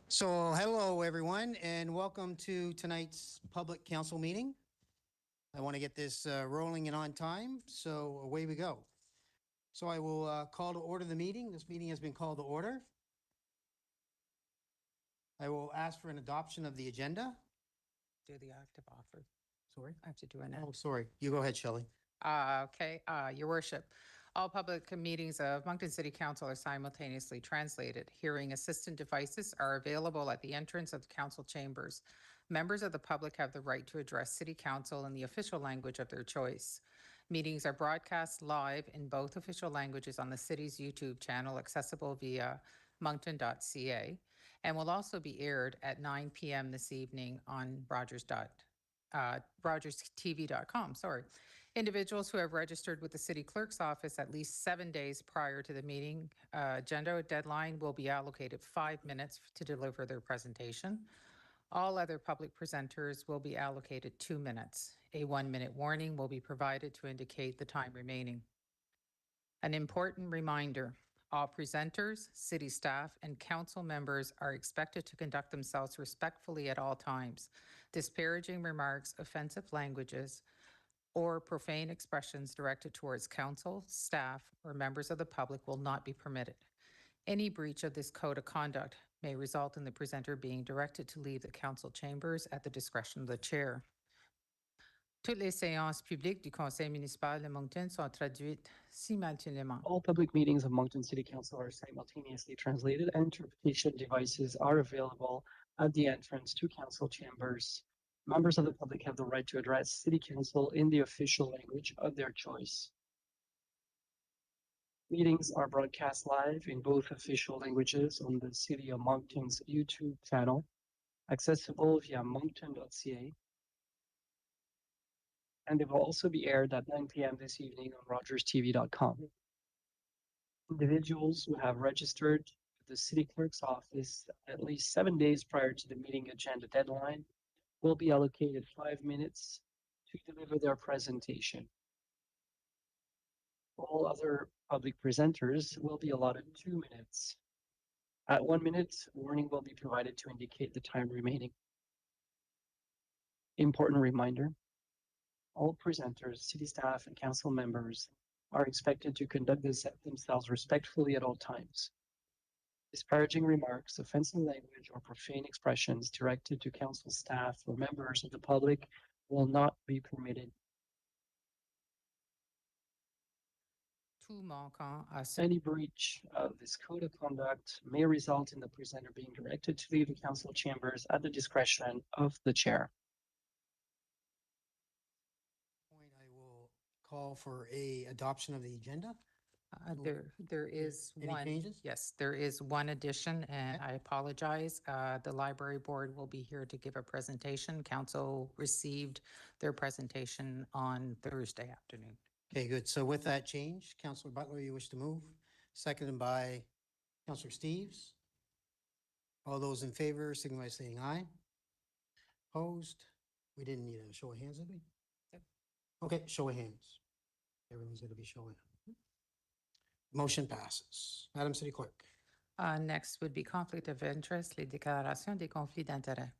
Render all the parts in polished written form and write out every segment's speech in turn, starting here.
So, hello everyone, and welcome to tonight's public council meeting. I want to get this rolling and on time, so away we go. So I will call to order the meeting. This meeting has been called to order. I will ask for an adoption of the agenda. Do the active offer. Sorry. I have to do an. Oh, sorry. You go ahead, Shelley. Okay, Your Worship, all public meetings of Moncton City Council are simultaneously translated. Hearing assistant devices are available at the entrance of the council chambers. Members of the public have the right to address City Council in the official language of their choice. Meetings are broadcast live in both official languages on the city's YouTube channel, accessible via moncton.ca, and will also be aired at 9 p.m. this evening on rogerstv.com. Individuals who have registered with the city clerk's office at least 7 days prior to the meeting agenda deadline will be allocated 5 minutes to deliver their presentation. All other public presenters will be allocated 2 minutes. A 1-minute warning will be provided to indicate the time remaining. An important reminder: all presenters, city staff, and council members are expected to conduct themselves respectfully at all times. Disparaging remarks, offensive languages, or profane expressions directed towards council, staff, or members of the public will not be permitted. Any breach of this code of conduct may result in the presenter being directed to leave the council chambers at the discretion of the chair. Toutes les séances publiques du Conseil municipal de Moncton sont traduites simultanément. All public meetings of Moncton City Council are simultaneously translated, and interpretation devices are available at the entrance to council chambers. Members of the public have the right to address City Council in the official language of their choice. Meetings are broadcast live in both official languages on the City of Moncton's YouTube channel, accessible via moncton.ca, and they will also be aired at 9 p.m. this evening on rogerstv.com. Individuals who have registered with the city clerk's office at least 7 days prior to the meeting agenda deadline will be allocated 5 minutes to deliver their presentation. All other public presenters will be allotted 2 minutes. At 1 minute, warning will be provided to indicate the time remaining. Important reminder: all presenters, city staff, and council members are expected to conduct themselves respectfully at all times. Disparaging remarks, offensive language, or profane expressions directed to council staff or members of the public will not be permitted. Any breach of this code of conduct may result in the presenter being directed to leave the council chambers at the discretion of the chair. I will call for a adoption of the agenda. There is Any one. changes? Yes, there is one addition, and Okay. I apologize. The library board will be here to give a presentation. Council received their presentation on Thursday afternoon. Okay, good. So with that change, Councilor Butler, you wish to move? Seconded by Councilor Steves. All those in favor, signify by saying aye. Opposed? We didn't need a show of hands, did we? Yep. Okay, show of hands. Everyone's going to be showing. Motion passes. Madam City Clerk. Next would be conflict of interest, les déclarations des conflits d'intérêts.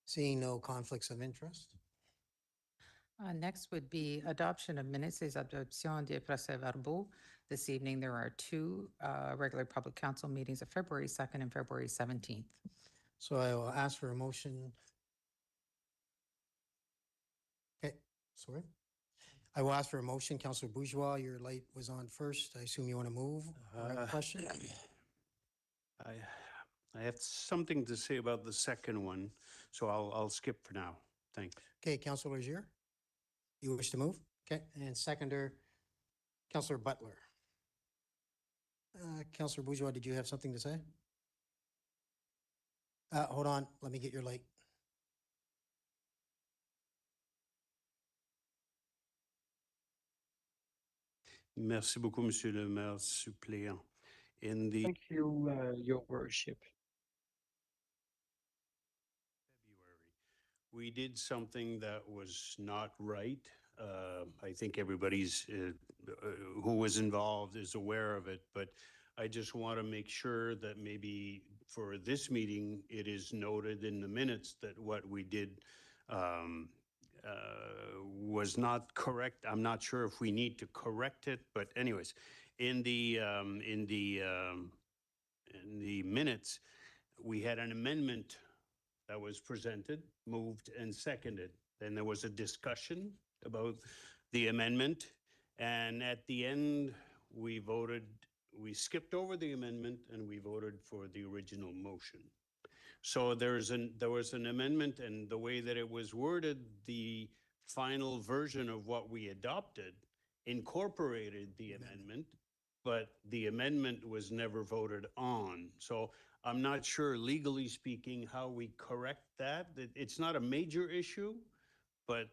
Seeing no conflicts of interest. Next would be adoption of minutes, les adoptions des procès-verbaux. This evening, there are two regular public council meetings of February 2nd and February 17th. So I will ask for a motion. Okay, sorry. I will ask for a motion. Councilor Bourgeois, your light was on first. I assume you want to move? Question? I have something to say about the second one, so I'll skip for now. Thanks. Okay, Councilor Legier, you wish to move? Okay, and seconder, Councilor Butler. Councilor Bourgeois, did you have something to say? Hold on, let me get your light. Merci beaucoup, Monsieur le Maire suppléant. Thank you, Your Worship. February, we did something that was not right. I think everybody's who was involved is aware of it, but I just want to make sure that maybe for this meeting, it is noted in the minutes that what we did was not correct. I'm not sure if we need to correct it, but anyways, in the minutes, we had an amendment that was presented, moved and seconded. Then there was a discussion about the amendment. And at the end, we skipped over the amendment and we voted for the original motion. So there was an amendment, and the way that it was worded, the final version of what we adopted incorporated the amendment, but the amendment was never voted on. So I'm not sure, legally speaking, how we correct that. It's not a major issue, but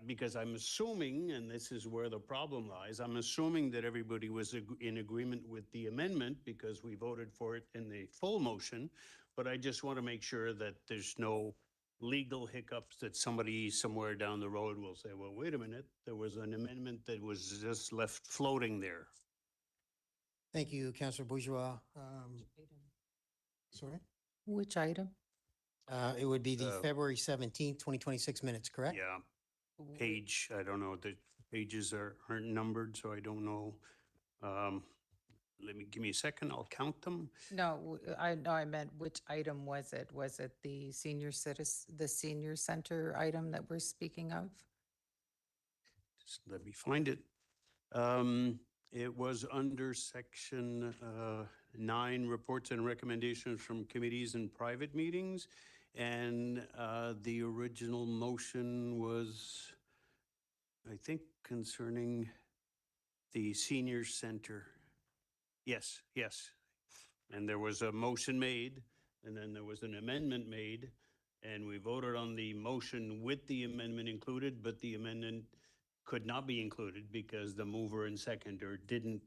because I'm assuming, and this is where the problem lies, I'm assuming that everybody was in agreement with the amendment because we voted for it in the full motion. But I just want to make sure that there's no legal hiccups that somebody somewhere down the road will say, well, wait a minute, there was an amendment that was just left floating there. Thank you, Councillor Bourgeois. Sorry? Which item? It would be the Uh, February 17th, 2026 minutes, correct? Yeah, page, I don't know, the pages aren't numbered, so I don't know. Give me a second, I'll count them. No, I meant which item was it? Was it the senior center item that we're speaking of? Just let me find it. It was under section 9, reports and recommendations from committees and private meetings. And the original motion was, I think, concerning the senior center. Yes, yes. And there was a motion made, and then there was an amendment made, and we voted on the motion with the amendment included, but the amendment could not be included because the mover and seconder didn't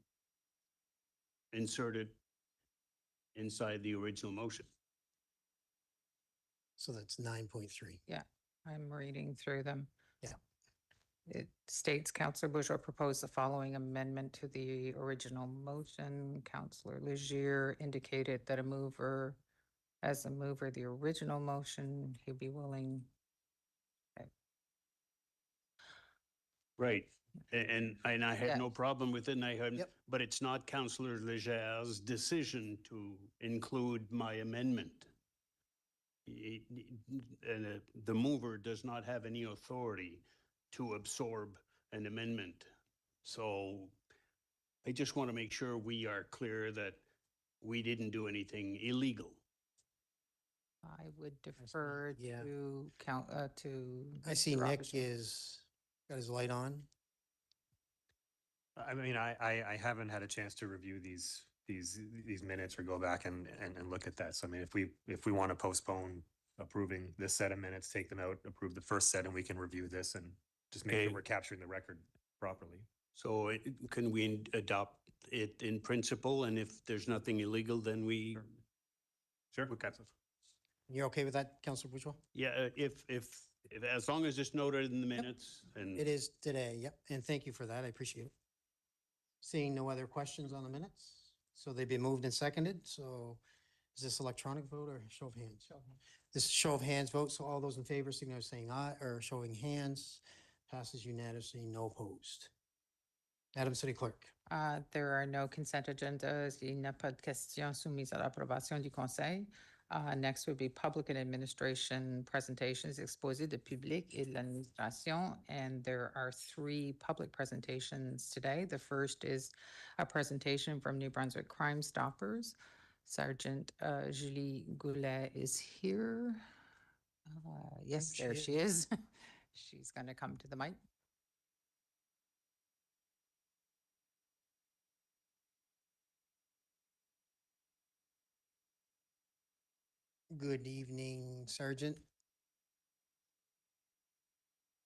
insert it inside the original motion. So that's 9.3. I'm reading through them. Yeah. It states Councillor Bourgeois proposed the following amendment to the original motion. Councillor Legier indicated that as a mover, the original motion, he'd be willing. Right. And I Yeah. had no problem with it, and I had, Yep. but it's not Councillor Leger's decision to include my amendment. And the mover does not have any authority to absorb an amendment. So I just want to make sure we are clear that we didn't do anything illegal. I would defer yeah. to. I see Mr. Nick Robichaud. is, got his light on. I mean, I haven't had a chance to review these minutes or go back and look at that. So I mean, if we want to postpone approving this set of minutes, take them out, approve the first set, and we can review this and just make Okay. sure we're capturing the record properly. So can we adopt it in principle? And if there's nothing illegal, then we, Sure. okay. You're okay with that, Councillor Bourgeois? Yeah, if, as long as it's noted in the minutes and. It is today, yep. And thank you for that. I appreciate it. Seeing no other questions on the minutes, so they've been moved and seconded. So is this electronic vote or show of hands? This is show of hands vote. So all those in favor, signify by saying aye or showing hands. Passes unanimously, no opposed. Madam City Clerk. There are no consent agendas. Il n'y a pas de questions soumises à l'approbation du Conseil. Next would be public and administration presentations, exposés de public et de l'administration. And there are 3 public presentations today. The first is a presentation from New Brunswick Crime Stoppers. Sergeant Julie Goulet is here. Yes, She there is. she is. She's going to come to the mic. Good evening, Sergeant.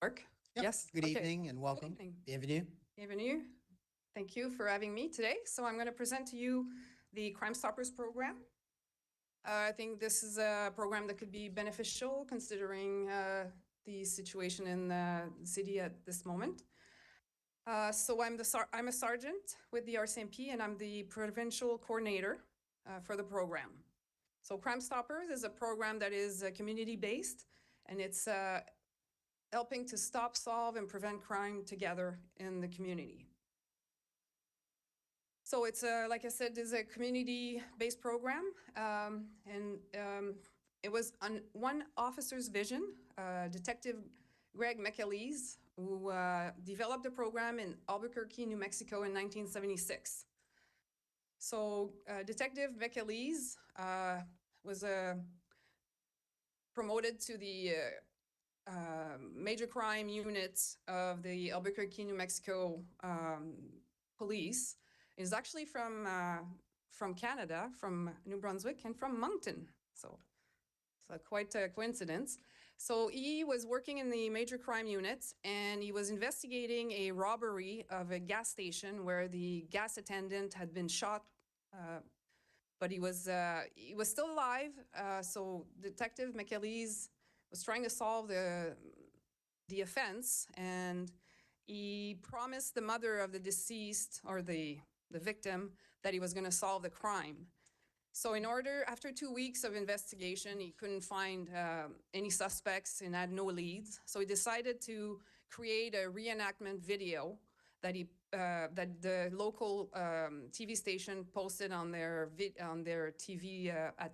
Work? Yep. Yes. Good okay. evening and welcome. evening. Bienvenue. Bienvenue. Thank you for having me today. So I'm going to present to you the Crime Stoppers program. I think this is a program that could be beneficial considering the situation in the city at this moment. So I'm a sergeant with the RCMP, and I'm the provincial coordinator for the program. So Crime Stoppers is a program that is community-based, and it's helping to stop, solve, and prevent crime together in the community. So it's like I said, is a community-based program, and it was on one officer's vision, Detective Greg McAleese, who developed the program in Albuquerque, New Mexico in 1976. So Detective McAleese was promoted to the major crime unit of the Albuquerque, New Mexico police. Is actually from Canada, from New Brunswick, and from Moncton. So it's quite a coincidence. So he was working in the major crime unit, and he was investigating a robbery of a gas station where the gas attendant had been shot, but he was still alive. So Detective McAleese was trying to solve the offense, and he promised the mother of the deceased, or the victim, that he was going to solve the crime. So after 2 weeks of investigation, he couldn't find any suspects and had no leads. So he decided to create a reenactment video that the local TV station posted on their TV at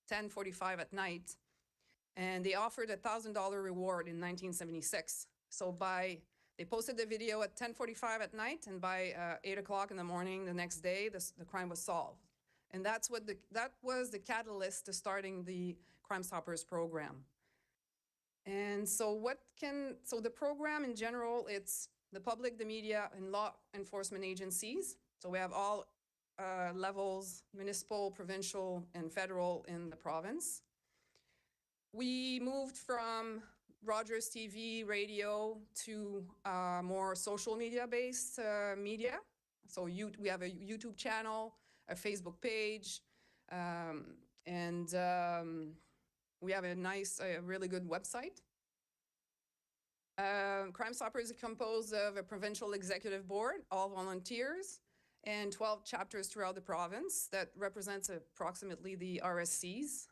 10:45 at night. And they offered a $1,000 reward in 1976. So they posted the video at 10:45 at night, and by 8 o'clock in the morning the next day, the crime was solved. And that was the catalyst to starting the Crime Stoppers program. And so the program in general, it's the public, the media, and law enforcement agencies. So we have all levels, municipal, provincial, and federal in the province. We moved from Rogers TV, radio, to more social media-based media. So we have a YouTube channel, a Facebook page, and we have a really good website. Crime Stoppers is composed of a provincial executive board, all volunteers, and 12 chapters throughout the province that represents approximately the RSCs.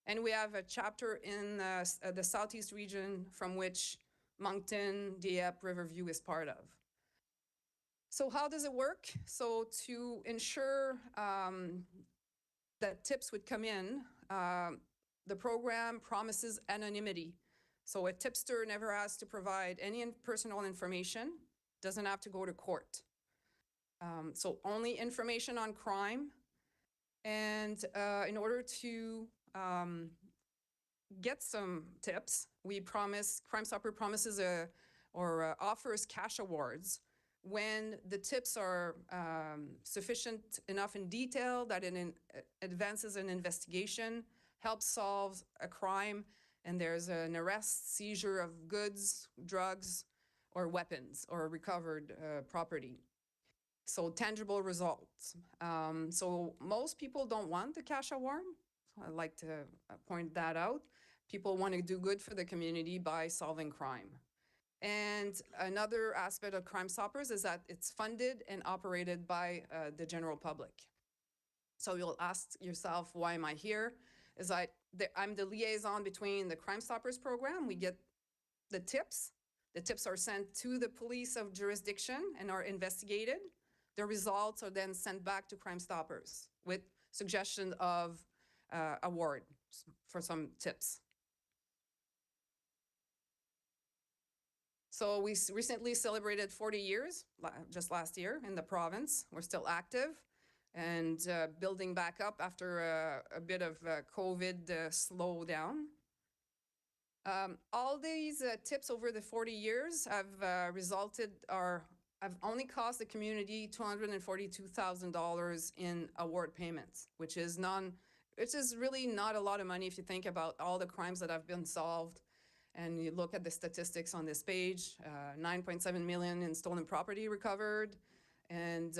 And we have a chapter in the Southeast region, from which Moncton, Dieppe, Riverview is part of. So how does it work? So to ensure that tips would come in, the program promises anonymity. So a tipster never has to provide any personal information, doesn't have to go to court. So only information on crime. And in order to get some tips, Crime Stopper promises offers cash awards when the tips are sufficient enough in detail that it advances an investigation, helps solve a crime, and there's an arrest, seizure of goods, drugs, or weapons, or recovered property. So tangible results. So most people don't want the cash award. I'd like to point that out. People want to do good for the community by solving crime. And another aspect of Crime Stoppers is that it's funded and operated by the general public. So you'll ask yourself, why am I here? Is I'm the liaison between the Crime Stoppers program. We get the tips. The tips are sent to the police of jurisdiction and are investigated. The results are then sent back to Crime Stoppers with suggestion of award for some tips. So we recently celebrated 40 years, just last year, in the province. We're still active and building back up after a bit of COVID slowdown. All these tips over the 40 years have only cost the community $242,000 in award payments, which is really not a lot of money if you think about all the crimes that have been solved. And you look at the statistics on this page, 9.7 million in stolen property recovered, and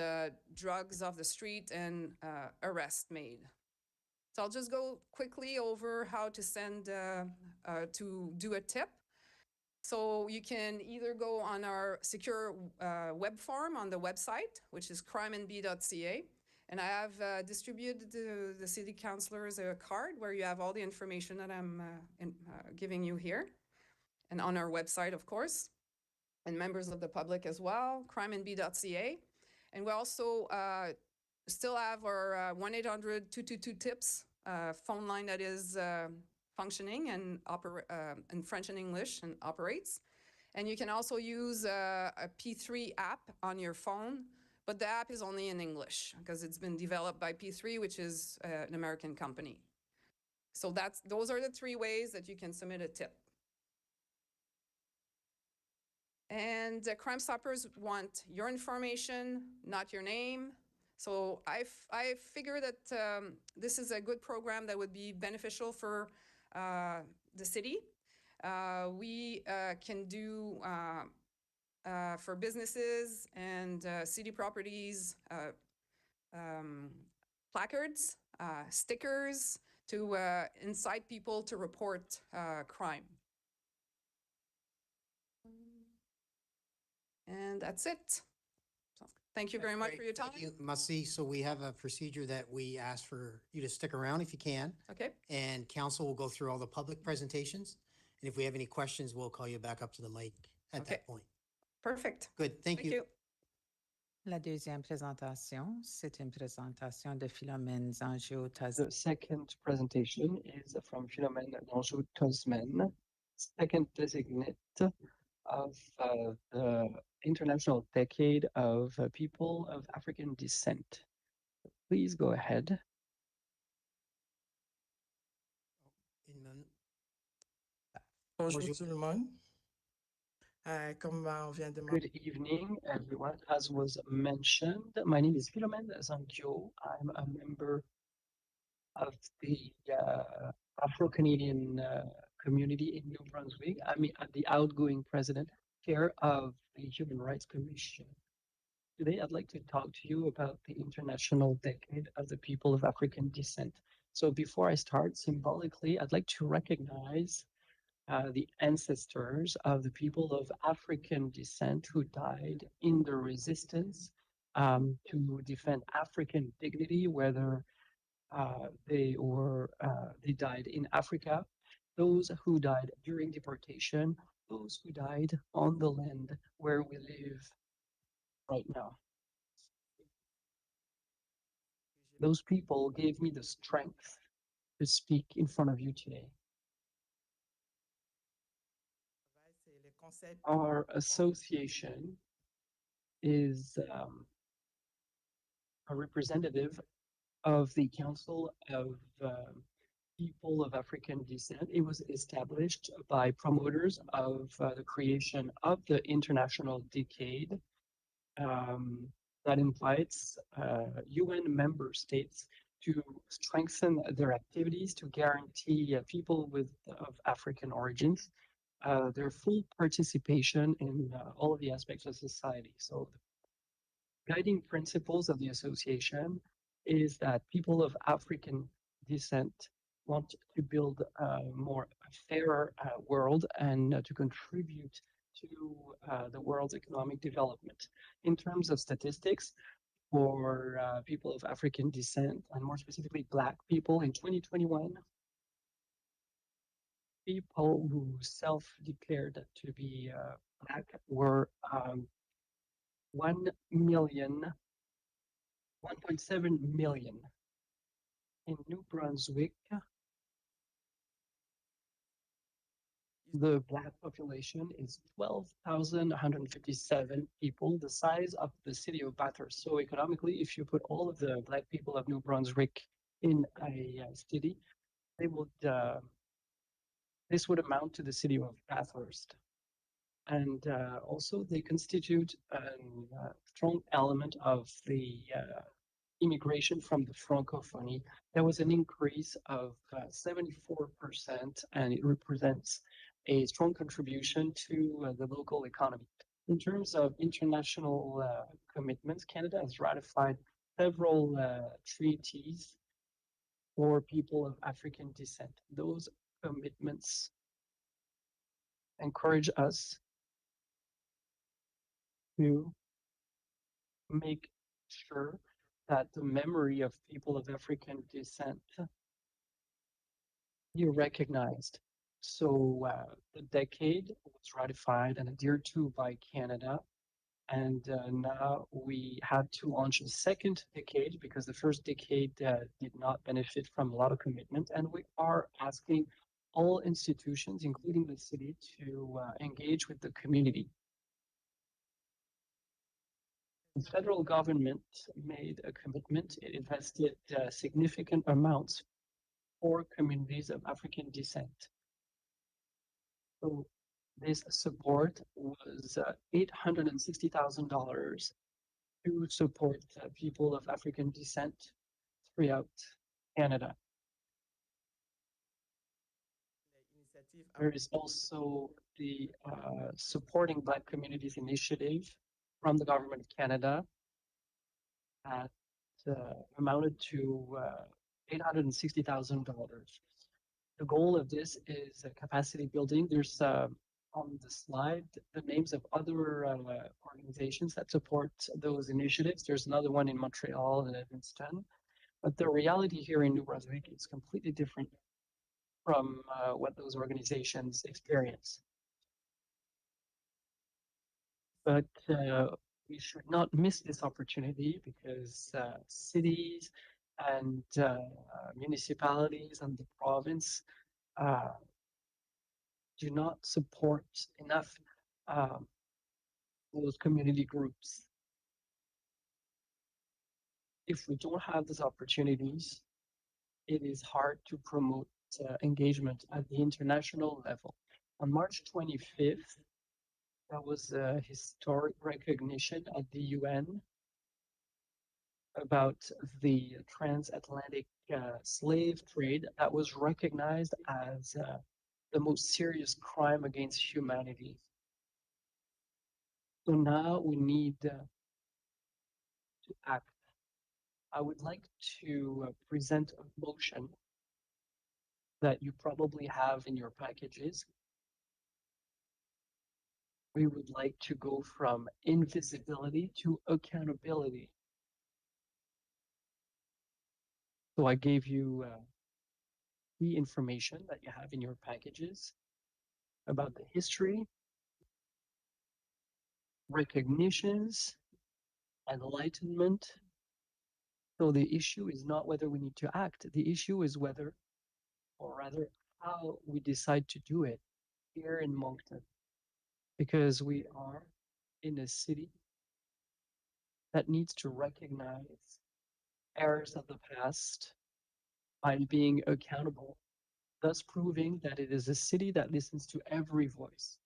drugs off the street, and arrests made. So I'll just go quickly over how to send, to do a tip. So you can either go on our secure web form on the website, which is crimeandb.ca. And I have distributed to the city councilors a card where you have all the information that I'm giving you here. And on our website, of course, and members of the public as well, crimeandb.ca. And we also still have our 1-800-222-TIPS phone line that is functioning and in French and English and operates. And you can also use a P3 app on your phone, but the app is only in English because it's been developed by P3, which is an American company. So those are the 3 ways that you can submit a tip. And Crime Stoppers want your information, not your name. So I figure that this is a good program that would be beneficial for the city. We can do for businesses and city properties placards, stickers to incite people to report crime. And that's it. So thank you very much for your time. Thank you, Masi. So we have a procedure that we ask for you to stick around if you can, Okay, and council will go through all the public presentations. And if we have any questions, we'll call you back up to the mic at Okay. that point. perfect. Good, thank you. La deuxième présentation, c'est une présentation de Philomène Zangiot-Tasman. The second presentation is from Philomène Zangiot-Tasman, second designate of the International Decade of People of African Descent. Please go ahead. Bonjour Bonjour. tout le monde. Comme on vient de Good evening, everyone. As was mentioned, my name is Philomène Zangiot. I'm a member of the Afro-Canadian community in New Brunswick. I'm the outgoing president, chair of the Human Rights Commission. Today, I'd like to talk to you about the International Decade of the People of African Descent. So before I start, symbolically, I'd like to recognize the ancestors of the people of African descent who died in the resistance to defend African dignity, whether they died in Africa, those who died during deportation, those who died on the land where we live right now. Those people gave me the strength to speak in front of you today. c'est le concept Our association is a representative of the Council of People of African Descent. It was established by promoters of the creation of the International Decade that invites UN member states to strengthen their activities to guarantee people of African origins their full participation in all of the aspects of society. So the guiding principles of the association is that people of African descent want to build a more fairer world and to contribute to the world's economic development. In terms of statistics, for people of African descent, and more specifically Black people in 2021, people who self-declared to be Black were 1.7 million. In New Brunswick, the Black population is 12,157 people, the size of the city of Bathurst. So economically, if you put all of the Black people of New Brunswick in a city, they would this would amount to the city of Bathurst. And also they constitute a strong element of the immigration from the Francophonie. There was an increase of 74%, and it represents a strong contribution to the local economy. In terms of international commitments, Canada has ratified several treaties for people of African descent. Those commitments encourage us to make sure that the memory of people of African descent be recognized. So the decade was ratified and adhered to by Canada. And now we had to launch a second decade because the first decade did not benefit from a lot of commitment. And we are asking all institutions, including the city, to engage with the community. The federal government made a commitment. It invested significant amounts for communities of African descent. So this support was $860,000 to support people of African descent throughout Canada. There is also the Supporting Black Communities Initiative from the Government of Canada that amounted to $860,000. The goal of this is capacity building. There's on the slide the names of other organizations that support those initiatives. There's another one in Montreal and Evanston, but the reality here in New Brunswick is completely different from what those organizations experience. But we should not miss this opportunity because cities and municipalities and the province do not support enough those community groups. If we don't have these opportunities, it is hard to promote engagement at the international level. On March 25th, there was a historic recognition at the UN about the transatlantic slave trade that was recognized as the most serious crime against humanity. So now we need to act. I would like to present a motion that you probably have in your packages. We would like to go from invisibility to accountability. So I gave you the information that you have in your packages about the history, recognitions, enlightenment. So the issue is not whether we need to act. The issue is whether, or rather, how we decide to do it here in Moncton. Because we are in a city that needs to recognize errors of the past by being accountable, thus proving that it is a city that listens to every voice.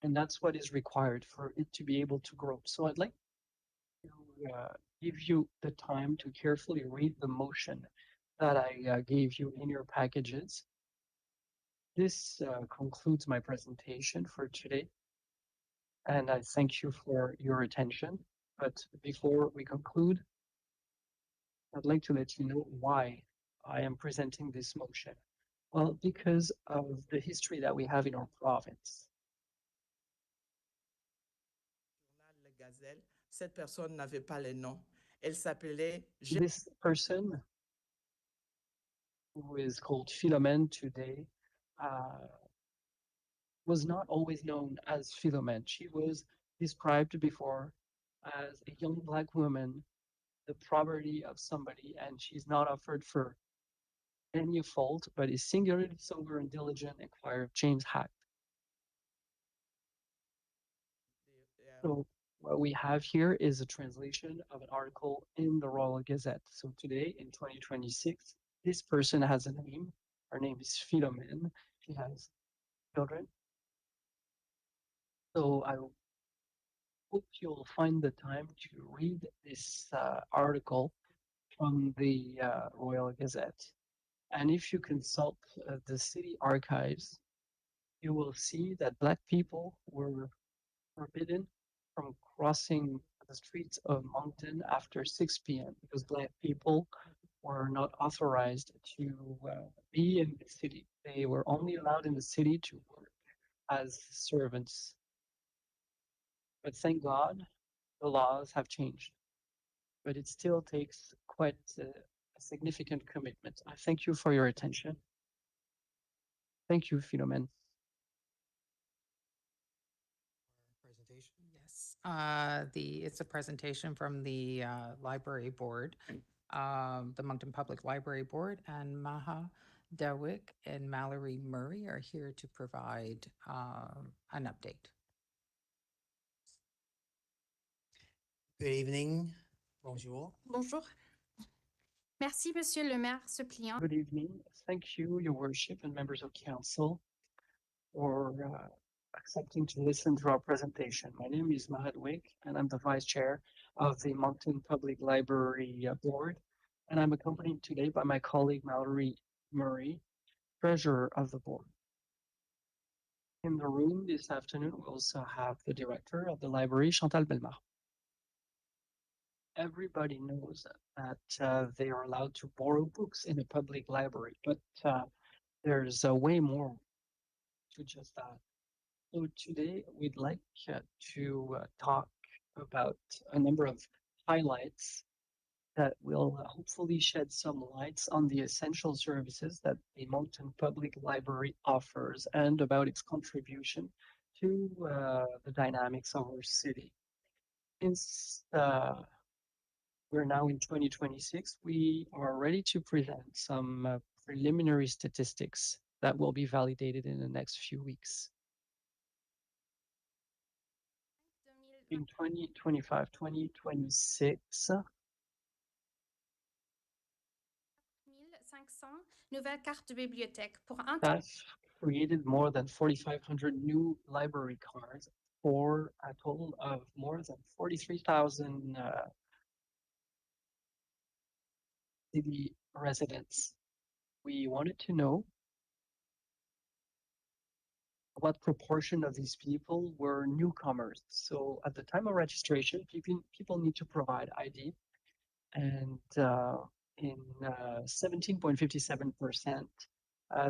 And that's what is required for it to be able to grow. So I'd like to give you the time to carefully read the motion that I gave you in your packages. This concludes my presentation for today, and I thank you for your attention. But before we conclude, I'd like to let you know why I am presenting this motion. Well, because of the history that we have in our province. Le Gazelle, cette personne n'avait pas le nom. Elle s'appelait This person, who is called Philomene today, was not always known as Philomene. She was described before as a young Black woman, the property of somebody, and she's not offered for any fault, but is singularly sober and diligent inquirer of James Hack. So what we have here is a translation of an article in the Royal Gazette. So today, in 2026, this person has a name. Her name is Philomene. She has children. So I hope you'll find the time to read this article from the Royal Gazette. And if you consult the city archives, you will see that Black people were forbidden from crossing the streets of Moncton after 6 p.m. because Black people were not authorized to be in the city. They were only allowed in the city to work as servants. But thank God, the laws have changed. But it still takes quite a significant commitment. I thank you for your attention. Thank you, Philomene. Presentation. Yes, it's a presentation from the library board, the Moncton Public Library Board, and Maha Dewick and Mallory Murray are here to provide an update. Good evening. Bonjour. Bonjour. Merci, Monsieur le maire suppléant. Good evening. Thank you, Your Worship and members of council, for accepting to listen to our presentation. My name is Maha Dewick, and I'm the vice chair of the Moncton Public Library Board, and I'm accompanied today by my colleague Mallory Murray, treasurer of the board. In the room this afternoon, we also have the director of the library, Chantal Belmar. Everybody knows that they are allowed to borrow books in a public library, but there's way more to just that. So today we'd like to talk about a number of highlights that will hopefully shed some lights on the essential services that the Moncton Public Library offers and about its contribution to the dynamics of our city. Since we're now in 2026, we are ready to present some preliminary statistics that will be validated in the next few weeks. In 2025, 2026, 1500 nouvelles cartes de bibliothèque pour un that created more than 4,500 new library cards for a total of more than 43,000 city residents. We wanted to know what proportion of these people were newcomers. So at the time of registration, people need to provide ID, and in 17.57%,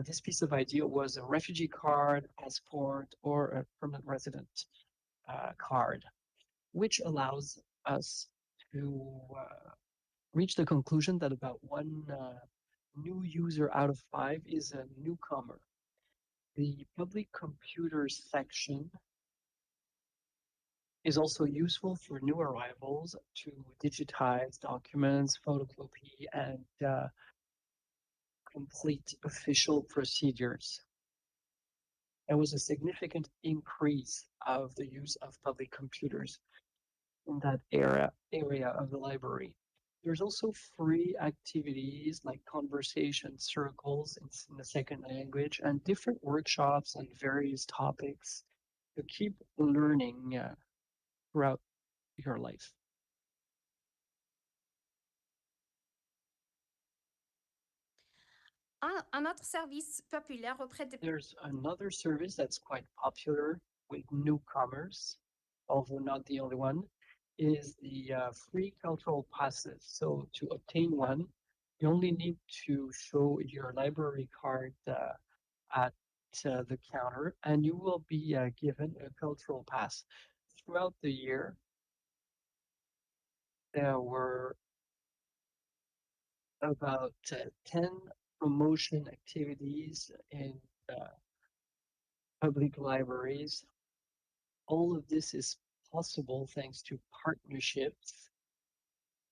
this piece of ID was a refugee card, passport, or a permanent resident card, which allows us to reach the conclusion that about one new user out of 5 is a newcomer. The public computers section is also useful for new arrivals to digitize documents, photocopy, and complete official procedures. There was a significant increase of the use of public computers in that area of the library. There's also free activities like conversation circles in the second language and different workshops on various topics to keep learning throughout your life. un autre service populaire auprès des There's another service that's quite popular with newcomers, although not the only one, is the free cultural passes. So to obtain one, you only need to show your library card at the counter, and you will be given a cultural pass. Throughout the year, there were about 10 promotion activities in public libraries. All of this is possible thanks to partnerships.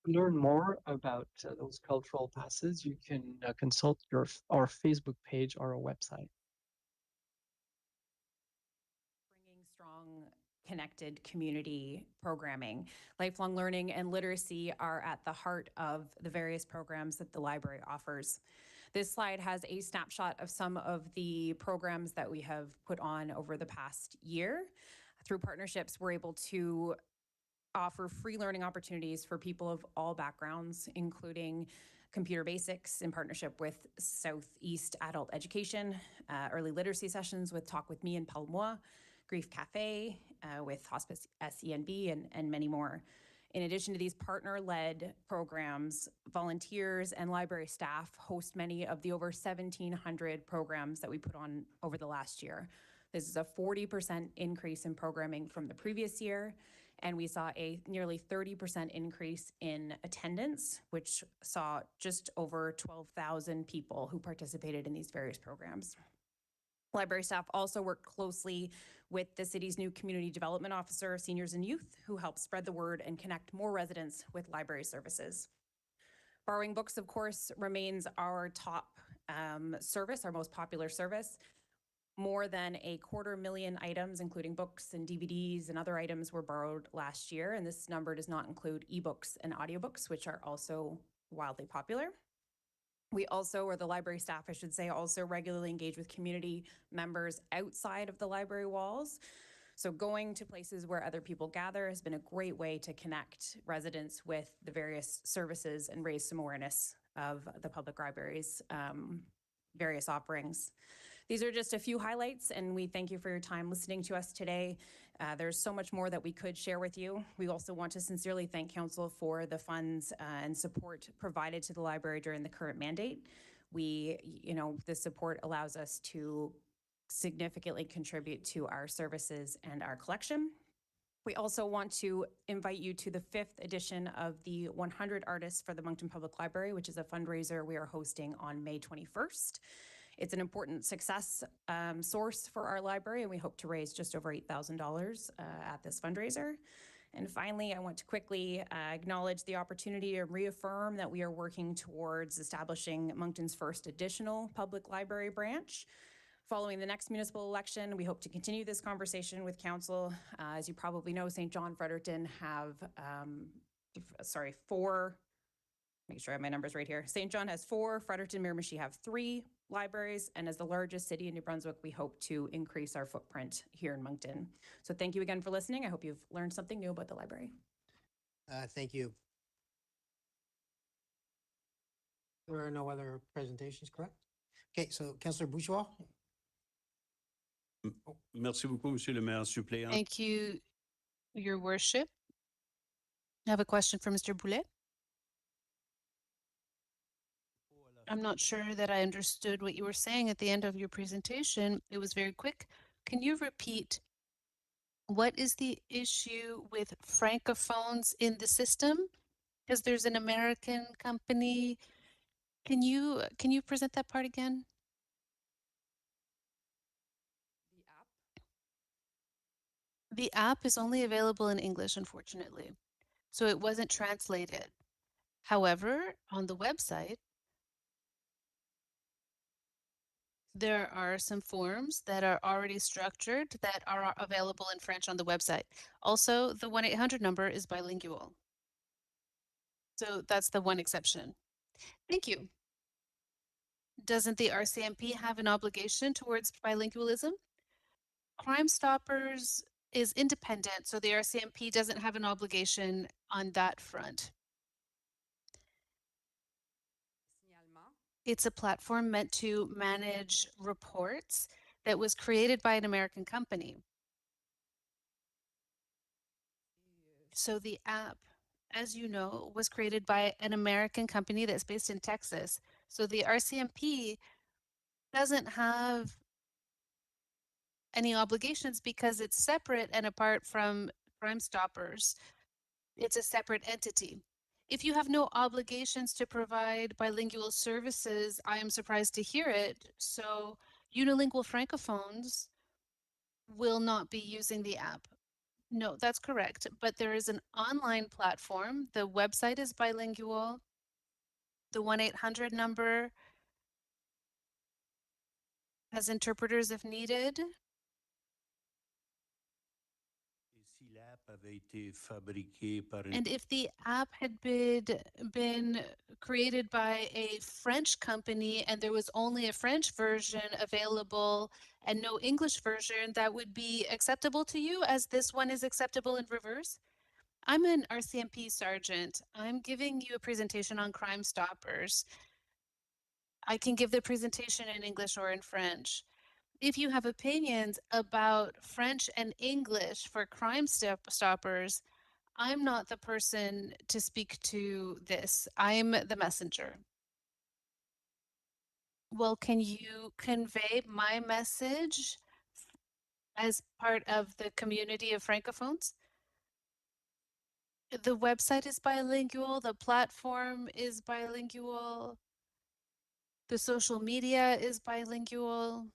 To learn more about those cultural passes, you can consult our Facebook page or our website. Bringing strong, connected community programming. Lifelong learning and literacy are at the heart of the various programs that the library offers. This slide has a snapshot of some of the programs that we have put on over the past year. Through partnerships, we're able to offer free learning opportunities for people of all backgrounds, including computer basics in partnership with Southeast Adult Education, early literacy sessions with Talk With Me and Parle-moi, Grief Cafe with Hospice SENB, and many more. In addition to these partner-led programs, volunteers and library staff host many of the over 1,700 programs that we put on over the last year. This is a 40% increase in programming from the previous year. And we saw a nearly 30% increase in attendance, which saw just over 12,000 people who participated in these various programs. Library staff also worked closely with the city's new community development officer, seniors and youth, who helped spread the word and connect more residents with library services. Borrowing books, of course, remains our top service, our most popular service. More than 250,000 items, including books and DVDs and other items, were borrowed last year. And this number does not include ebooks and audiobooks, which are also wildly popular. We also, or the library staff, I should say, also regularly engage with community members outside of the library walls. So going to places where other people gather has been a great way to connect residents with the various services and raise some awareness of the public library's various offerings. These are just a few highlights, and we thank you for your time listening to us today. There's so much more that we could share with you. We also want to sincerely thank Council for the funds and support provided to the library during the current mandate. This support allows us to significantly contribute to our services and our collection. We also want to invite you to the 5th edition of the 100 Artists for the Moncton Public Library, which is a fundraiser we are hosting on May 21st. It's an important success source for our library, and we hope to raise just over $8,000 at this fundraiser. And finally, I want to quickly acknowledge the opportunity to reaffirm that we are working towards establishing Moncton's first additional public library branch. Following the next municipal election, we hope to continue this conversation with Council. As you probably know, St. John, Fredericton have, make sure I have my numbers right here. St. John has 4, Fredericton, Miramichi have 3 libraries, and as the largest city in New Brunswick, we hope to increase our footprint here in Moncton. So thank you again for listening. I hope you've learned something new about the library. Thank you. There are no other presentations, correct? Okay, so Councillor Bourgeois. Merci beaucoup, Monsieur le maire suppléant. Thank you, Your Worship. I have a question for Mr. Boulet. I'm not sure that I understood what you were saying at the end of your presentation. It was very quick. Can you repeat what is the issue with francophones in the system? Because there's an American company. Can you present that part again? The app is only available in English, unfortunately. So it wasn't translated. However, on the website, there are some forms that are already structured that are available in French on the website. Also, the 1-800 number is bilingual. So that's the one exception. Thank you. Doesn't the RCMP have an obligation towards bilingualism? Crime Stoppers is independent, so the RCMP doesn't have an obligation on that front. It's a platform meant to manage reports that was created by an American company. So the app, as you know, was created by an American company that's based in Texas. So the RCMP doesn't have any obligations because it's separate and apart from Crime Stoppers. It's a separate entity. If you have no obligations to provide bilingual services, I am surprised to hear it. So unilingual francophones will not be using the app. No, that's correct. But there is an online platform. The website is bilingual. The 1-800 number has interpreters if needed. And if the app had been created by a French company and there was only a French version available and no English version, that would be acceptable to you as this one is acceptable in reverse? I'm an RCMP sergeant. I'm giving you a presentation on Crime Stoppers. I can give the presentation in English or in French. If you have opinions about French and English for Crime Stoppers, I'm not the person to speak to this. I'm the messenger. Well, can you convey my message as part of the community of Francophones. The website is bilingual, the platform is bilingual, the social media is bilingual.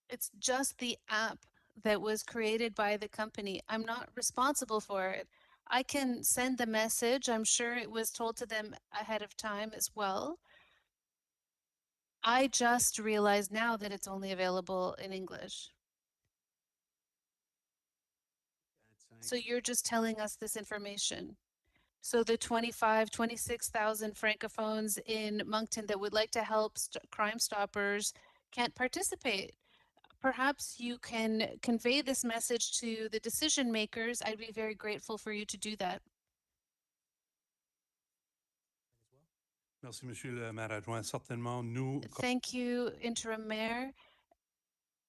It's just the app that was created by the company. I'm not responsible for it. I can send the message. I'm sure it was told to them ahead of time as well. I just realized now that it's only available in English. So you're just telling us this information. So the 26,000 Francophones in Moncton that would like to help Crime Stoppers can't participate. Perhaps you can convey this message to the decision makers. I'd be very grateful for you to do that. Merci, Monsieur le Maire Adjoint. Certainement, nous. Thank you, Interim Mayor.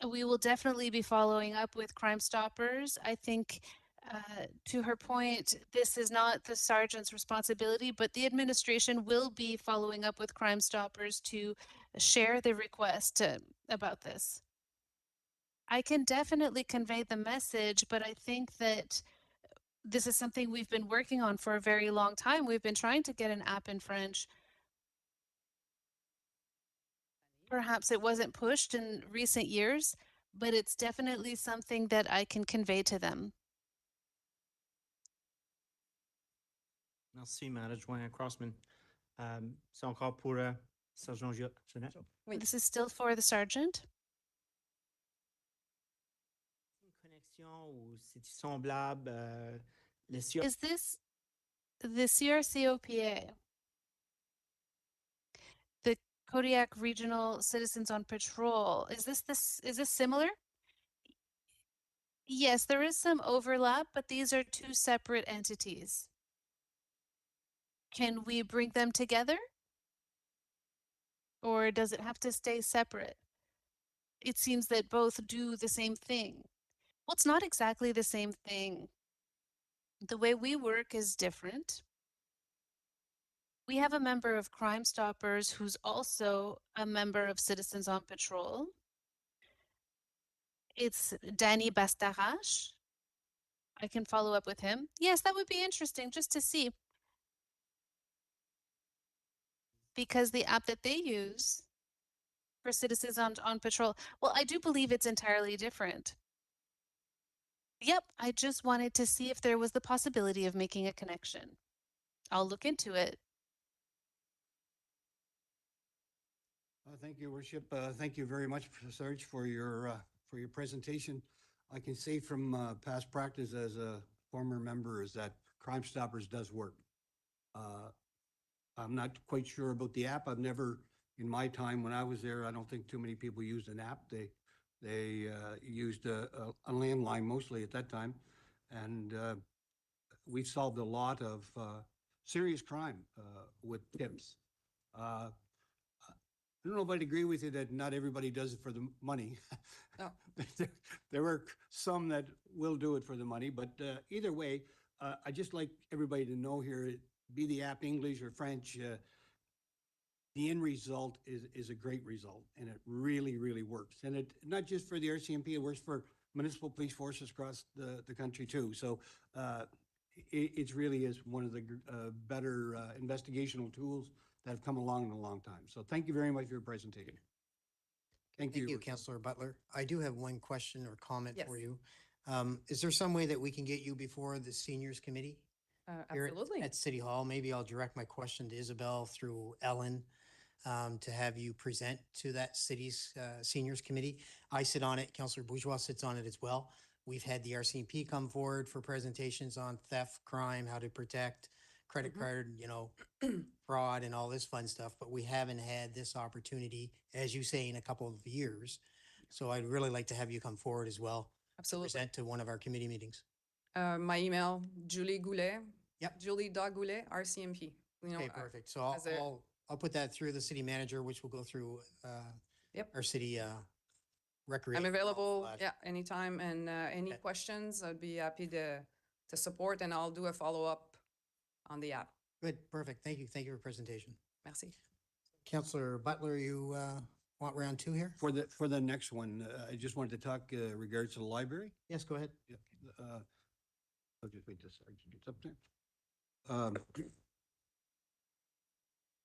We will definitely be following up with Crime Stoppers. I think, to her point, this is not the sergeant's responsibility, but the administration will be following up with Crime Stoppers to share the request about this. I can definitely convey the message, but I think that this is something we've been working on for a very long time. We've been trying to get an app in French. Perhaps it wasn't pushed in recent years, but it's definitely something that I can convey to them. Merci, Maire Adjoint Crossman. C'est encore pour Sergent Jeanette. This is still for the sergeant. Is this the CRCOPA? The Kodiak Regional Citizens on Patrol. Is this similar? Yes, there is some overlap, but these are two separate entities. Can we bring them together? Or does it have to stay separate? It seems that both do the same thing. Well, it's not exactly the same thing. The way we work is different. We have a member of Crime Stoppers who's also a member of Citizens on Patrol. It's Danny Bastarache. I can follow up with him. Yes, that would be interesting just to see. Because the app that they use for Citizens on Patrol, well, I do believe it's entirely different. Yep, I just wanted to see if there was the possibility of making a connection. I'll look into it. Thank you, Worship. Thank you very much, Sarge, for your presentation. I can say from past practice as a former member is that Crime Stoppers does work. I'm not quite sure about the app. I've never, in my time when I was there, I don't think too many people used an app. They used a landline mostly at that time, and we've solved a lot of serious crime with tips. I don't know if I'd agree with you that not everybody does it for the money. No. There are some that will do it for the money, but either way, I just like everybody to know here, be the app English or French, the end result is a great result, and it really, really works. And it not just for the RCMP, it works for municipal police forces across the country too. So it really is one of the better investigational tools that have come along in a long time. So thank you very much for your presentation. Thank you. Thank you, Councillor Butler. I do have one question or comment for Yes. you. Is there some way that we can get you before the seniors committee? Here Absolutely. At City Hall? Maybe I'll direct my question to Isabel through Ellen to have you present to that city's seniors committee. I sit on it. Councillor Bourgeois sits on it as well. We've had the RCMP come forward for presentations on theft, crime, how to protect, credit card, fraud and all this fun stuff, but we haven't had this opportunity, as you say, in a couple of years. So I'd really like to have you come forward as well. Absolutely. Present to one of our committee meetings. My email, Julie Goulet. Yep. Julie.Goulet, RCMP. Okay, perfect. So as a- I'll put that through the city manager, which will go through Yep. our city recreation. I'm available, slash- yeah, anytime, and any Okay. questions, I'd be happy to support, and I'll do a follow-up on the app. Good, perfect. Thank you. Thank you for your presentation. Merci. Councillor Butler, you Want round two here? For the next one, I just wanted to talk regards to the library. Yes, go ahead. Yeah, I'll just wait till Sergeant gets up there.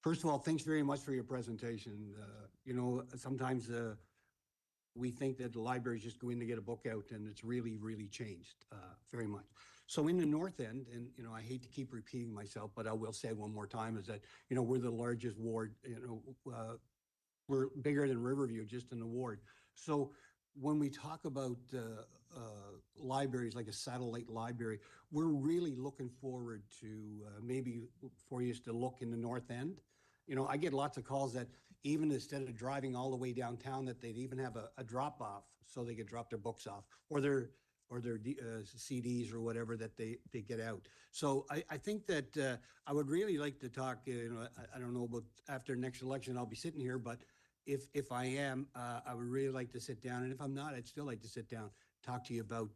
First of all, thanks very much for your presentation. You know, sometimes we think that the library is just going to get a book out, and it's really, really changed very much. So in the north end, and you know, I hate to keep repeating myself, but I will say one more time, is that, you know, we're the largest ward, you know, we're bigger than Riverview just in the ward. So when we talk about libraries like a satellite library, we're really looking forward to maybe for you to look in the north end. You know, I get lots of calls that even instead of driving all the way downtown, that they'd even have a drop off so they could drop their books off or their CDs or whatever that they get out. So I think that I would really like to talk, you know, I don't know about after next election, I'll be sitting here, but if I am, I would really like to sit down. And if I'm not, I'd still like to sit down, talk to you about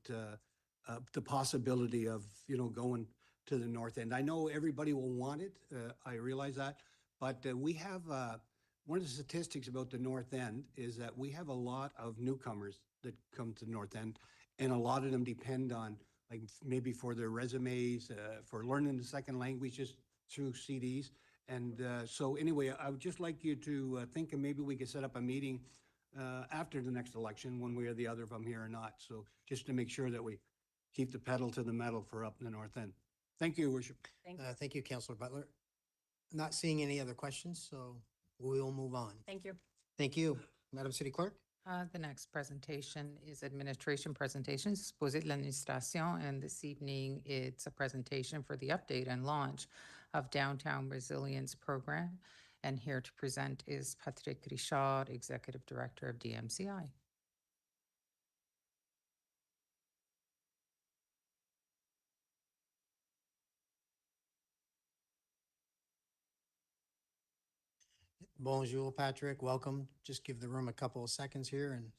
the possibility of, you know, going to the north end. I know everybody will want it. I realize that. But we have, one of the statistics about the north end is that we have a lot of newcomers that come to the north end. And a lot of them depend on, like, maybe for their resumes, for learning the second language just through CDs. And so anyway, I would just like you to think, and maybe we could set up a meeting after the next election, one way or the other, if I'm here or not. So just to make sure that we keep the pedal to the metal for up in the north end. Thank you, Your Worship. Thank you, Councillor Butler. Not seeing any other questions, so we'll move on. Thank you. Thank you. Madam City Clerk? The next presentation is administration presentations, Exposé de l'administration, and this evening it's a presentation for the update and launch of Downtown Resilience Program. And here to present is Patrick Richard, Executive Director of DMCI. Bonjour, Patrick. Welcome. Just give the room a couple of seconds here and.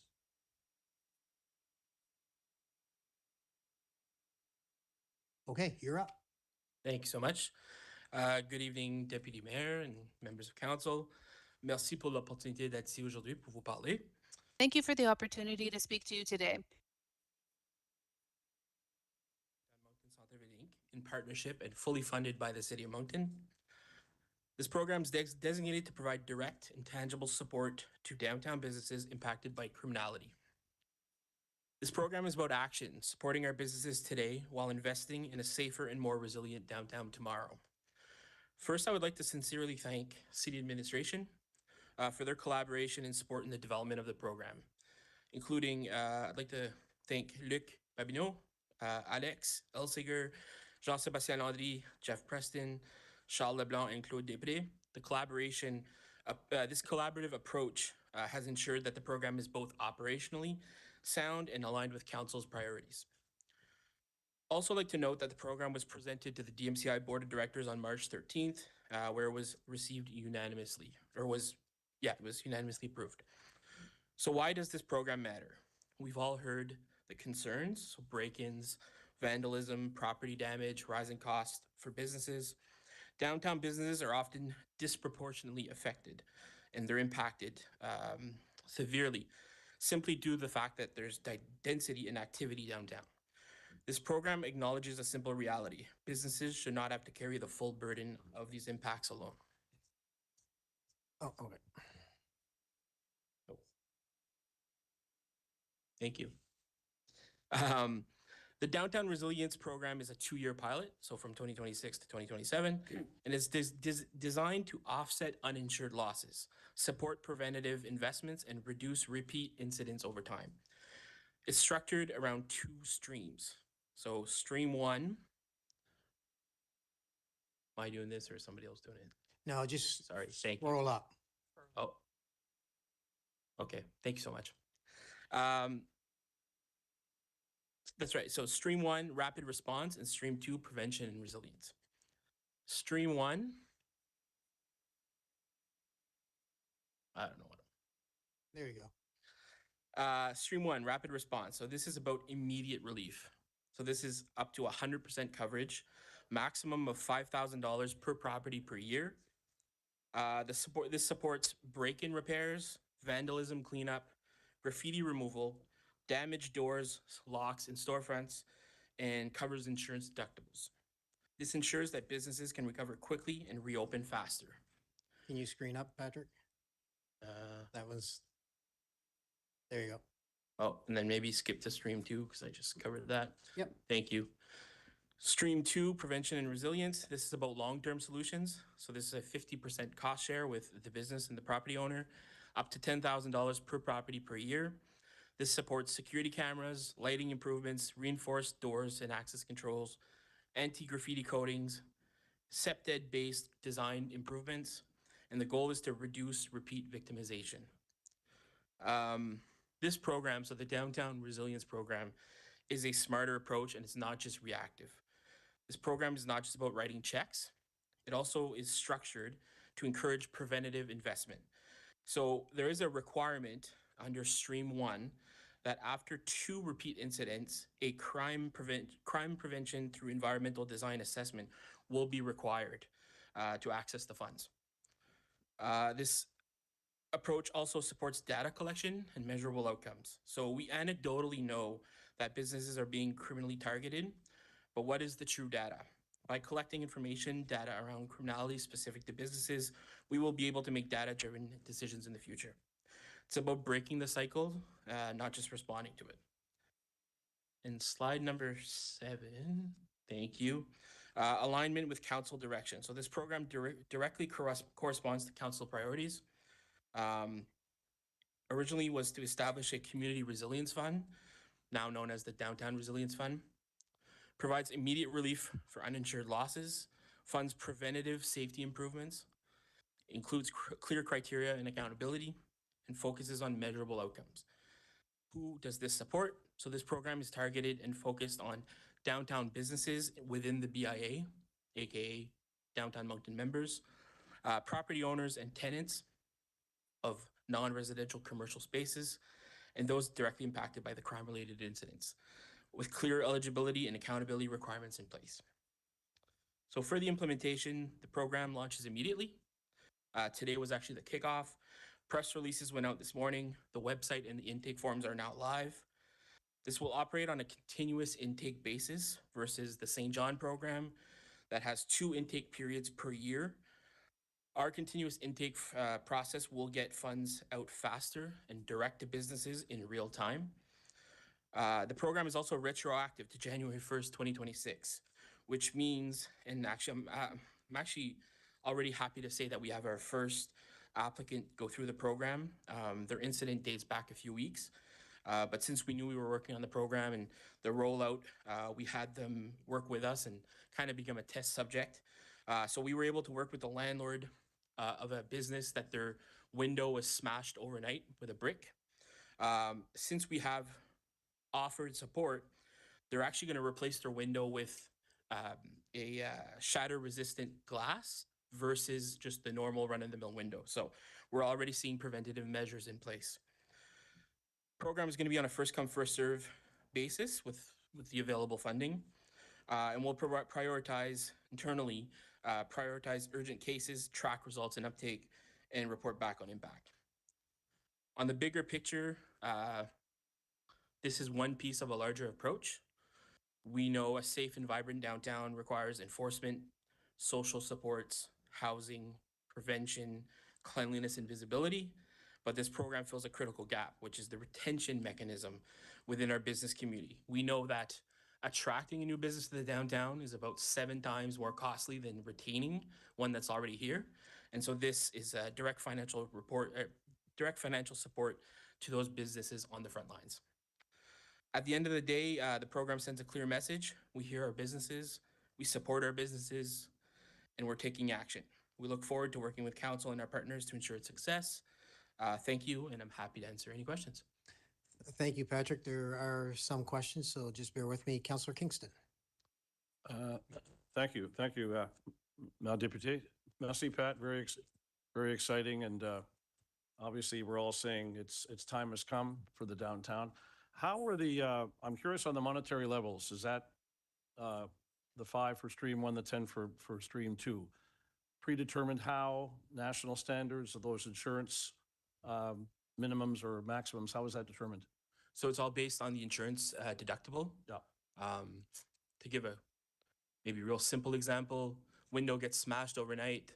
Okay, you're up. Thank you so much. Good evening, Deputy Mayor and members of council. Merci pour l'opportunité d'être ici aujourd'hui pour vous parler. Thank you for the opportunity to speak to you today. Moncton Centre-Ville Inc., in partnership and fully funded by the City of Moncton. This program is designated to provide direct and tangible support to downtown businesses impacted by criminality. This program is about action, supporting our businesses today while investing in a safer and more resilient downtown tomorrow. First, I would like to sincerely thank City Administration for their collaboration and support in the development of the program, including, I'd like to thank Luc Babineau, Alex Elsiger, Jean-Sébastien Landry, Jeff Preston, Charles Leblanc, and Claude Després. The collaboration, this collaborative approach has ensured that the program is both operationally sound and aligned with council's priorities. Also like to note that the program was presented to the DMCI Board of Directors on March 13th, where it was received unanimously, or it was unanimously approved. So why does this program matter? We've all heard the concerns, so break-ins, vandalism, property damage, rising costs for businesses. Downtown businesses are often disproportionately affected, and they're impacted severely, simply due to the fact that there's density and activity downtown. This program acknowledges a simple reality. Businesses should not have to carry the full burden of these impacts alone. Oh, okay. Oh. Thank you. The Downtown Resilience Program is a 2-year pilot, so from 2026 to 2027, and is designed to offset uninsured losses, support preventative investments, and reduce repeat incidents over time. It's structured around 2 streams. So stream 1, am I doing this or is somebody else doing it? No, just Sorry, thank you. roll up. Oh, okay, thank you so much. That's right. So stream 1, rapid response, and stream 2, prevention and resilience. Stream 1, I don't know what. There you go. Stream 1, rapid response. So this is about immediate relief. So this is up to 100% coverage, maximum of $5,000 per property per year. This supports break-in repairs, vandalism cleanup, graffiti removal, damaged doors, locks, and storefronts, and covers insurance deductibles. This ensures that businesses can recover quickly and reopen faster. Can you screen up, Patrick? That was, there you go. Oh, and then maybe skip to stream 2 because I just covered that. Yep. Thank you. Stream 2, prevention and resilience. This is about long-term solutions. So this is a 50% cost share with the business and the property owner, up to $10,000 per property per year. This supports security cameras, lighting improvements, reinforced doors and access controls, anti-graffiti coatings, SEPTED-based design improvements, and the goal is to reduce repeat victimization. This program, so the Downtown Resilience Program, is a smarter approach and it's not just reactive. This program is not just about writing checks. It also is structured to encourage preventative investment. So there is a requirement under Stream 1 that after 2 repeat incidents, a crime prevention through environmental design assessment will be required to access the funds. This approach also supports data collection and measurable outcomes. So we anecdotally know that businesses are being criminally targeted, but what is the true data? By collecting information, data around criminality specific to businesses, we will be able to make data-driven decisions in the future. It's about breaking the cycle, not just responding to it. And slide number 7, thank you. Alignment with council direction. So this program directly corresponds to council priorities. Originally was to establish a community resilience fund, now known as the Downtown Resilience Fund. Provides immediate relief for uninsured losses, funds preventative safety improvements, includes clear criteria and accountability, and focuses on measurable outcomes. Who does this support? So this program is targeted and focused on downtown businesses within the BIA, aka Downtown Moncton members, property owners and tenants of non-residential commercial spaces, and those directly impacted by the crime-related incidents, with clear eligibility and accountability requirements in place. So for the implementation, the program launches immediately. Today was actually the kickoff. Press releases went out this morning. The website and the intake forms are now live. This will operate on a continuous intake basis versus the St. John program that has 2 intake periods per year. Our continuous intake process will get funds out faster and direct to businesses in real time. The program is also retroactive to January 1st, 2026, which means, and actually, I'm actually already happy to say that we have our first applicant go through the program. Their incident dates back a few weeks, but since we knew we were working on the program and the rollout, we had them work with us and kind of become a test subject. So we were able to work with the landlord of a business that their window was smashed overnight with a brick. Since we have offered support, they're actually going to replace their window with a shatter-resistant glass versus just the normal run-of-the-mill window. So we're already seeing preventative measures in place. Program is going to be on a first-come, first-serve basis with the available funding, and we'll prioritize internally, prioritize urgent cases, track results and uptake, and report back on impact. On the bigger picture, this is one piece of a larger approach. We know a safe and vibrant downtown requires enforcement, social supports, housing, prevention, cleanliness, and visibility. But this program fills a critical gap, which is the retention mechanism within our business community. We know that attracting a new business to the downtown is about 7 times more costly than retaining one that's already here. And so this is a direct financial support to those businesses on the front lines. At the end of the day, the program sends a clear message. We hear our businesses, we support our businesses, and we're taking action. We look forward to working with council and our partners to ensure its success. Thank you, and I'm happy to answer any questions. Thank you, Patrick. There are some questions, so just bear with me. Councillor Kingston. Thank you. Thank you, Madame Député. Merci, Pat. Very exciting. And obviously, we're all saying it's time has come for the downtown. How are the, I'm curious on the monetary levels. Is that the 5 for Stream 1, the 10 for Stream 2? Predetermined how? National standards of those insurance minimums or maximums? How is that determined? So it's all based on the insurance deductible. Yeah. To give a maybe real simple example, window gets smashed overnight.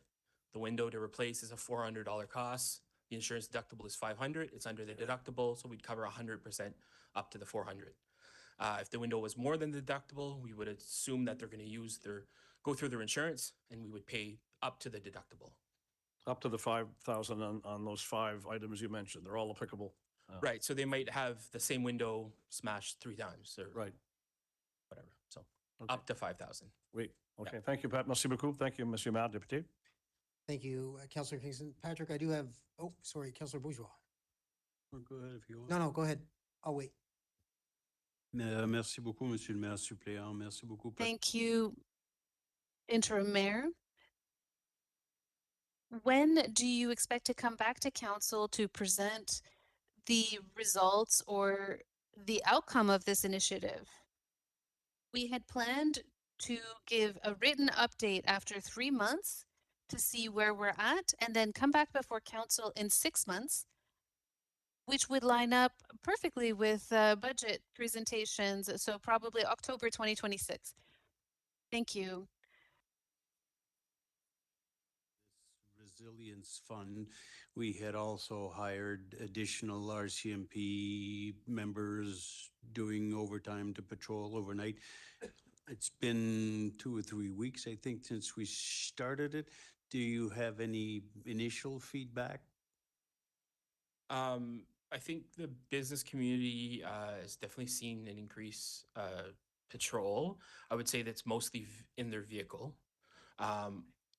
The window to replace is a $400 cost. The insurance deductible is 500. It's under the deductible, so we'd cover 100% up to the 400. If the window was more than the deductible, we would assume that they're going to go through their insurance, and we would pay up to the deductible. Up to the 5,000 on those 5 items you mentioned. They're all applicable. Right. So they might have the same window smashed 3 times or Right. whatever. So up to 5,000. Oui. Okay. Thank you, Pat. Merci beaucoup. Thank you, Monsieur Maire, député. Thank you, Councillor Kingston. Patrick, I do have, oh, sorry, Councillor Bourgeois. Go ahead if you want. No, go ahead. I'll wait. Merci beaucoup, Monsieur le maire suppléant. Merci beaucoup. Thank you, Interim Mayor. When do you expect to come back to council to present the results or the outcome of this initiative? We had planned to give a written update after 3 months to see where we're at and then come back before council in 6 months, which would line up perfectly with budget presentations. So probably October 2026. Thank you. Resilience Fund, we had also hired additional RCMP members doing overtime to patrol overnight. It's been 2 or 3 weeks, I think, since we started it. Do you have any initial feedback? I think the business community has definitely seen an increase patrol. I would say that's mostly in their vehicle.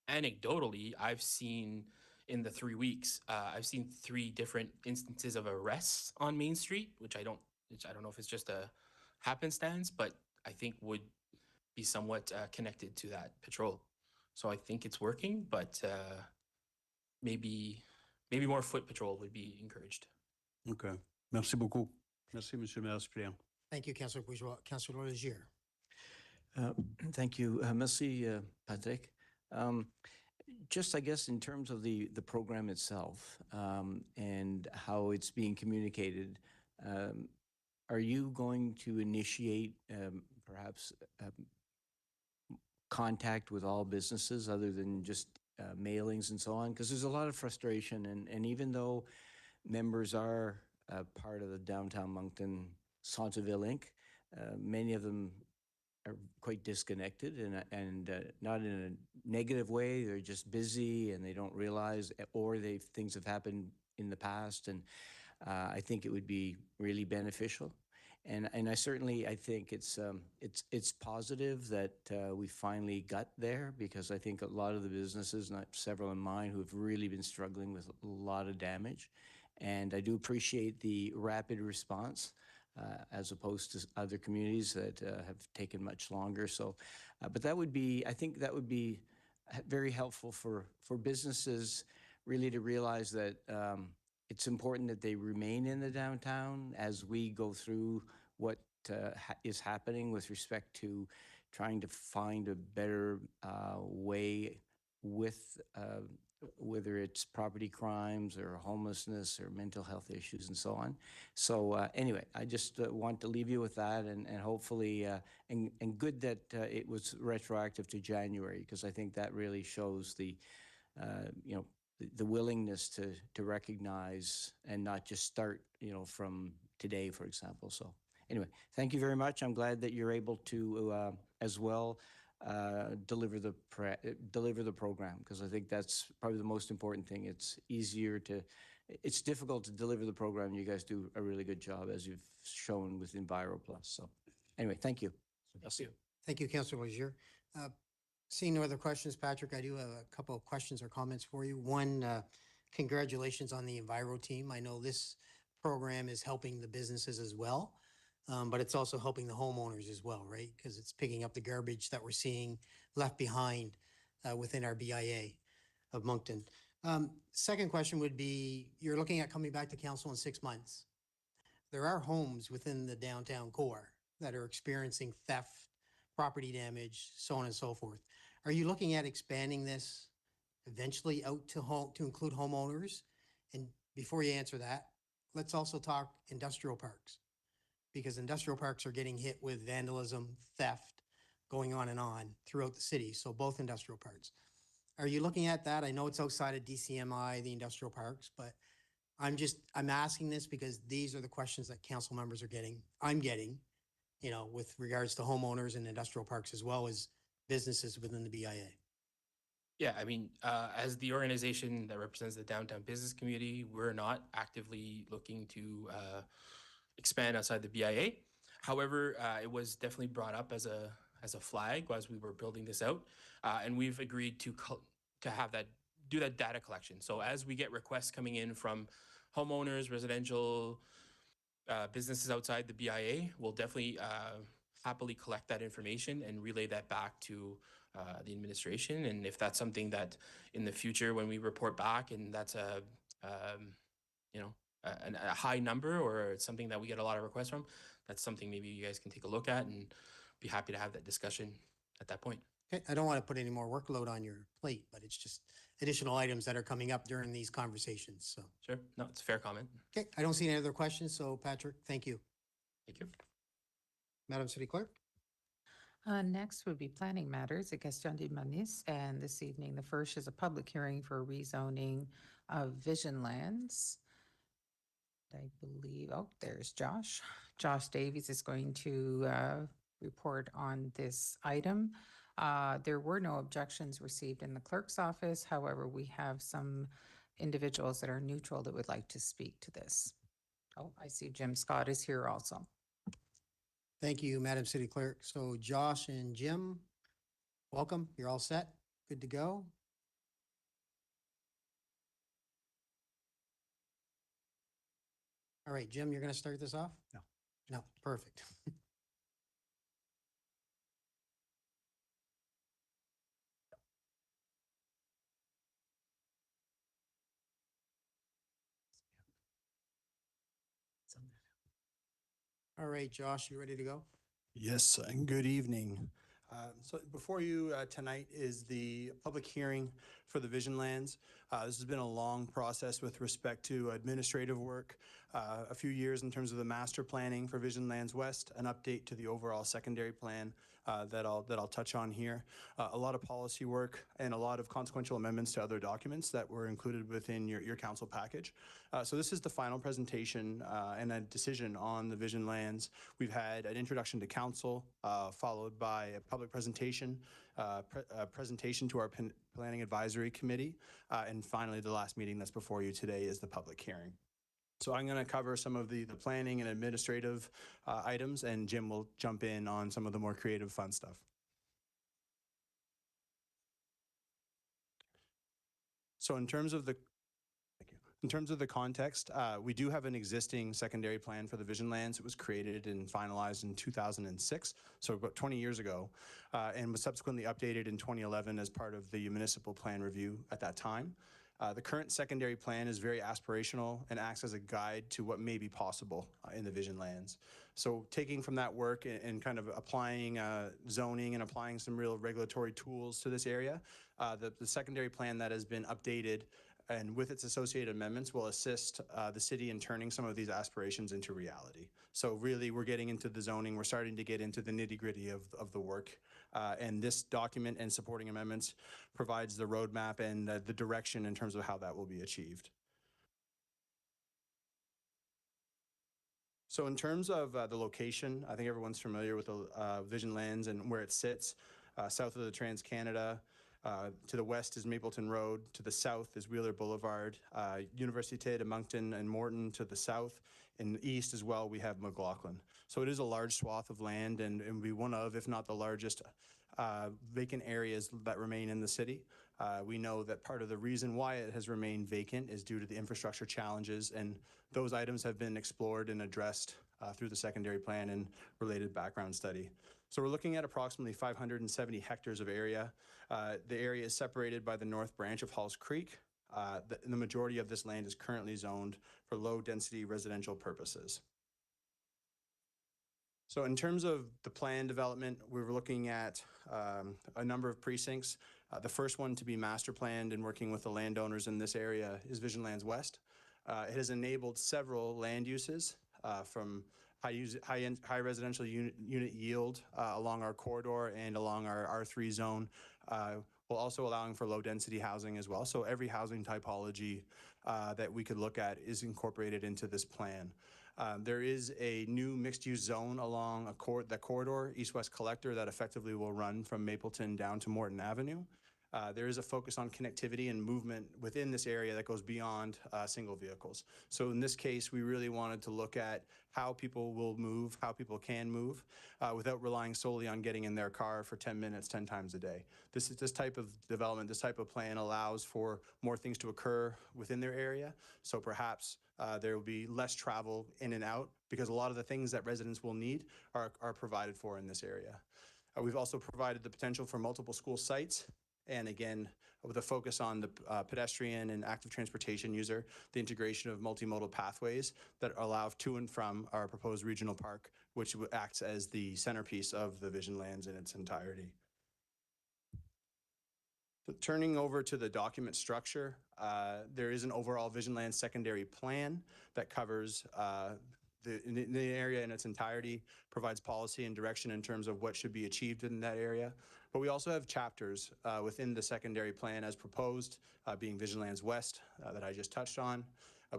Anecdotally, I've seen in the 3 weeks, I've seen 3 different instances of arrests on Main Street, which I don't know if it's just a happenstance, but I think would be somewhat connected to that patrol. So I think it's working, but maybe more foot patrol would be encouraged. Okay. Merci beaucoup. Merci, Monsieur le maire suppléant. Thank you, Councillor Bourgeois. Councillor Legier. Thank you. Merci, Patrick. Just, I guess, in terms of the program itself and how it's being communicated, are you going to initiate perhaps contact with all businesses other than just mailings and so on? Because there's a lot of frustration, and even though members are part of the Downtown Moncton Centre-Ville Inc., many of them are quite disconnected and not in a negative way. They're just busy and they don't realize, or things have happened in the past. And I think it would be really beneficial. And I think it's positive that we finally got there, because I think a lot of the businesses, not several in mine, who have really been struggling with a lot of damage. And I do appreciate the rapid response as opposed to other communities that have taken much longer. So, but I think that would be very helpful for businesses really to realize that it's important that they remain in the downtown as we go through what is happening with respect to trying to find a better way with whether it's property crimes or homelessness or mental health issues and so on. So anyway, I just want to leave you with that, and hopefully, and good that it was retroactive to January, because I think that really shows the willingness to recognize and not just start, from today, for example. So anyway, thank you very much. I'm glad that you're able to as well deliver the program, because I think that's probably the most important thing. It's difficult to deliver the program. You guys do a really good job, as you've shown with EnviroPlus. So anyway, thank you. Thank you, Councillor Legier. Seeing no other questions, Patrick, I do have a couple of questions or comments for you. One, congratulations on the Enviro team. I know this program is helping the businesses as well. But it's also helping the homeowners as well, right? Because it's picking up the garbage that we're seeing left behind within our BIA of Moncton. Second question would be, you're looking at coming back to council in 6 months. There are homes within the downtown core that are experiencing theft, property damage, so on and so forth. Are you looking at expanding this eventually out to include homeowners? And before you answer that, let's also talk industrial parks. Because industrial parks are getting hit with vandalism, theft, going on throughout the city. So both industrial parks. Are you looking at that? I know it's outside of DCMI, the industrial parks, but I'm asking this because these are the questions that council members are getting. I'm getting, you know, with regards to homeowners and industrial parks as well as businesses within the BIA. Yeah, I mean, as the organization that represents the downtown business community, we're not actively looking to expand outside the BIA. However, it was definitely brought up as a flag as we were building this out, and we've agreed to have that do that data collection. So as we get requests coming in from homeowners, residential businesses outside the BIA, we'll definitely happily collect that information and relay that back to the administration. And if that's something that in the future, when we report back, and that's a high number or it's something that we get a lot of requests from, that's something maybe you guys can take a look at and be happy to have that discussion at that point. Okay, I don't want to put any more workload on your plate, but it's just additional items that are coming up during these conversations, so. Sure, no, it's a fair comment. Okay, I don't see any other questions, so Patrick, thank you. Thank you. Madam City Clerk? Next would be planning matters at Gaston de Manis, and this evening, the first is a public hearing for rezoning of Vision Lands. I believe, oh, there's Josh. Josh Davies is going to report on this item. There were no objections received in the clerk's office. However, we have some individuals that are neutral that would like to speak to this. Oh, I see Jim Scott is here also. Thank you, Madam City Clerk. So Josh and Jim, welcome. You're all set? Good to go? All right, Jim, you're going to start this off? No. No, perfect. All right, Josh, you ready to go? Yes, and good evening. So before you tonight is the public hearing for the Vision Lands. This has been a long process with respect to administrative work, a few years in terms of the master planning for Vision Lands West, an update to the overall secondary plan that I'll touch on here, a lot of policy work, and a lot of consequential amendments to other documents that were included within your council package. So this is the final presentation and a decision on the Vision Lands. We've had an introduction to council, followed by a public presentation, presentation to our Planning Advisory Committee, and finally the last meeting that's before you today is the public hearing. So I'm going to cover some of the planning and administrative items, and Jim will jump in on some of the more creative, fun stuff. So in terms of the context, we do have an existing secondary plan for the Vision Lands. It was created and finalized in 2006, so about 20 years ago, and was subsequently updated in 2011 as part of the municipal plan review at that time. The current secondary plan is very aspirational and acts as a guide to what may be possible in the Vision Lands. So taking from that work and kind of applying zoning and applying some real regulatory tools to this area, the secondary plan that has been updated and with its associated amendments will assist the city in turning some of these aspirations into reality. So really, we're getting into the zoning. We're starting to get into the nitty-gritty of the work. And this document and supporting amendments provides the roadmap and the direction in terms of how that will be achieved. So in terms of the location, I think everyone's familiar with the Vision Lands and where it sits. South of the Trans-Canada, to the west is Mapleton Road, to the south is Wheeler Boulevard, Université de Moncton and Morton to the south. In the east as well, we have McLaughlin. So it is a large swath of land and will be one of, if not the largest, vacant areas that remain in the city. We know that part of the reason why it has remained vacant is due to the infrastructure challenges, and those items have been explored and addressed through the secondary plan and related background study. So we're looking at approximately 570 hectares of area. The area is separated by the north branch of Halls Creek. The majority of this land is currently zoned for low-density residential purposes. So in terms of the plan development, we were looking at a number of precincts. The first one to be master planned and working with the landowners in this area is Vision Lands West. It has enabled several land uses from high residential unit yield along our corridor and along our R3 zone, while also allowing for low-density housing as well. So every housing typology that we could look at is incorporated into this plan. There is a new mixed-use zone along the corridor, east-west collector, that effectively will run from Mapleton down to Morton Avenue. There is a focus on connectivity and movement within this area that goes beyond single vehicles. So in this case, we really wanted to look at how people will move, how people can move, without relying solely on getting in their car for 10 minutes, 10 times a day. This type of development, this type of plan allows for more things to occur within their area. So perhaps there will be less travel in and out because a lot of the things that residents will need are provided for in this area. We've also provided the potential for multiple school sites. And again, with a focus on the pedestrian and active transportation user, the integration of multimodal pathways that allow to and from our proposed regional park, which acts as the centerpiece of the Vision Lands in its entirety. So turning over to the document structure, there is an overall Vision Lands secondary plan that covers the area in its entirety, provides policy and direction in terms of what should be achieved in that area. But we also have chapters within the secondary plan as proposed, being Vision Lands West that I just touched on.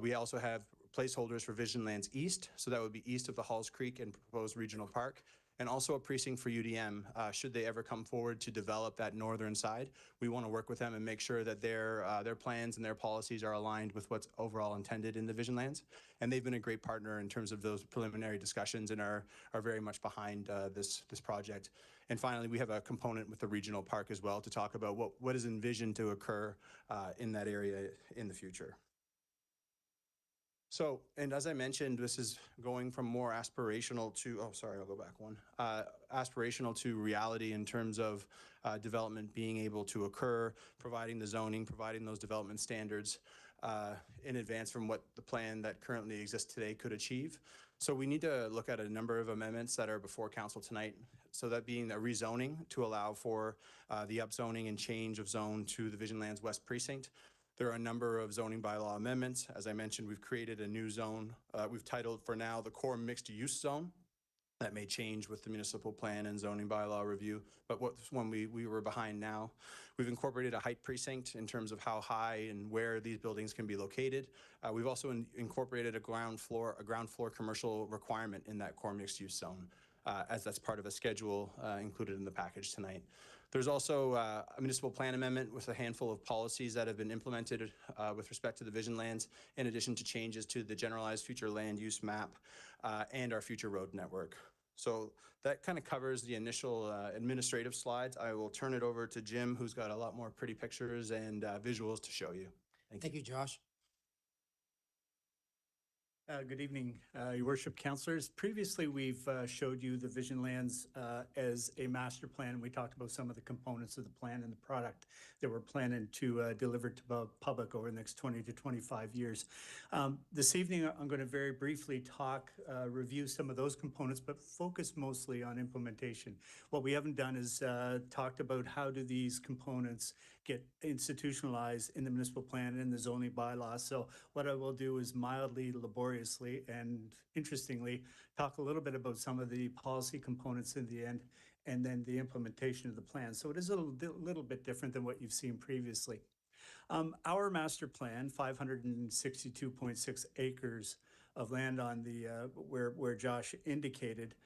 We also have placeholders for Vision Lands East, so that would be east of the Halls Creek and proposed regional park, and also a precinct for UDM. Should they ever come forward to develop that northern side, we want to work with them and make sure that their plans and their policies are aligned with what's overall intended in the Vision Lands. And they've been a great partner in terms of those preliminary discussions and are very much behind this project. And finally, we have a component with the regional park as well to talk about what is envisioned to occur in that area in the future. So, and as I mentioned, this is going from more aspirational to, oh, sorry, I'll go back one, aspirational to reality in terms of development being able to occur, providing the zoning, providing those development standards in advance from what the plan that currently exists today could achieve. So we need to look at a number of amendments that are before council tonight. So that being a rezoning to allow for the upzoning and change of zone to the Vision Lands West Precinct. There are a number of zoning bylaw amendments. As I mentioned, we've created a new zone. We've titled for now the core mixed use zone. That may change with the municipal plan and zoning bylaw review, but what's one we were behind now. We've incorporated a height precinct in terms of how high and where these buildings can be located. We've also incorporated a ground floor commercial requirement in that core mixed use zone, as that's part of a schedule included in the package tonight. There's also a municipal plan amendment with a handful of policies that have been implemented with respect to the Vision Lands, in addition to changes to the generalized future land use map and our future road network. So that kind of covers the initial administrative slides. I will turn it over to Jim, who's got a lot more pretty pictures and visuals to show you. Thank you, Josh. Good evening, Your Worship, councillors. Previously, we've showed you the Vision Lands as a master plan. We talked about some of the components of the plan and the product that we're planning to deliver to the public over the next 20 to 25 years. This evening, I'm going to very briefly review some of those components, but focus mostly on implementation. What we haven't done is talked about how do these components get institutionalized in the municipal plan and in the zoning bylaws. So what I will do is mildly, laboriously, and interestingly, talk a little bit about some of the policy components in the end, and then the implementation of the plan. So it is a little bit different than what you've seen previously. Our master plan, 562.6 acres of land on the where Josh indicated,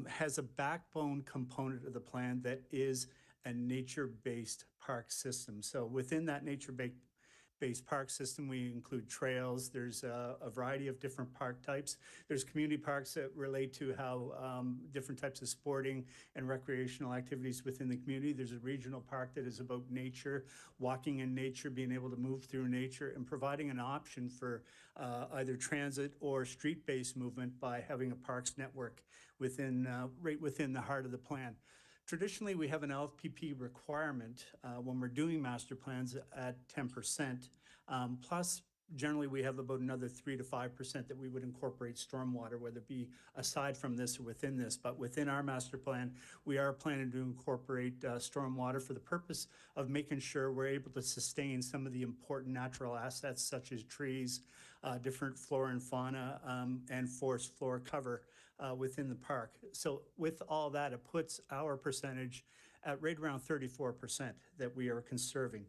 has a backbone component of the plan that is a nature-based park system. So within that nature-based park system, we include trails. There's a variety of different park types. There's community parks that relate to how different types of sporting and recreational activities within the community. There's a regional park that is about nature, walking in nature, being able to move through nature, and providing an option for either transit or street-based movement by having a parks network within right within the heart of the plan. Traditionally, we have an LFPP requirement when we're doing master plans at 10%, plus Generally, we have about another 3 to 5% that we would incorporate stormwater, whether it be aside from this or within this. But within our master plan, we are planning to incorporate stormwater for the purpose of making sure we're able to sustain some of the important natural assets such as trees, different flora and fauna, and forest floor cover within the park. So with all that, it puts our percentage at right around 34% that we are conserving.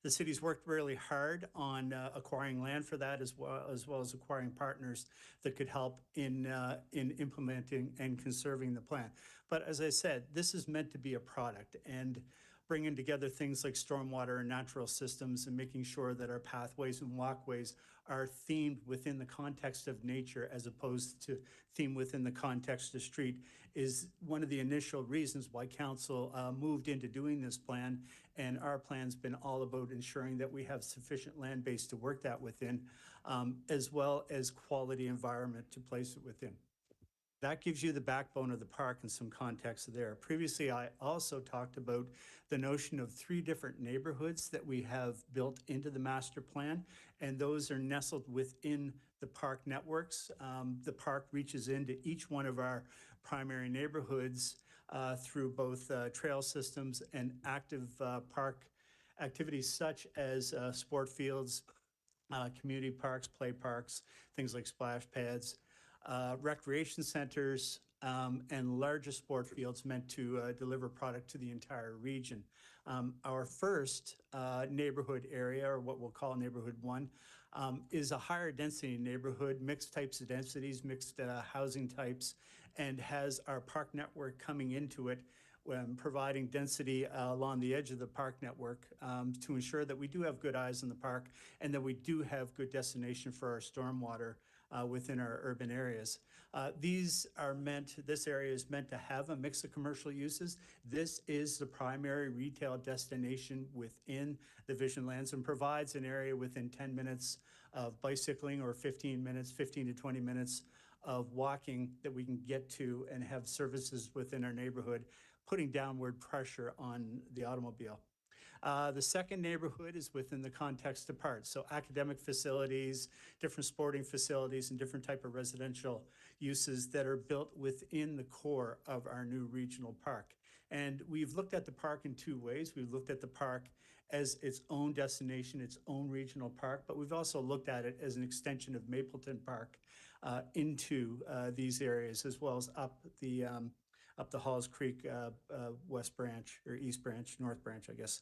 The city's worked really hard on acquiring land for that, as well as acquiring partners that could help in implementing and conserving the plan. But as I said, this is meant to be a product, and bringing together things like stormwater and natural systems and making sure that our pathways and walkways are themed within the context of nature as opposed to themed within the context of street is one of the initial reasons why council moved into doing this plan. And our plan's been all about ensuring that we have sufficient land base to work that within, as well as quality environment to place it within. That gives you the backbone of the park and some context there. Previously, I also talked about the notion of 3 different neighborhoods that we have built into the master plan, and those are nestled within the park networks. The park reaches into each one of our primary neighborhoods through both trail systems and active park activities such as sport fields, community parks, play parks, things like splash pads, recreation centers, and larger sport fields meant to deliver product to the entire region. Our first neighborhood area, or what we'll call neighborhood 1, is a higher density neighborhood, mixed types of densities, mixed housing types, and has our park network coming into it, providing density along the edge of the park network to ensure that we do have good eyes in the park and that we do have good destination for our stormwater within our urban areas. This area is meant to have a mix of commercial uses. This is the primary retail destination within the Vision Lands and provides an area within 10 minutes of bicycling or 15 to 20 minutes of walking that we can get to and have services within our neighborhood, putting downward pressure on the automobile. The second neighborhood is within the context of parks. So academic facilities, different sporting facilities, and different type of residential uses that are built within the core of our new regional park. And we've looked at the park in 2 ways. We've looked at the park as its own destination, its own regional park, but we've also looked at it as an extension of Mapleton Park into these areas, as well as up the Halls Creek West Branch, or East Branch, North Branch, I guess.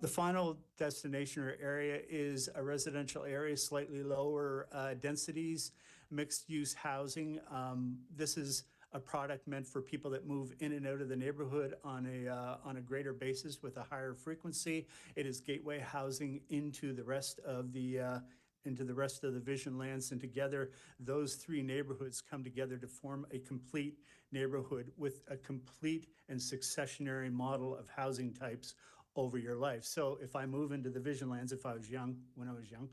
The final destination or area is a residential area, slightly lower densities, mixed-use housing. This is a product meant for people that move in and out of the neighborhood on a greater basis with a higher frequency. It is gateway housing into the rest of the Vision Lands, and together those 3 neighborhoods come together to form a complete neighborhood with a complete and successionary model of housing types over your life. So if I move into the Vision Lands, when I was young,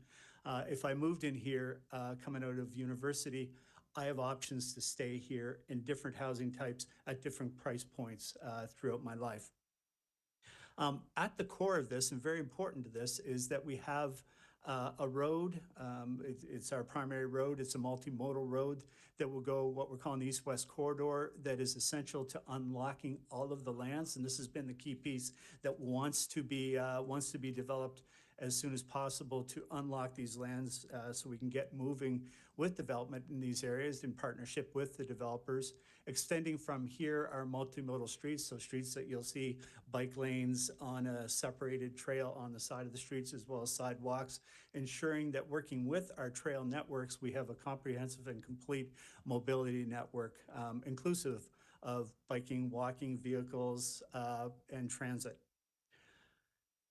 if I moved in here coming out of university, I have options to stay here in different housing types at different price points throughout my life. At the core of this, and very important to this, is that we have a road. It's our primary road. It's a multimodal road that will go what we're calling the East-West Corridor, that is essential to unlocking all of the lands. And this has been the key piece that wants to be developed as soon as possible to unlock these lands so we can get moving with development in these areas in partnership with the developers. Extending from here are multimodal streets, so streets that you'll see bike lanes on a separated trail on the side of the streets, as well as sidewalks, ensuring that working with our trail networks, we have a comprehensive and complete mobility network, inclusive of biking, walking, vehicles, and transit.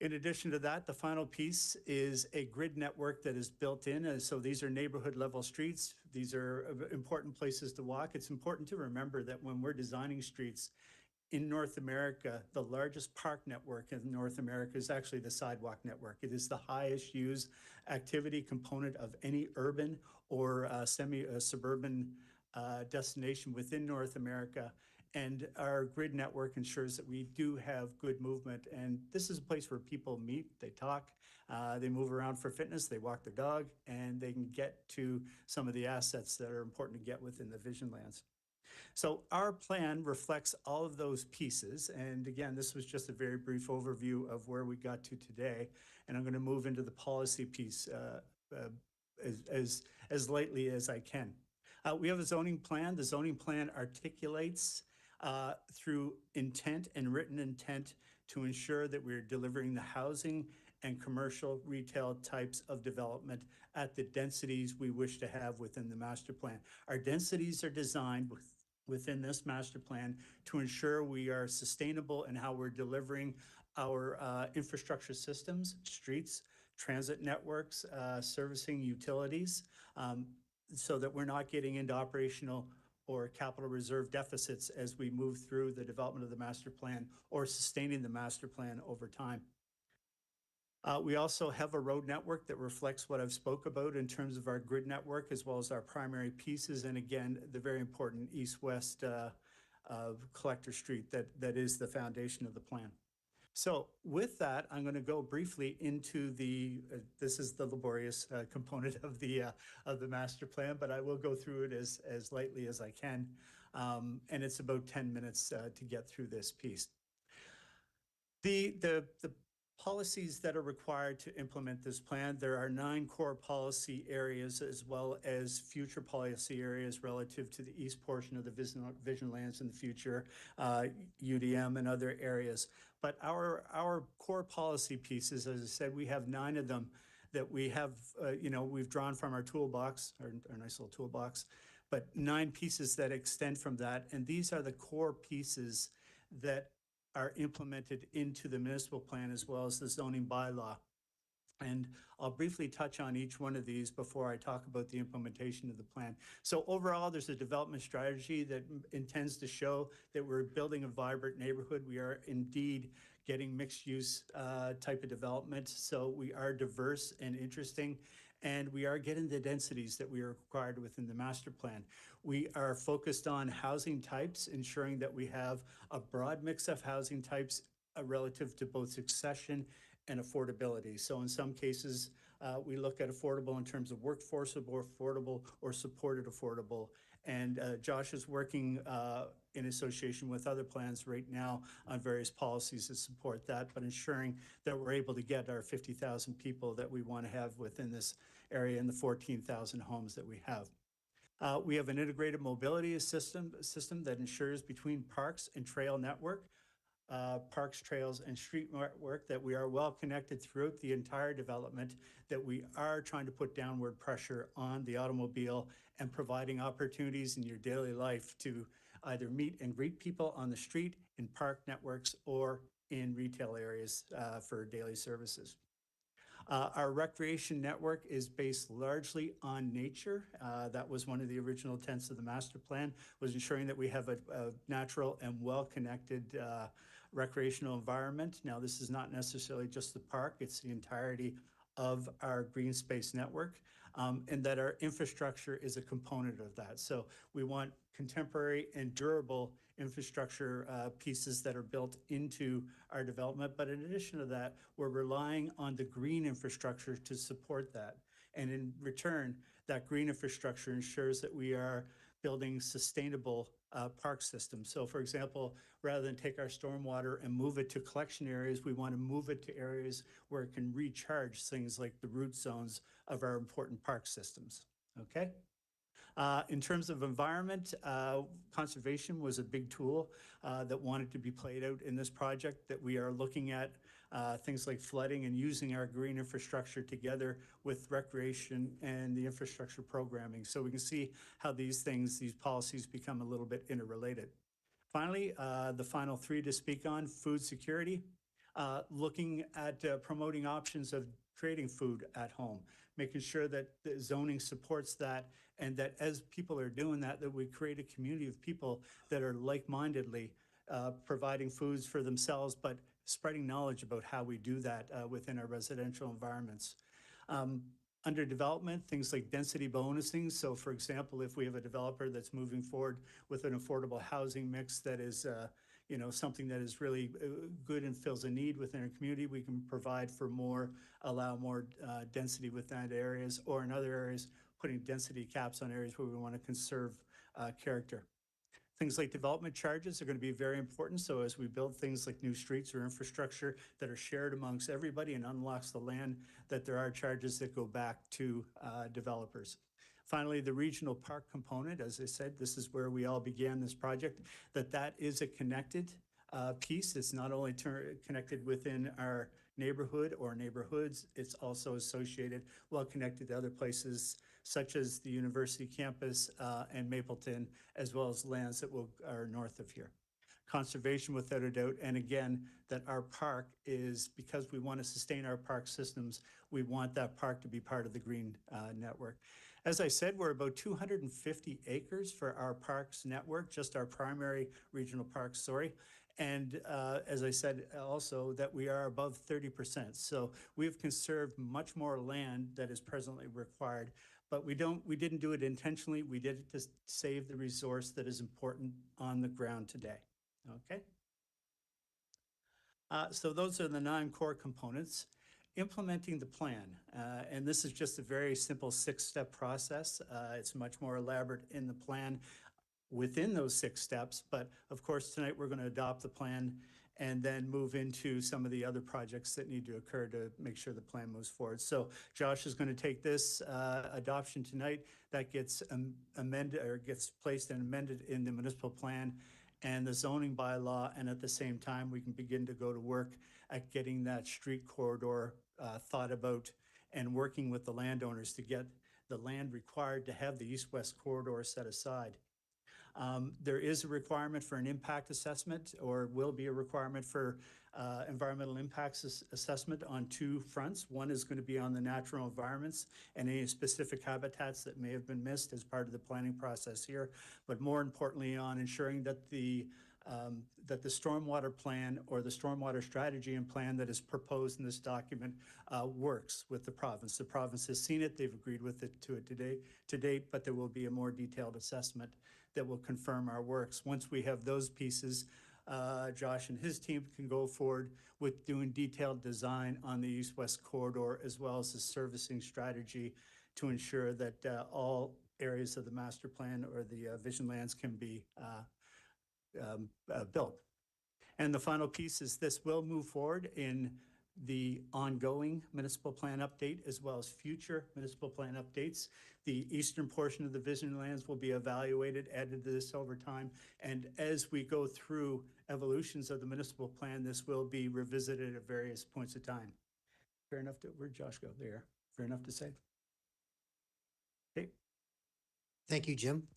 In addition to that, the final piece is a grid network that is built in. And so these are neighborhood level streets. These are important places to walk. It's important to remember that when we're designing streets in North America, the largest park network in North America is actually the sidewalk network. It is the highest used activity component of any urban or suburban destination within North America. And our grid network ensures that we do have good movement. And this is a place where people meet, they talk, they move around for fitness, they walk their dog, and they can get to some of the assets that are important to get within the Vision Lands. So our plan reflects all of those pieces. And again, this was just a very brief overview of where we got to today. And I'm going to move into the policy piece as lightly as I can. We have a zoning plan. The zoning plan articulates through intent and written intent to ensure that we're delivering the housing and commercial retail types of development at the densities we wish to have within the master plan. Our densities are designed within this master plan to ensure we are sustainable in how we're delivering our infrastructure systems, streets, transit networks, servicing utilities, so that we're not getting into operational or capital reserve deficits as we move through the development of the master plan or sustaining the master plan over time. We also have a road network that reflects what I've spoke about in terms of our grid network, as well as our primary pieces. And again, the very important east-west collector street that is the foundation of the plan. So with that, I'm going to go briefly into this is the laborious component of the master plan, but I will go through it as lightly as I can. And it's about 10 minutes to get through this piece. The policies that are required to implement this plan, there are 9 core policy areas as well as future policy areas relative to the east portion of the Vision Lands in the future, UDM and other areas. But our core policy pieces, as I said, we have 9 of them that we have, we've drawn from our toolbox, our nice little toolbox, but 9 pieces that extend from that. And these are the core pieces that are implemented into the municipal plan as well as the zoning bylaw. And I'll briefly touch on each one of these before I talk about the implementation of the plan. So overall, there's a development strategy that intends to show that we're building a vibrant neighborhood. We are indeed getting mixed use type of development. So we are diverse and interesting, and we are getting the densities that we are required within the master plan. We are focused on housing types, ensuring that we have a broad mix of housing types relative to both succession and affordability. So in some cases, we look at affordable in terms of workforce or affordable or supported affordable. And Josh is working in association with other plans right now on various policies that support that, but ensuring that we're able to get our 50,000 people that we want to have within this area and the 14,000 homes that we have. We have an integrated mobility system that ensures between parks and trail network, parks, trails, and street network that we are well connected throughout the entire development, that we are trying to put downward pressure on the automobile and providing opportunities in your daily life to either meet and greet people on the street, in park networks, or in retail areas for daily services. Our recreation network is based largely on nature. That was one of the original intents of the master plan, was ensuring that we have a natural and well-connected recreational environment. Now, this is not necessarily just the park, it's the entirety of our green space network, and that our infrastructure is a component of that. So we want contemporary and durable infrastructure pieces that are built into our development. But in addition to that, we're relying on the green infrastructure to support that. And in return, that green infrastructure ensures that we are building sustainable park systems. So for example, rather than take our stormwater and move it to collection areas, we want to move it to areas where it can recharge things like the root zones of our important park systems, okay? In terms of environment, conservation was a big tool that wanted to be played out in this project, that we are looking at things like flooding and using our green infrastructure together with recreation and the infrastructure programming. So we can see how these policies become a little bit interrelated. Finally, the final 3 to speak on: food security, looking at promoting options of creating food at home, making sure that the zoning supports that, and that as people are doing that, that we create a community of people that are like-mindedly providing foods for themselves, but spreading knowledge about how we do that within our residential environments. Under development, things like density bonusing. So for example, if we have a developer that's moving forward with an affordable housing mix that is, something that is really good and fills a need within our community, we can provide for more, allow more density within areas, or in other areas, putting density caps on areas where we want to conserve character. Things like development charges are going to be very important. So as we build things like new streets or infrastructure that are shared amongst everybody and unlocks the land, that there are charges that go back to developers. Finally, the regional park component, as I said, this is where we all began this project, that is a connected piece. It's not only connected within our neighborhood or neighborhoods, it's also associated, well connected to other places such as the university campus and Mapleton, as well as lands that are north of here. Conservation without a doubt, and again, that our park is, because we want to sustain our park systems, we want that park to be part of the green network. As I said, we're about 250 acres for our parks network, just our primary regional parks, sorry. And as I said also, that we are above 30%. So we've conserved much more land that is presently required, but we didn't do it intentionally. We did it to save the resource that is important on the ground today, okay? So those are the 9 core components. Implementing the plan, and this is just a very simple 6-step process. It's much more elaborate in the plan within those 6 steps, but of course tonight we're going to adopt the plan and then move into some of the other projects that need to occur to make sure the plan moves forward. So Josh is going to take this adoption tonight, that gets amended or gets placed and amended in the municipal plan and the zoning bylaw, and at the same time we can begin to go to work at getting that street corridor thought about and working with the landowners to get the land required to have the east-west corridor set aside. There is a requirement for an impact assessment, or will be a requirement for environmental impacts assessment on 2 fronts. One is going to be on the natural environments and any specific habitats that may have been missed as part of the planning process here, but more importantly on ensuring that the stormwater plan or the stormwater strategy and plan that is proposed in this document works with the province. The province has seen it, they've agreed with it to date, but there will be a more detailed assessment that will confirm our works. Once we have those pieces, Josh and his team can go forward with doing detailed design on the east-west corridor, as well as the servicing strategy to ensure that all areas of the master plan or the vision lands can be built. And the final piece is this will move forward in the ongoing municipal plan update, as well as future municipal plan updates. The eastern portion of the vision lands will be evaluated, added to this over time. And as we go through evolutions of the municipal plan, this will be revisited at various points of time. Fair enough to, where'd Josh go? There. Fair enough to say? Okay. Thank you, Jim.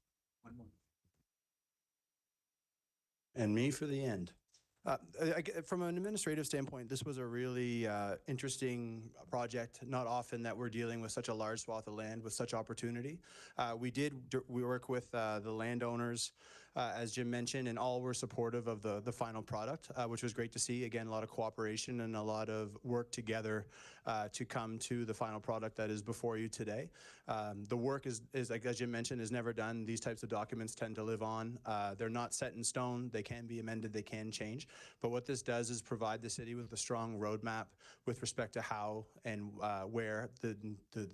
One more. And me for the end. From an administrative standpoint, this was a really interesting project. Not often that we're dealing with such a large swath of land with such opportunity. We work with the landowners, as Jim mentioned, and all were supportive of the final product, which was great to see. Again, a lot of cooperation and a lot of work together to come to the final product that is before you today. The work is like as Jim mentioned, is never done. These types of documents tend to live on. They're not set in stone. They can be amended. They can change. But what this does is provide the city with a strong roadmap with respect to how and where the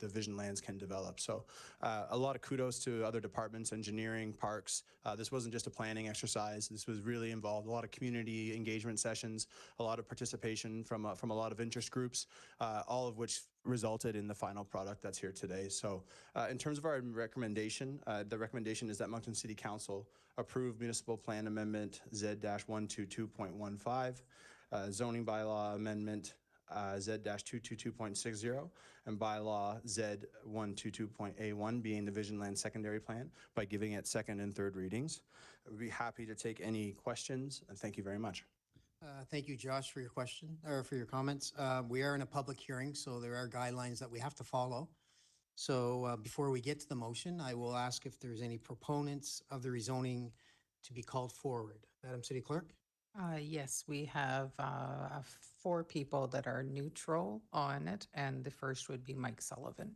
vision lands can develop. So a lot of kudos to other departments, engineering, parks. This wasn't just a planning exercise. This was really involved. A lot of community engagement sessions, a lot of participation from a lot of interest groups, all of which resulted in the final product that's here today. So in terms of our recommendation, the recommendation is that Moncton City Council approve Municipal Plan Amendment Z-122.15, Zoning Bylaw Amendment Z-222.60, and Bylaw Z-122.A1 being the Vision Land Secondary Plan by giving it second and third readings. We'd be happy to take any questions, and thank you very much. Thank you, Josh, for your question or for your comments. We are in a public hearing, so there are guidelines that we have to follow. So before we get to the motion, I will ask if there's any proponents of the rezoning to be called forward. Madam City Clerk? Yes, we have 4 people that are neutral on it, and the first would be Mike Sullivan.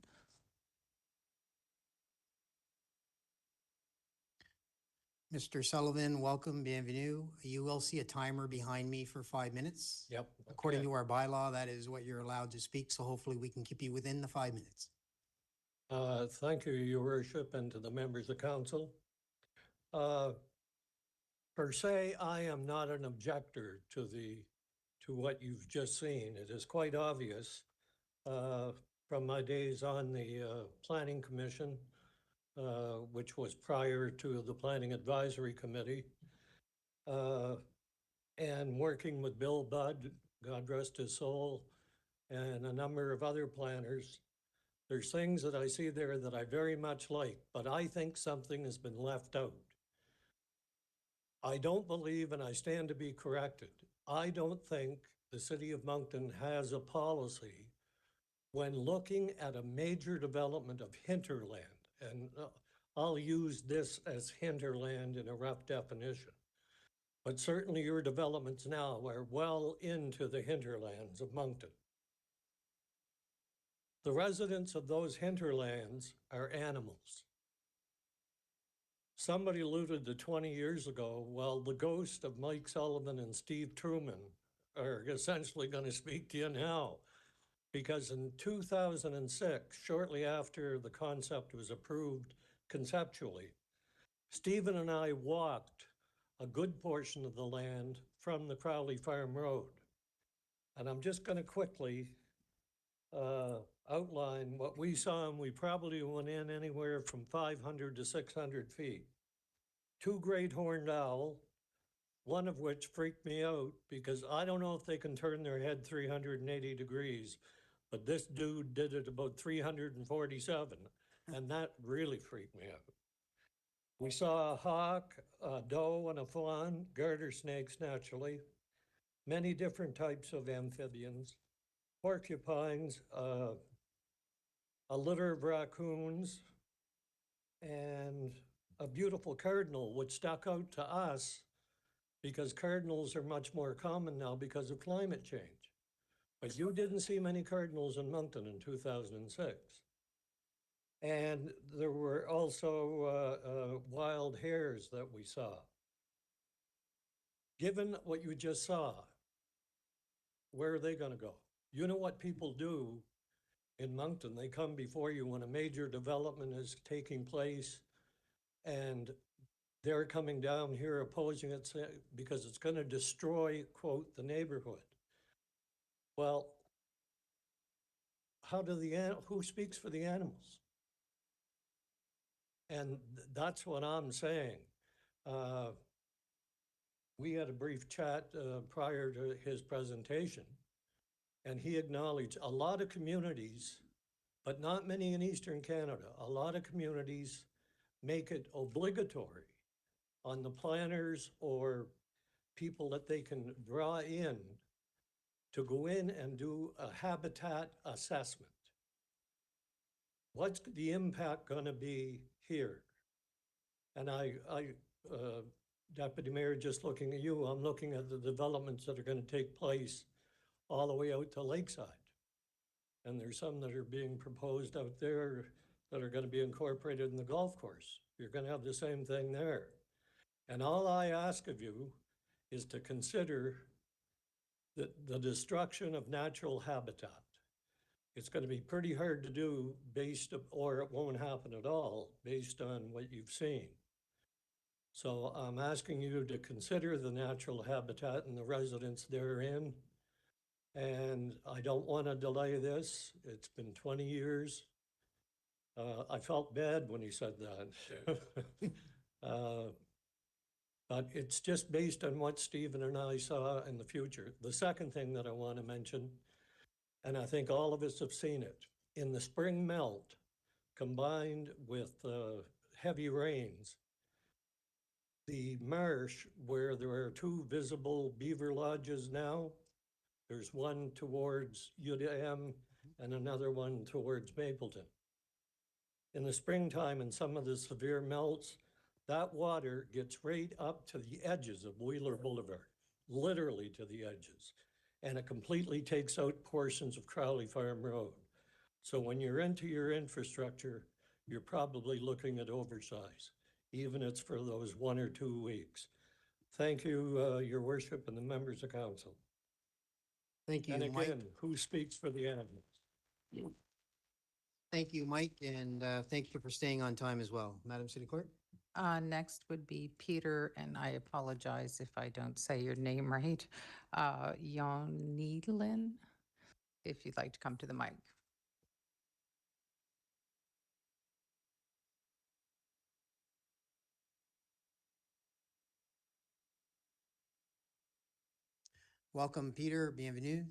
Mr. Sullivan, welcome, bienvenue. You will see a timer behind me for 5 minutes. Yep. According okay. to our bylaw, that is what you're allowed to speak, so hopefully we can keep you within the 5 minutes. Thank you, Your Worship, and to the members of council. Per se, I am not an objector to what you've just seen. It is quite obvious from my days on the Planning Commission, which was prior to the Planning Advisory Committee, and working with Bill Budd, God rest his soul, and a number of other planners. There's things that I see there that I very much like, but I think something has been left out. I don't believe, and I stand to be corrected, I don't think the city of Moncton has a policy when looking at a major development of hinterland, and I'll use this as hinterland in a rough definition, but certainly your developments now are well into the hinterlands of Moncton. The residents of those hinterlands are animals. Somebody alluded to 20 years ago, well, the ghost of Mike Sullivan and Steve Truman are essentially going to speak to you now. Because in 2006, shortly after the concept was approved conceptually, Stephen and I walked a good portion of the land from the Crowley Farm Road. And I'm just going to quickly outline what we saw, and we probably went in anywhere from 500 to 600 feet. 2 great horned owl, one of which freaked me out because I don't know if they can turn their head 380 degrees, but this dude did it about 347, and that really freaked me out. We saw a hawk, a doe, and a fawn, garter snakes naturally, many different types of amphibians, porcupines, a litter of raccoons, and a beautiful cardinal, which stuck out to us because cardinals are much more common now because of climate change. But you didn't see many cardinals in Moncton in 2006. And there were also wild hares that we saw. Given what you just saw, where are they going to go? You know what people do in Moncton, they come before you when a major development is taking place and they're coming down here opposing it because it's going to destroy, quote, the neighborhood. Well, who speaks for the animals? And that's what I'm saying. We had a brief chat prior to his presentation, and he acknowledged a lot of communities, but not many in Eastern Canada, a lot of communities make it obligatory on the planners or people that they can draw in to go in and do a habitat assessment. What's the impact going to be here? And Deputy Mayor, just looking at you, I'm looking at the developments that are going to take place all the way out to Lakeside. And there's some that are being proposed out there that are going to be incorporated in the golf course. You're going to have the same thing there. And all I ask of you is to consider the destruction of natural habitat. It's going to be pretty hard to do or it won't happen at all based on what you've seen. So I'm asking you to consider the natural habitat and the residents therein. And I don't want to delay this. It's been 20 years. I felt bad when he said that. But it's just based on what Stephen and I saw in the future. The second thing that I want to mention, and I think all of us have seen it, in the spring melt combined with heavy rains, the marsh where there are 2 visible beaver lodges now, there's one towards UDM and another one towards Mapleton. In the springtime and some of the severe melts, that water gets right up to the edges of Wheeler Boulevard, literally to the edges. And it completely takes out portions of Crowley Farm Road. So when you're into your infrastructure, you're probably looking at oversize. even if it's for those 1 or 2 weeks. Thank you, Your Worship and the members of council. Thank you, And Mike. again, who speaks for the animals? Thank you, Mike, and thank you for staying on time as well. Madam City Clerk? Next would be Peter, and I apologize if I don't say your name right. Yonilin, if you'd like to come to the mic. Welcome, Peter. Bienvenue.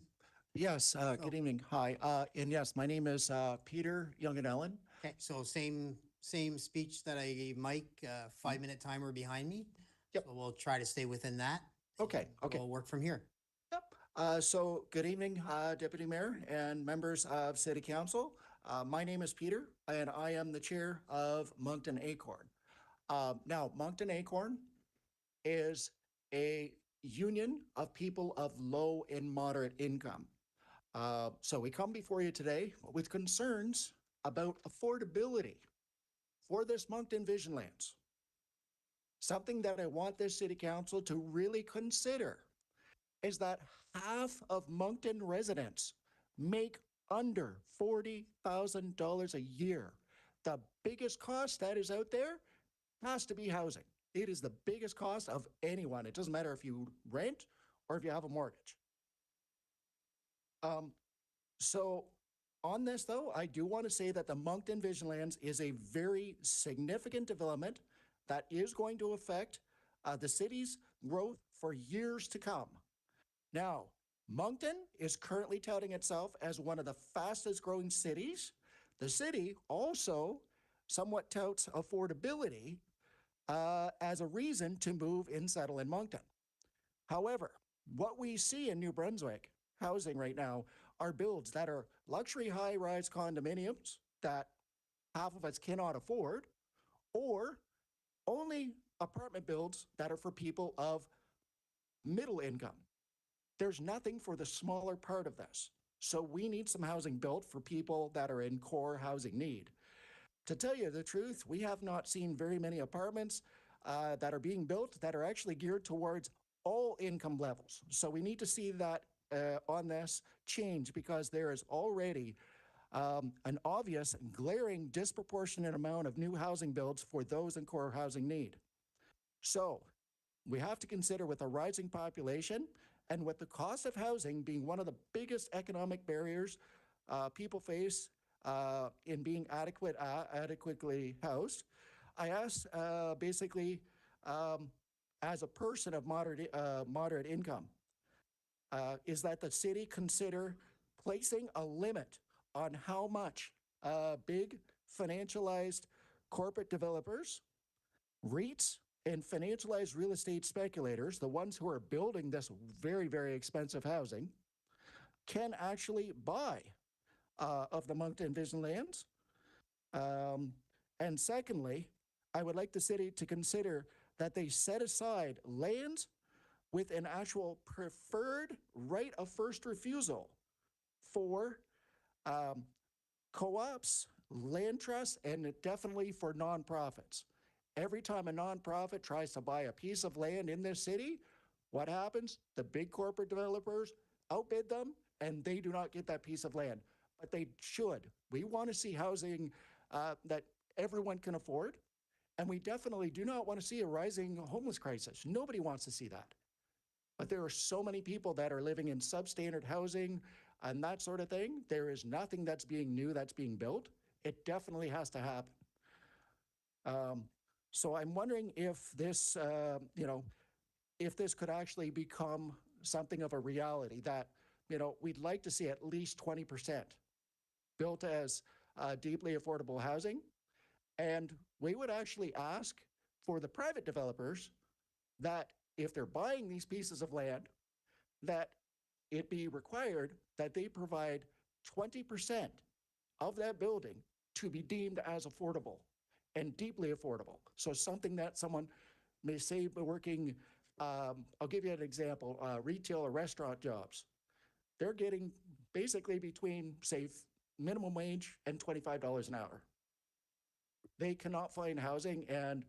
Yes, good evening. Hi. And yes, my name is Peter Young and Ellen. Okay, so same speech that I gave Mike, 5-minute timer behind me. Yep. So we'll try to stay within that. Okay, and okay. We'll work from here. So good evening, Deputy Mayor and members of City Council. My name is Peter and I am the chair of Moncton Acorn. Now, Moncton Acorn is a union of people of low and moderate income. So we come before you today with concerns about affordability for this Moncton Vision Lands. Something that I want this City Council to really consider is that half of Moncton residents make under $40,000 a year. The biggest cost that is out there has to be housing. It is the biggest cost of anyone. It doesn't matter if you rent or if you have a mortgage. So on this though, I do want to say that the Moncton Vision Lands is a very significant development that is going to affect the city's growth for years to come. Now, Moncton is currently touting itself as one of the fastest growing cities. The city also somewhat touts affordability as a reason to move and settle in Moncton. However, what we see in New Brunswick housing right now are builds that are luxury high-rise condominiums that half of us cannot afford, or only apartment builds that are for people of middle income. There's nothing for the smaller part of this. So we need some housing built for people that are in core housing need. To tell you the truth, we have not seen very many apartments that are being built that are actually geared towards all income levels. So we need to see that on this change, because there is already an obvious and glaring disproportionate amount of new housing builds for those in core housing need. So we have to consider, with a rising population and with the cost of housing being one of the biggest economic barriers people face in being adequately housed, I ask basically as a person of moderate income, is that the city consider placing a limit on how much big financialized corporate developers, REITs, and financialized real estate speculators, the ones who are building this very, very expensive housing, can actually buy of the Moncton Vision Lands. And secondly, I would like the city to consider that they set aside lands with an actual preferred right of first refusal for co-ops, land trusts, and definitely for nonprofits. Every time a nonprofit tries to buy a piece of land in this city, what happens? The big corporate developers outbid them and they do not get that piece of land. But they should. We want to see housing that everyone can afford. And we definitely do not want to see a rising homeless crisis. Nobody wants to see that. But there are so many people that are living in substandard housing and that sort of thing. There is nothing that's being new that's being built. It definitely has to happen. So I'm wondering if this, if this could actually become something of a reality that, we'd like to see at least 20% built as deeply affordable housing. And we would actually ask for the private developers that if they're buying these pieces of land, that it be required that they provide 20% of that building to be deemed as affordable and deeply affordable. So something that someone may say working, I'll give you an example, retail or restaurant jobs. They're getting basically between, say, minimum wage and $25 an hour. They cannot find housing, and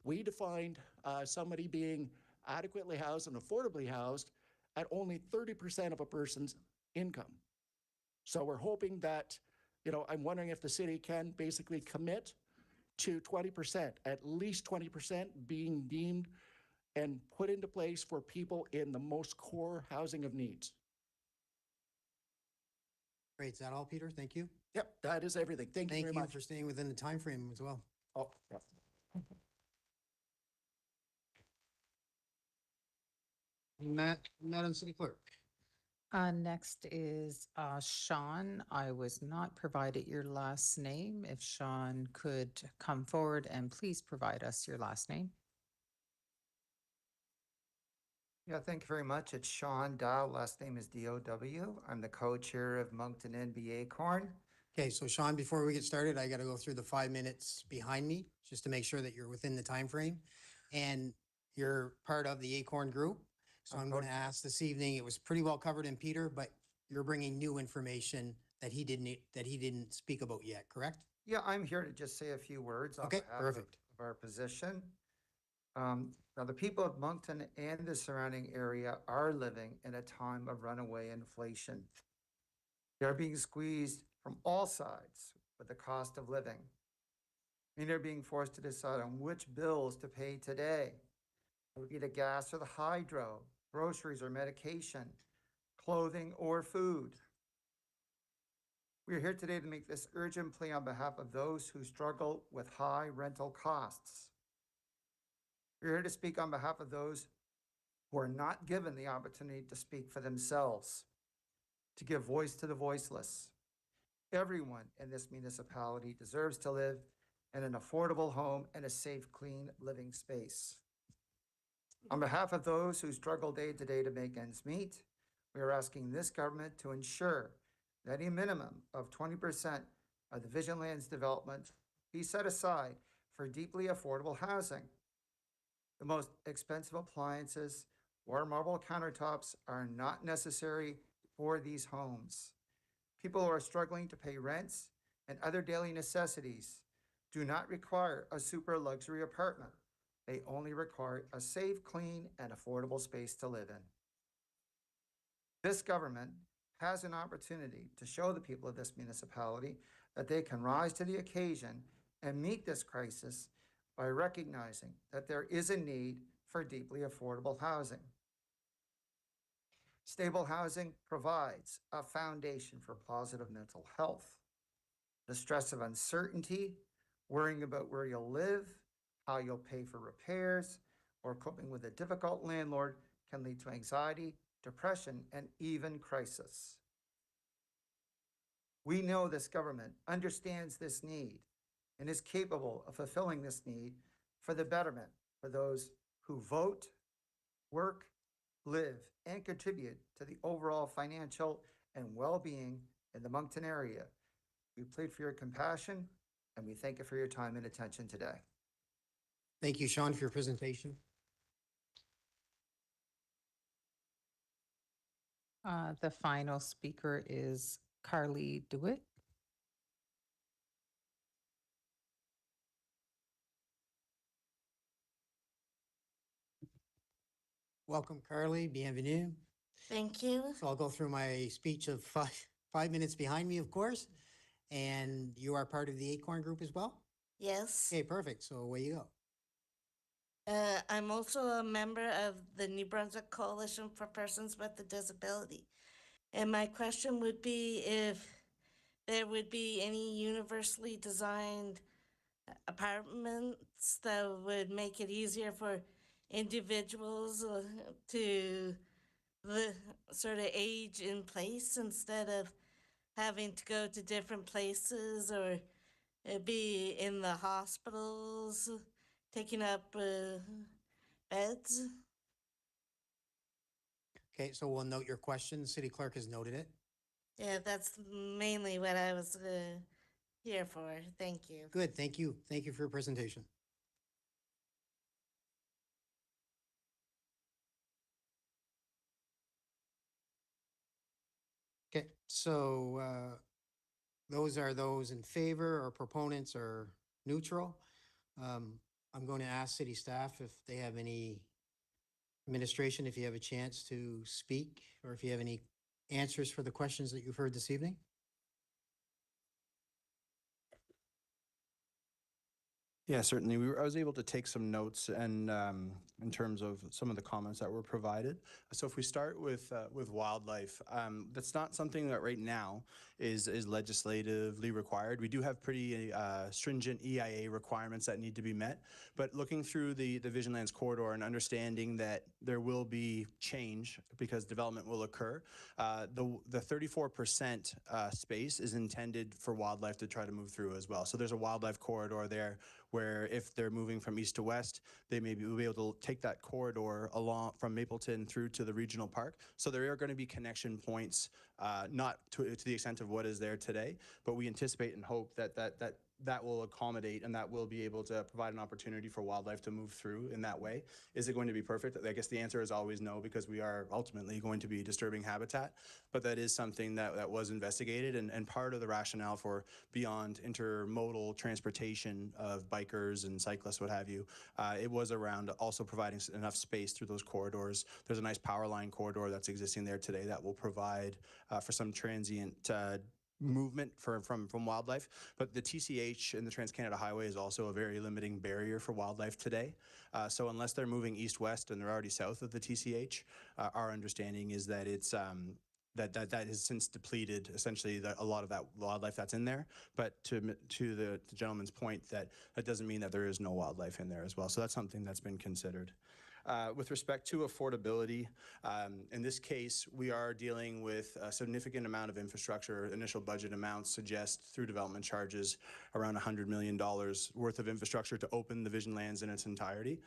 we defined somebody being adequately housed and affordably housed at only 30% of a person's income. So we're hoping that, I'm wondering if the city can basically commit to 20%, at least 20% being deemed and put into place for people in the most core housing of needs. Great. Is that all, Peter? Thank you. Yep, that is everything. Thank you very much. For staying within the time frame as well. Oh, yeah. Madam City Clerk. Next is Sean. I was not provided your last name. If Sean could come forward and please provide us your last name. Yeah, thank you very much. It's Sean Dow. Last name is D-O-W. I'm the co-chair of Moncton NBA Corn. Okay, so Sean, before we get started, I got to go through the 5 minutes behind me just to make sure that you're within the time frame. And you're part of the Acorn Group. So I'm going to ask this evening, it was pretty well covered in Peter, but you're bringing new information that he didn't speak about yet, correct? Yeah, I'm here to just say a few words on behalf of our position. Now, the people of Moncton and the surrounding area are living in a time of runaway inflation. They're being squeezed from all sides with the cost of living. And they're being forced to decide on which bills to pay today. It would be the gas or the hydro, groceries or medication, clothing or food. We are here today to make this urgent plea on behalf of those who struggle with high rental costs. We're here to speak on behalf of those who are not given the opportunity to speak for themselves, to give voice to the voiceless. Everyone in this municipality deserves to live in an affordable home and a safe, clean living space. On behalf of those who struggle day to day to make ends meet, we are asking this government to ensure that a minimum of 20% of the Vision Lands development be set aside for deeply affordable housing. The most expensive appliances or marble countertops are not necessary for these homes. People who are struggling to pay rents and other daily necessities do not require a super luxury apartment. They only require a safe, clean, and affordable space to live in. This government has an opportunity to show the people of this municipality that they can rise to the occasion and meet this crisis by recognizing that there is a need for deeply affordable housing. Stable housing provides a foundation for positive mental health. The stress of uncertainty, worrying about where you'll live, how you'll pay for repairs, or coping with a difficult landlord can lead to anxiety, depression, and even crisis. We know this government understands this need and is capable of fulfilling this need for the betterment for those who vote, work, live, and contribute to the overall financial and well-being in the Moncton area. We plead for your compassion, and we thank you for your time and attention today. Thank you, Sean, for your presentation. The final speaker is Carly DeWitt. Welcome, Carly. Bienvenue. Thank you. So I'll go through my speech of 5 minutes behind me, of course. And you are part of the Acorn Group as well? Yes. Okay, perfect. So away you go. I'm also a member of the New Brunswick Coalition for Persons with a Disability. And my question would be if there would be any universally designed apartments that would make it easier for individuals to sort of age in place instead of having to go to different places or be in the hospitals, taking up beds. Okay, so we'll note your question. The city clerk has noted it. Yeah, that's mainly what I was here for. Thank you. Good, thank you. Thank you for your presentation. Okay, so those are those in favor or proponents or neutral. I'm going to ask city staff if they have any administration, if you have a chance to speak, or if you have any answers for the questions that you've heard this evening. Yeah, certainly. I was able to take some notes and in terms of some of the comments that were provided. So if we start with wildlife, that's not something that right now is legislatively required. We do have pretty stringent EIA requirements that need to be met, but looking through the Vision Lands corridor and understanding that there will be change because development will occur, the 34% space is intended for wildlife to try to move through as well. So there's a wildlife corridor there where if they're moving from east to west, they may be able to take that corridor along from Mapleton through to the regional park. So there are going to be connection points, not to the extent of what is there today, but we anticipate and hope that will accommodate and that will be able to provide an opportunity for wildlife to move through in that way. Is it going to be perfect? I guess the answer is always no, because we are ultimately going to be disturbing habitat, but that is something that was investigated and part of the rationale for beyond intermodal transportation of bikers and cyclists, what have you. It was around also providing enough space through those corridors. There's a nice power line corridor that's existing there today that will provide for some transient movement from wildlife, but the TCH and the Trans-Canada Highway is also a very limiting barrier for wildlife today. So unless they're moving east-west and they're already south of the TCH, our understanding is that it's that has since depleted essentially a lot of that wildlife that's in there. But to the gentleman's point, that doesn't mean that there is no wildlife in there as well. So that's something that's been considered. With respect to affordability, in this case, we are dealing with a significant amount of infrastructure. Initial budget amounts suggest through development charges around $100 million worth of infrastructure to open the Vision Lands in its entirety.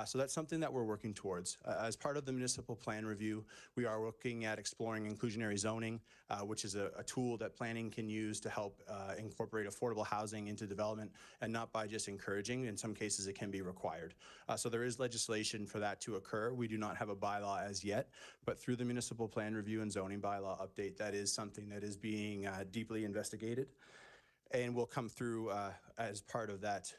So that's something that we're working towards. As part of the municipal plan review, we are looking at exploring inclusionary zoning, which is a tool that planning can use to help incorporate affordable housing into development, and not by just encouraging. In some cases, it can be required. So there is legislation for that to occur. We do not have a bylaw as yet, but through the municipal plan review and zoning bylaw update, that is something that is being deeply investigated and will come through as part of that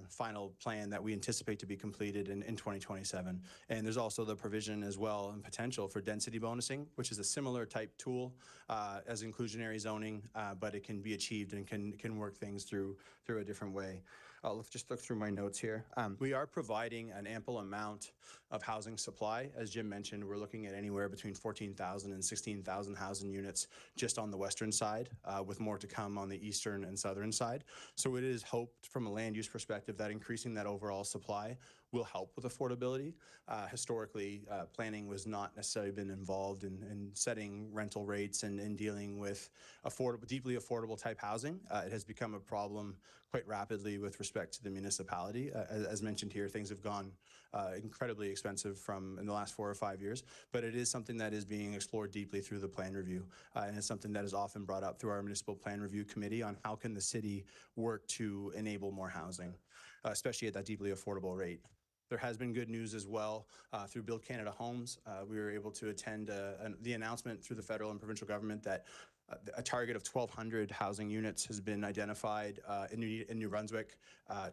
final plan that we anticipate to be completed in 2027. And there's also the provision as well and potential for density bonusing, which is a similar type tool as inclusionary zoning, but it can be achieved and can work things through a different way. I'll just look through my notes here. We are providing an ample amount of housing supply. As Jim mentioned, we're looking at anywhere between 14,000 and 16,000 housing units just on the western side, with more to come on the eastern and southern side. So it is hoped from a land use perspective that increasing that overall supply will help with affordability. Historically, planning was not necessarily been involved in setting rental rates and dealing with deeply affordable type housing. It has become a problem quite rapidly with respect to the municipality. As mentioned here, things have gone incredibly expensive in the last 4 or 5 years, but it is something that is being explored deeply through the plan review. And it's something that is often brought up through our municipal plan review committee on how can the city work to enable more housing, especially at that deeply affordable rate. There has been good news as well through Build Canada Homes. We were able to attend the announcement through the federal and provincial government that a target of 1,200 housing units has been identified in New Brunswick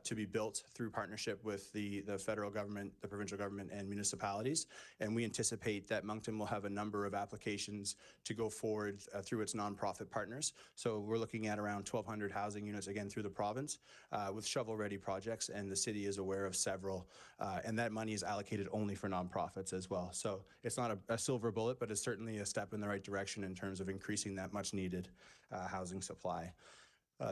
to be built through partnership with the federal government, the provincial government, and municipalities. And we anticipate that Moncton will have a number of applications to go forward through its nonprofit partners. So we're looking at around 1,200 housing units, again, through the province with shovel-ready projects, and the city is aware of several. And that money is allocated only for nonprofits as well. So it's not a silver bullet, but it's certainly a step in the right direction in terms of increasing that much needed housing supply.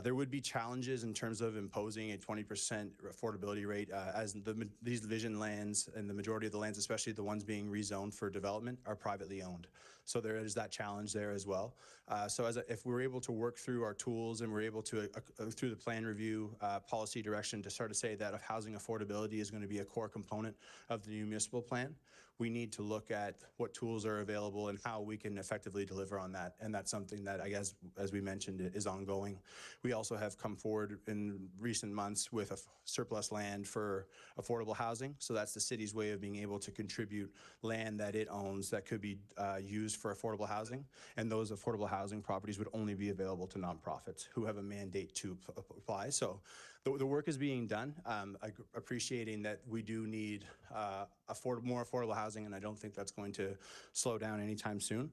There would be challenges in terms of imposing a 20% affordability rate as these Vision Lands and the majority of the lands, especially the ones being rezoned for development, are privately owned. So there is that challenge there as well. So if we're able to work through our tools and we're able to, through the plan review policy direction, to start to say that if housing affordability is going to be a core component of the new municipal plan, we need to look at what tools are available and how we can effectively deliver on that. And that's something that, I guess, as we mentioned, is ongoing. we also have come forward in recent months with a surplus land for affordable housing. So that's the city's way of being able to contribute land that it owns that could be used for affordable housing. And those affordable housing properties would only be available to nonprofits who have a mandate to apply. So the work is being done, appreciating that we do need more affordable housing, and I don't think that's going to slow down anytime soon.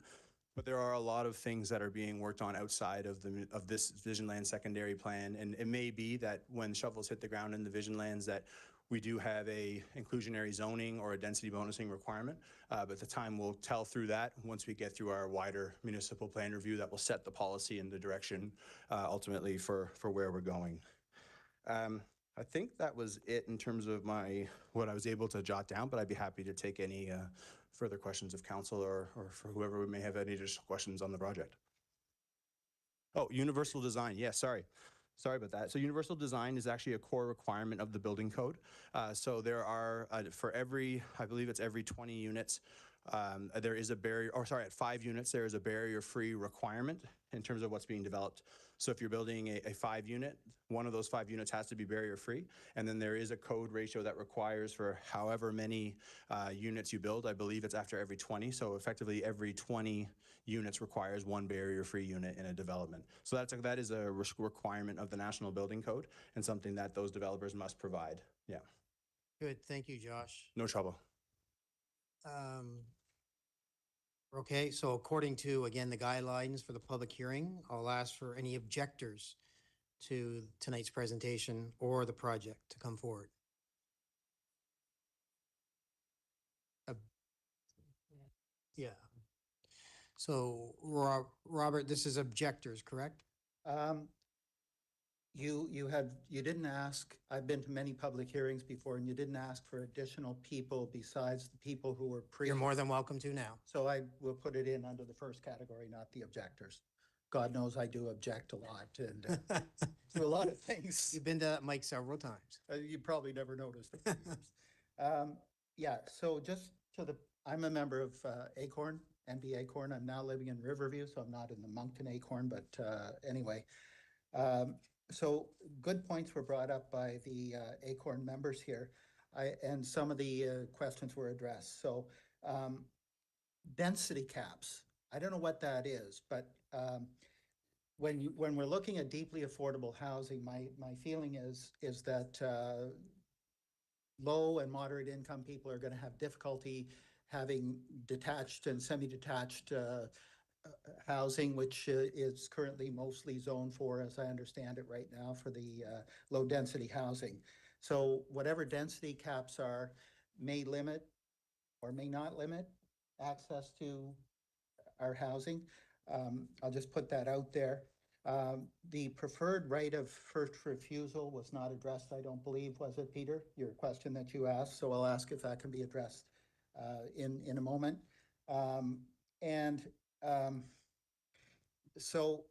But there are a lot of things that are being worked on outside of this Vision Land secondary plan, and it may be that when shovels hit the ground in the Vision Lands that we do have a inclusionary zoning or a density bonusing requirement, but the time will tell through that once we get through our wider municipal plan review that will set the policy and the direction ultimately for where we're going. I think that was it in terms of what I was able to jot down, but I'd be happy to take any further questions of council or for whoever may have any additional questions on the project. Oh, universal design. Yeah, sorry about that. So universal design is actually a core requirement of the building code. So there are, for every, I believe it's every 20 units, there is a barrier, or sorry, at 5 units, there is a barrier-free requirement in terms of what's being developed. So if you're building a 5 unit, one of those 5 units has to be barrier-free. And then there is a code ratio that requires for however many units you build. I believe it's after every 20. So effectively every 20 units requires 1 barrier-free unit in a development. So that is a requirement of the National Building Code and something that those developers must provide. Yeah. Good, thank you, Josh. No trouble. Okay, so according to, again, the guidelines for the public hearing, I'll ask for any objectors to tonight's presentation or the project to come forward. Yeah. So, Robert, this is objectors, correct? You didn't ask, I've been to many public hearings before, and you didn't ask for additional people besides the people who were You're more than welcome to now. So I will put it in under the first category, not the objectors. God knows I do object a lot and to a lot of things. You've been to that mic several times. You probably never noticed. Yeah, so just I'm a member of Acorn, NB Acorn. I'm now living in Riverview, so I'm not in the Moncton Acorn, but anyway. So good points were brought up by the Acorn members here, and some of the questions were addressed. So density caps, I don't know what that is, but when we're looking at deeply affordable housing, my feeling is that low and moderate income people are going to have difficulty having detached and semi-detached housing, which is currently mostly zoned for, as I understand it right now, for the low density housing. So whatever density caps are may limit or may not limit access to our housing. I'll just put that out there. The preferred right of first refusal was not addressed, I don't believe, was it, Peter? Your question that you asked, so I'll ask if that can be addressed in a moment. So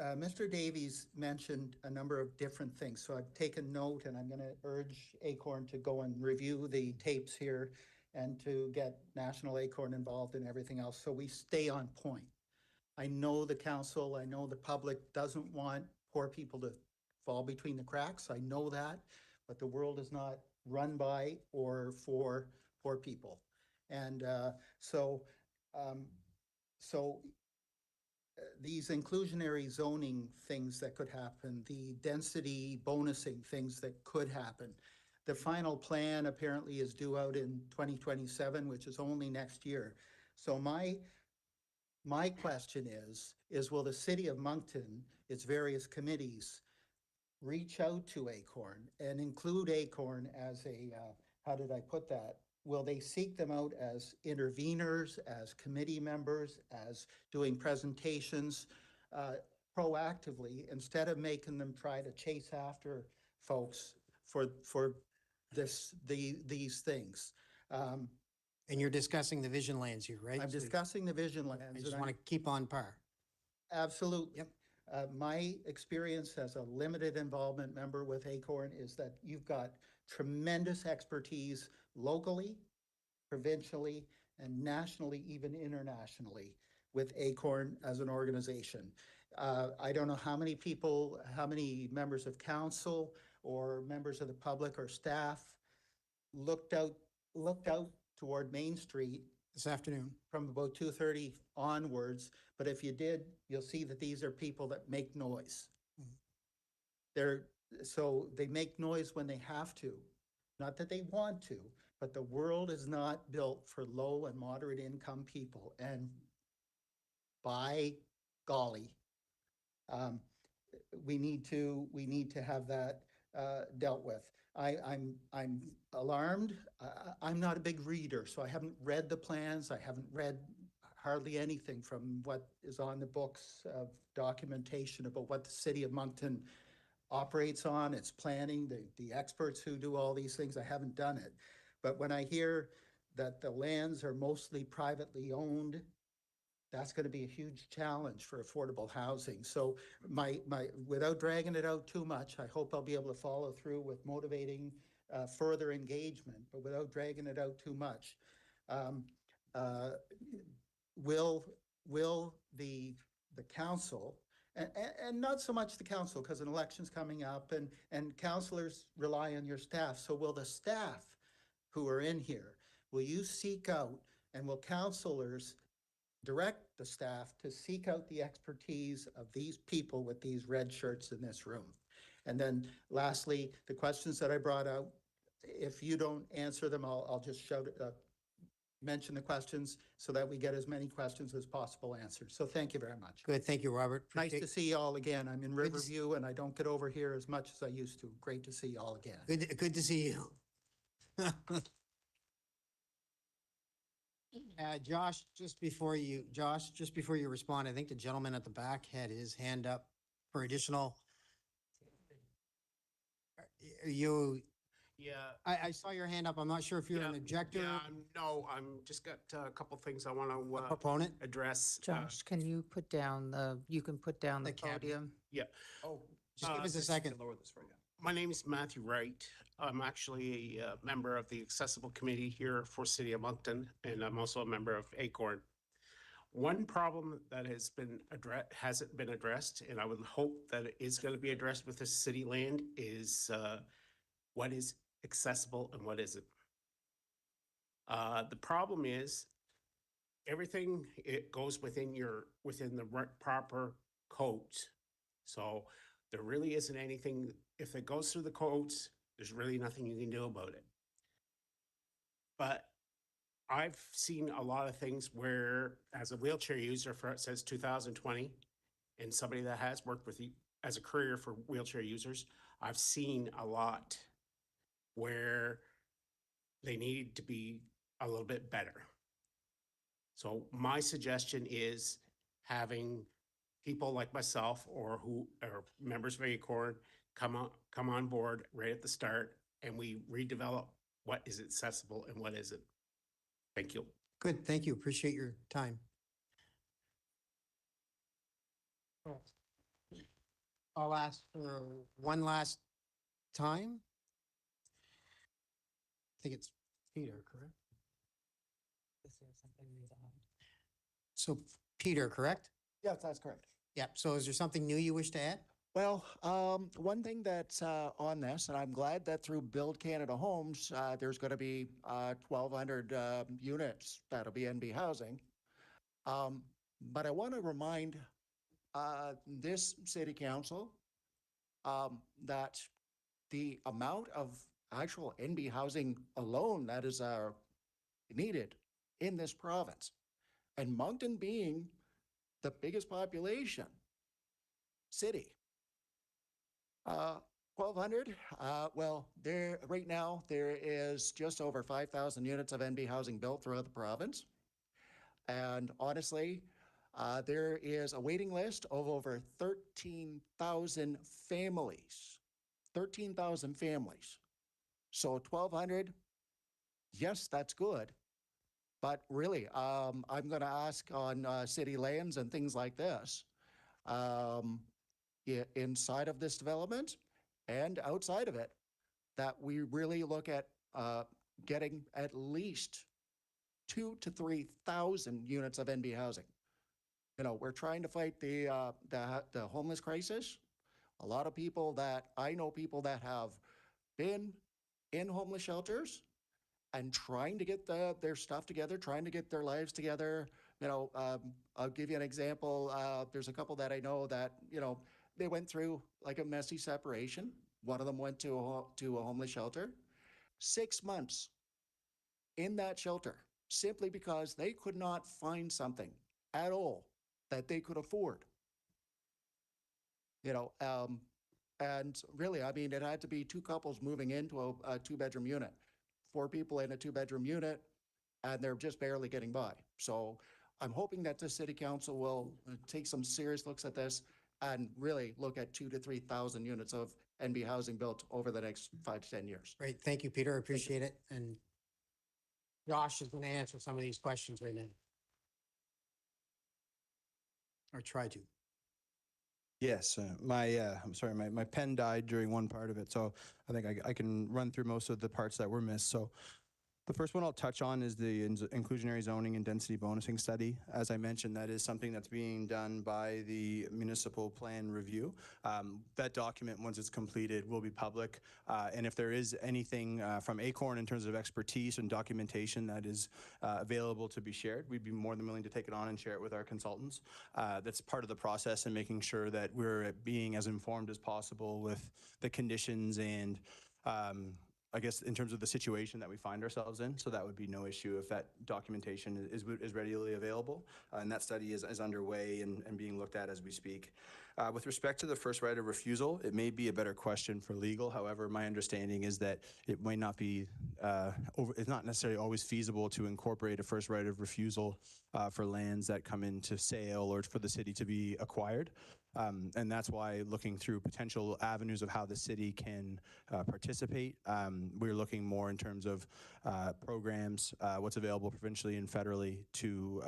Mr. Davies mentioned a number of different things. So I've taken note, and I'm going to urge Acorn to go and review the tapes here and to get National Acorn involved in everything else so we stay on point. I know the council, I know the public doesn't want poor people to fall between the cracks. I know that, but the world is not run by or for poor people. And these inclusionary zoning things that could happen, the density bonusing things that could happen. The final plan apparently is due out in 2027, which is only next year. So my question is will the city of Moncton, its various committees, reach out to Acorn and include Acorn as a, how did I put that? Will they seek them out as interveners, as committee members, as doing presentations proactively, instead of making them try to chase after folks for these things? And you're discussing the Vision Lands here, right? I'm discussing the Vision Lands. I just want to keep on par. Absolutely. Yep. My experience as a limited involvement member with Acorn is that you've got tremendous expertise locally, provincially, and nationally, even internationally, with Acorn as an organization. I don't know how many people, how many members of council or members of the public or staff looked out toward Main Street This afternoon. from about 2:30 onwards. But if you did, you'll see that these are people that make noise. So they make noise when they have to, not that they want to, but the world is not built for low and moderate income people. And by golly, we need to have that dealt with. I'm alarmed. I'm not a big reader, so I haven't read the plans. I haven't read hardly anything from what is on the books of documentation about what the city of Moncton operates on, its planning, the experts who do all these things. I haven't done it. But when I hear that the lands are mostly privately owned, that's going to be a huge challenge for affordable housing. So without dragging it out too much, I hope I'll be able to follow through with motivating further engagement, but without dragging it out too much. Will the council, and not so much the council, because an election's coming up and councilors rely on your staff. So will the staff who are in here, will you seek out, and will councilors direct the staff to seek out the expertise of these people with these red shirts in this room? And then lastly, the questions that I brought out, if you don't answer them, I'll just mention the questions so that we get as many questions as possible answered. So thank you very much. Good, thank you, Robert. Nice to see you all again. I'm in Good to Riverview and I don't get over here as much as I used to. Great to see you all again. Good to see you. Josh, just before you respond, I think the gentleman at the back had his hand up for additional. Yeah. I saw your hand up. I'm not sure if you're an objector. No, I'm just got a couple things I want to proponent address. Josh, can you put down the podium? Yeah. Oh, just give us a second. Lower this for you. My name is Matthew Wright. I'm actually a member of the Accessible Committee here for City of Moncton, and I'm also a member of ACORN. One problem that hasn't been addressed, and I would hope that it is going to be addressed with the city land, is what is accessible and what isn't. The problem is everything, it goes within the proper codes. So there really isn't anything, if it goes through the codes, there's really nothing you can do about it. But I've seen a lot of things where, as a wheelchair user, it says 2020, and somebody that has worked with as a courier for wheelchair users, I've seen a lot where they need to be a little bit better. So my suggestion is having people like myself or who are members of ACORN come on board right at the start, and we redevelop what is accessible and what isn't. Thank you. Good, thank you. Appreciate your time. I'll ask for one last time. I think it's Peter, correct? So Peter, correct? Yes, that's correct. Yep. So is there something new you wish to add? Well, one thing that's on this, and I'm glad that through Build Canada Homes, there's going to be 1,200 units that'll be NB housing. But I want to remind this city council that the amount of actual NB housing alone that is needed in this province, and Moncton being the biggest population city, 1,200. Well, right now there is just over 5,000 units of NB housing built throughout the province, and honestly, there is a waiting list of over 13,000 families. 13,000 families. So 1,200, yes, that's good. But really, I'm going to ask on city lands and things like this, inside of this development and outside of it, that we really look at getting at least 2,000 to 3,000 units of NB housing. You know, we're trying to fight the homeless crisis. A lot of people that, I know people that have been in homeless shelters and trying to get their stuff together, trying to get their lives together. You know, I'll give you an example. There's a couple that I know that, you know, they went through like a messy separation. One of them went to a homeless shelter. 6 months in that shelter simply because they could not find something at all that they could afford. You know, and really, I mean, it had to be two couples moving into a two-bedroom unit, 4 people in a two-bedroom unit, and they're just barely getting by. So I'm hoping that the city council will take some serious looks at this and really look at 2,000 to 3,000 units of NB housing built over the next 5 to 10 years. Great, thank you, Peter, I appreciate it. And Josh is going to answer some of these questions right now. Or try to. Yes, I'm sorry, my pen died during one part of it, so I think I can run through most of the parts that were missed. So the first one I'll touch on is the inclusionary zoning and density bonusing study. As I mentioned, that is something that's being done by the municipal plan review. That document, once it's completed, will be public. And if there is anything from Acorn in terms of expertise and documentation that is available to be shared, we'd be more than willing to take it on and share it with our consultants. That's part of the process and making sure that we're being as informed as possible with the conditions and I guess in terms of the situation that we find ourselves in. So that would be no issue if that documentation is readily available. And that study is underway and being looked at as we speak. With respect to the first right of refusal, it may be a better question for legal. However, my understanding is that it might not be, it's not necessarily always feasible to incorporate a first right of refusal for lands that come into sale or for the city to be acquired. And that's why looking through potential avenues of how the city can participate, we're looking more in terms of programs, what's available provincially and federally to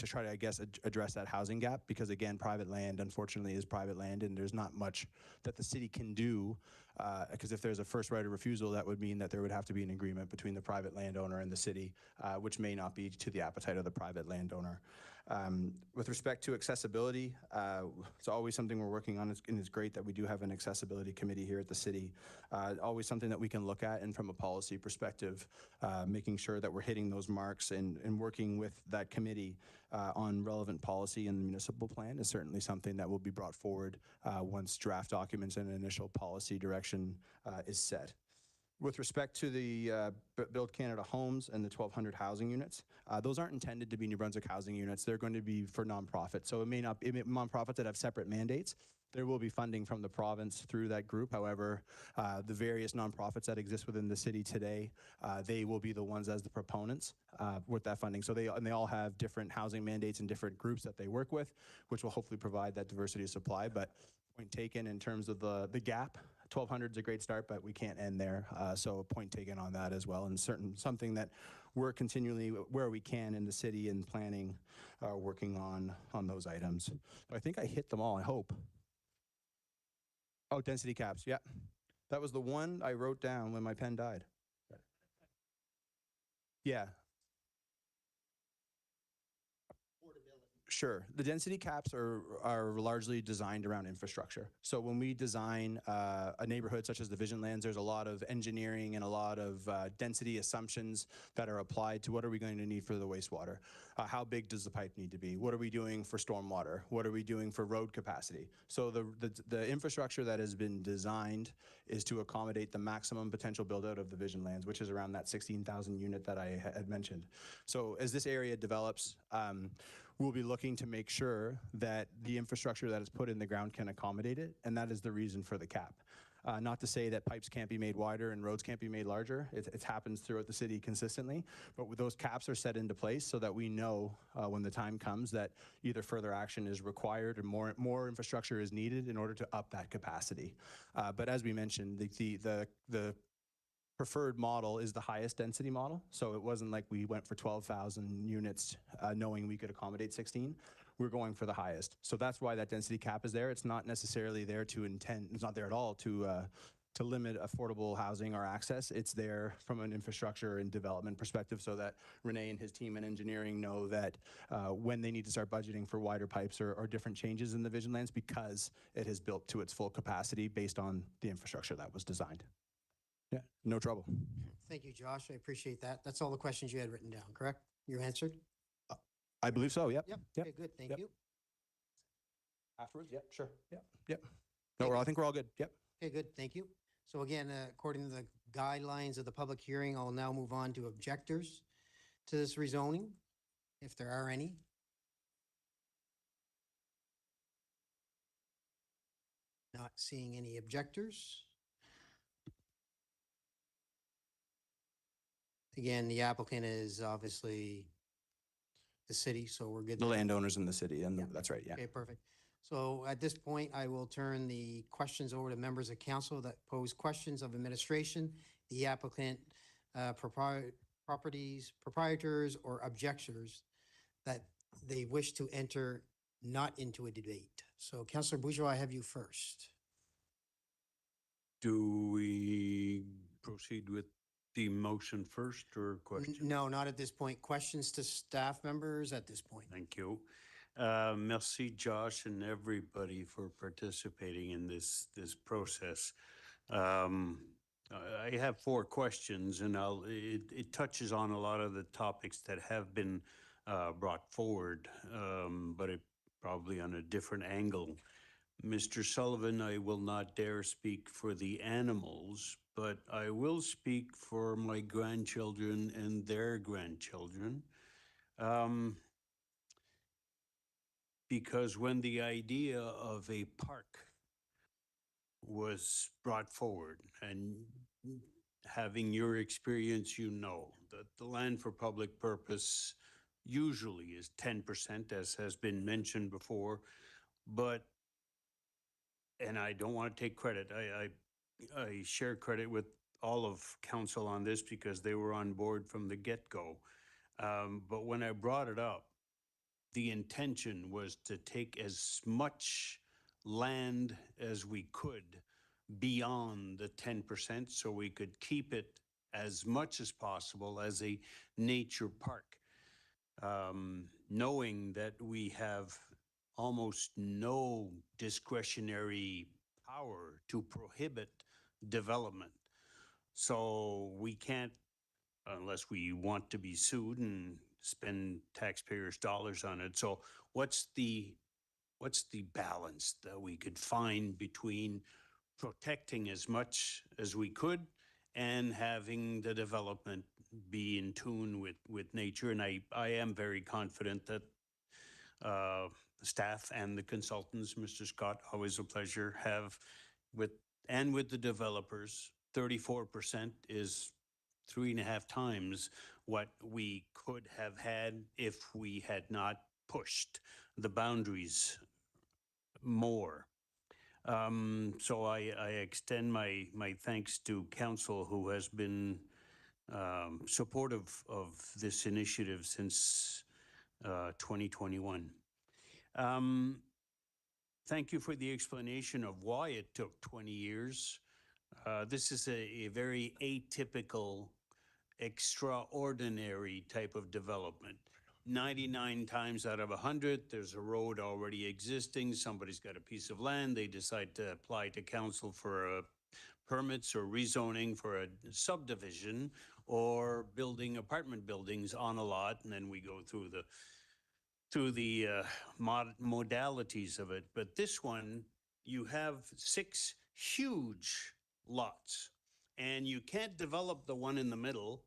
try to, I guess, address that housing gap. Because again, private land, unfortunately, is private land, and there's not much that the city can do. Because if there's a first right of refusal, that would mean that there would have to be an agreement between the private landowner and the city, which may not be to the appetite of the private landowner. With respect to accessibility, it's always something we're working on, and it's great that we do have an accessibility committee here at the city. Always something that we can look at, and from a policy perspective, making sure that we're hitting those marks and working with that committee on relevant policy in the municipal plan is certainly something that will be brought forward once draft documents and initial policy direction is set. With respect to the Build Canada Homes and the 1,200 housing units, those aren't intended to be New Brunswick housing units. They're going to be for nonprofits. So it may not be nonprofits that have separate mandates. There will be funding from the province through that group. However, the various nonprofits that exist within the city today, they will be the ones as the proponents with that funding. So they all have different housing mandates and different groups that they work with, which will hopefully provide that diversity of supply. But point taken in terms of the gap. 1,200 is a great start, but we can't end there. So a point taken on that as well, and something that we're continually, where we can in the city and planning, working on those items. I think I hit them all, I hope. Oh, density caps, yeah. That was the one I wrote down when my pen died. Yeah. Sure. The density caps are largely designed around infrastructure. So when we design a neighborhood such as the Vision Lands, there's a lot of engineering and a lot of density assumptions that are applied to what are we going to need for the wastewater? How big does the pipe need to be? What are we doing for stormwater? What are we doing for road capacity? So the infrastructure that has been designed is to accommodate the maximum potential build out of the Vision Lands, which is around that 16,000 unit that I had mentioned. So as this area develops, we'll be looking to make sure that the infrastructure that is put in the ground can accommodate it, and that is the reason for the cap. Not to say that pipes can't be made wider and roads can't be made larger. It happens throughout the city consistently, but those caps are set into place so that we know when the time comes that either further action is required or more infrastructure is needed in order to up that capacity. But as we mentioned, the preferred model is the highest density model. So it wasn't like we went for 12,000 units knowing we could accommodate 16. We're going for the highest. So that's why that density cap is there. It's not necessarily there to intend, it's not there at all to to limit affordable housing or access. It's there from an infrastructure and development perspective so that Renee and his team in engineering know that when they need to start budgeting for wider pipes or different changes in the Vision Lands, because it has built to its full capacity based on the infrastructure that was designed. Yeah, no trouble. Thank you, Josh. I appreciate that. That's all the questions you had written down, correct? You answered? I believe so, yep. Yep. Yep. Okay, good. Thank Yep. you. Afterwards, yep, sure. Yep. No, I think we're all good. Yep. Okay, good. Thank you. So again, according to the guidelines of the public hearing, I'll now move on to objectors to this rezoning, if there are any. Not seeing any objectors. Again, the applicant is obviously the city, so we're good. The there. landowners in the city, and that's right, yeah. Okay, perfect. So at this point, I will turn the questions over to members of council that pose questions of administration, the applicant, proprietors, or objectors that they wish to enter not into a debate. So Councillor Bourgeois, I have you first. Do we proceed with the motion first or question? No, not at this point. Questions to staff members at this point. Thank you. Merci, Josh, and everybody for participating in this process. I have 4 questions, and it touches on a lot of the topics that have been brought forward, but it probably on a different angle. Mr. Sullivan, I will not dare speak for the animals, but I will speak for my grandchildren and their grandchildren. Because when the idea of a park was brought forward, and having your experience, you know that the land for public purpose usually is 10%, as has been mentioned before, but, and I don't want to take credit, I share credit with all of council on this because they were on board from the get-go. But when I brought it up, the intention was to take as much land as we could beyond the 10% so we could keep it as much as possible as a nature park. Knowing that we have almost no discretionary power to prohibit development. So we can't, unless we want to be sued and spend taxpayers' dollars on it. So what's the balance that we could find between protecting as much as we could and having the development be in tune with nature? And I am very confident that staff and the consultants, Mr. Scott, always a pleasure, have with the developers, 34% is 3.5 times what we could have had if we had not pushed the boundaries more. So I extend my thanks to council who has been supportive of this initiative since 2021. Thank you for the explanation of why it took 20 years. This is a very atypical, extraordinary type of development. 99 times out of 100, there's a road already existing. Somebody's got a piece of land. They decide to apply to council for permits or rezoning for a subdivision or building apartment buildings on a lot. And then we go through the modalities of it. But this one, you have 6 huge lots, and you can't develop the one in the middle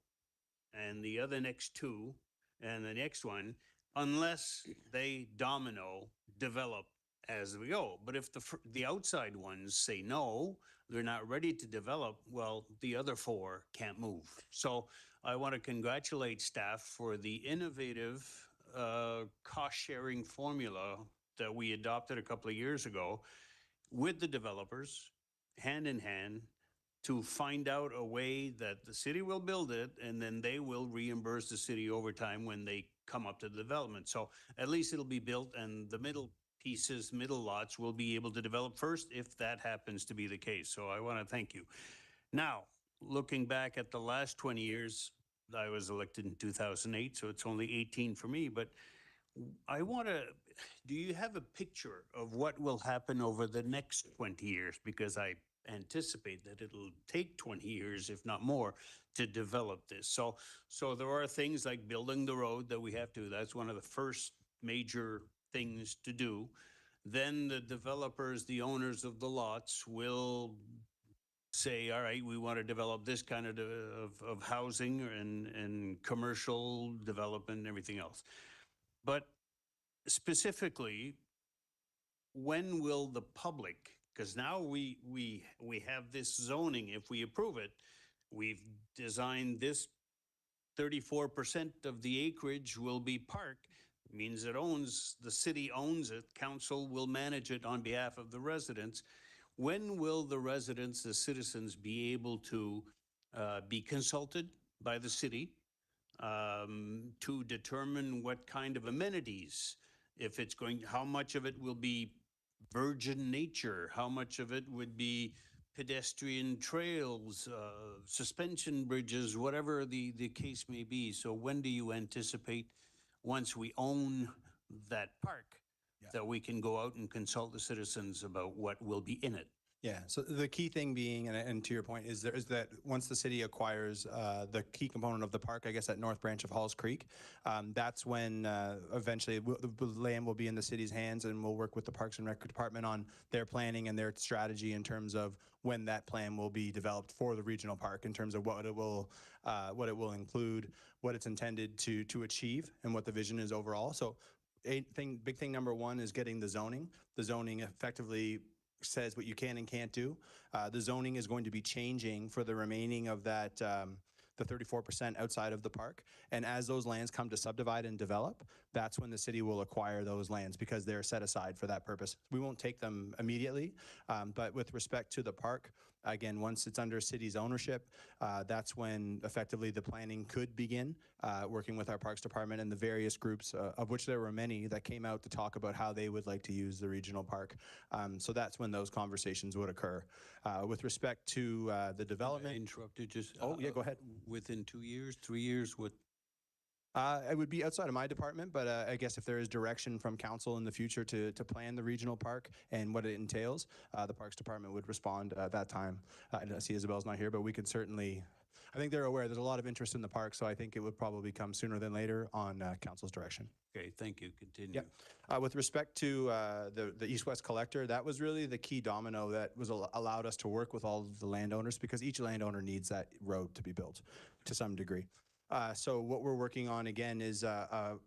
and the other next 2 and the next one unless they develop as we go. But if the outside ones say no, they're not ready to develop, well, the other 4 can't move. So I want to congratulate staff for the innovative cost-sharing formula that we adopted a couple of years ago with the developers, hand in hand, to find out a way that the city will build it and then they will reimburse the city over time when they come up to the development. So at least it'll be built and the middle pieces, middle lots, will be able to develop first if that happens to be the case. So I want to thank you. Now, looking back at the last 20 years, I was elected in 2008, so it's only 18 for me, but I want to, do you have a picture of what will happen over the next 20 years? Because I anticipate that it'll take 20 years, if not more, to develop this. So there are things like building the road that we have to, that's one of the first major things to do. Then the developers, the owners of the lots will say, all right, we want to develop this kind of housing and commercial development and everything else. But specifically, when will the public, because now we have this zoning, if we approve it, we've designed this 34% of the acreage will be park, means it owns, the city owns it, council will manage it on behalf of the residents. When will the residents, the citizens, be able to be consulted by the city to determine what kind of amenities, if it's going, how much of it will be virgin nature, how much of it would be pedestrian trails, suspension bridges, whatever the case may be. So when do you anticipate, once we own that park, that we can go out and consult the citizens about what will be in it? Yeah, so the key thing being, and to your point, is that once the city acquires the key component of the park, I guess that north branch of Halls Creek, that's when eventually the land will be in the city's hands, and we'll work with the Parks and Rec Department on their planning and their strategy in terms of when that plan will be developed for the regional park, in terms of what it will include, what it's intended to achieve, and what the vision is overall. So big thing number one is getting the zoning. The zoning effectively says what you can and can't do. The zoning is going to be changing for the remaining of that, the 34% outside of the park. And as those lands come to subdivide and develop, that's when the city will acquire those lands because they're set aside for that purpose. We won't take them immediately, but with respect to the park, again, once it's under city's ownership, that's when effectively the planning could begin, working with our Parks Department and the various groups, of which there were many that came out to talk about how they would like to use the regional park. So that's when those conversations would occur. With respect to the development. Interrupted, just. Oh, yeah, go ahead. Within 2 years, 3 years, what? It would be outside of my department, but I guess if there is direction from council in the future to plan the regional park and what it entails, the Parks Department would respond at that time. I see Isabel's not here, but we could certainly, I think they're aware there's a lot of interest in the park, so I think it would probably come sooner than later on council's direction. Okay, thank you. Continue. Yeah. With respect to the East-West Collector, that was really the key domino that was allowed us to work with all of the landowners, because each landowner needs that road to be built to some degree. So what we're working on again is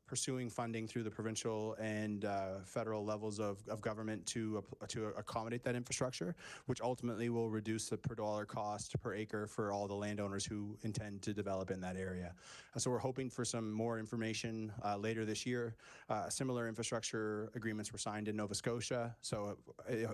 pursuing funding through the provincial and federal levels of government to accommodate that infrastructure, which ultimately will reduce the per dollar cost per acre for all the landowners who intend to develop in that area. So we're hoping for some more information later this year. Similar infrastructure agreements were signed in Nova Scotia, so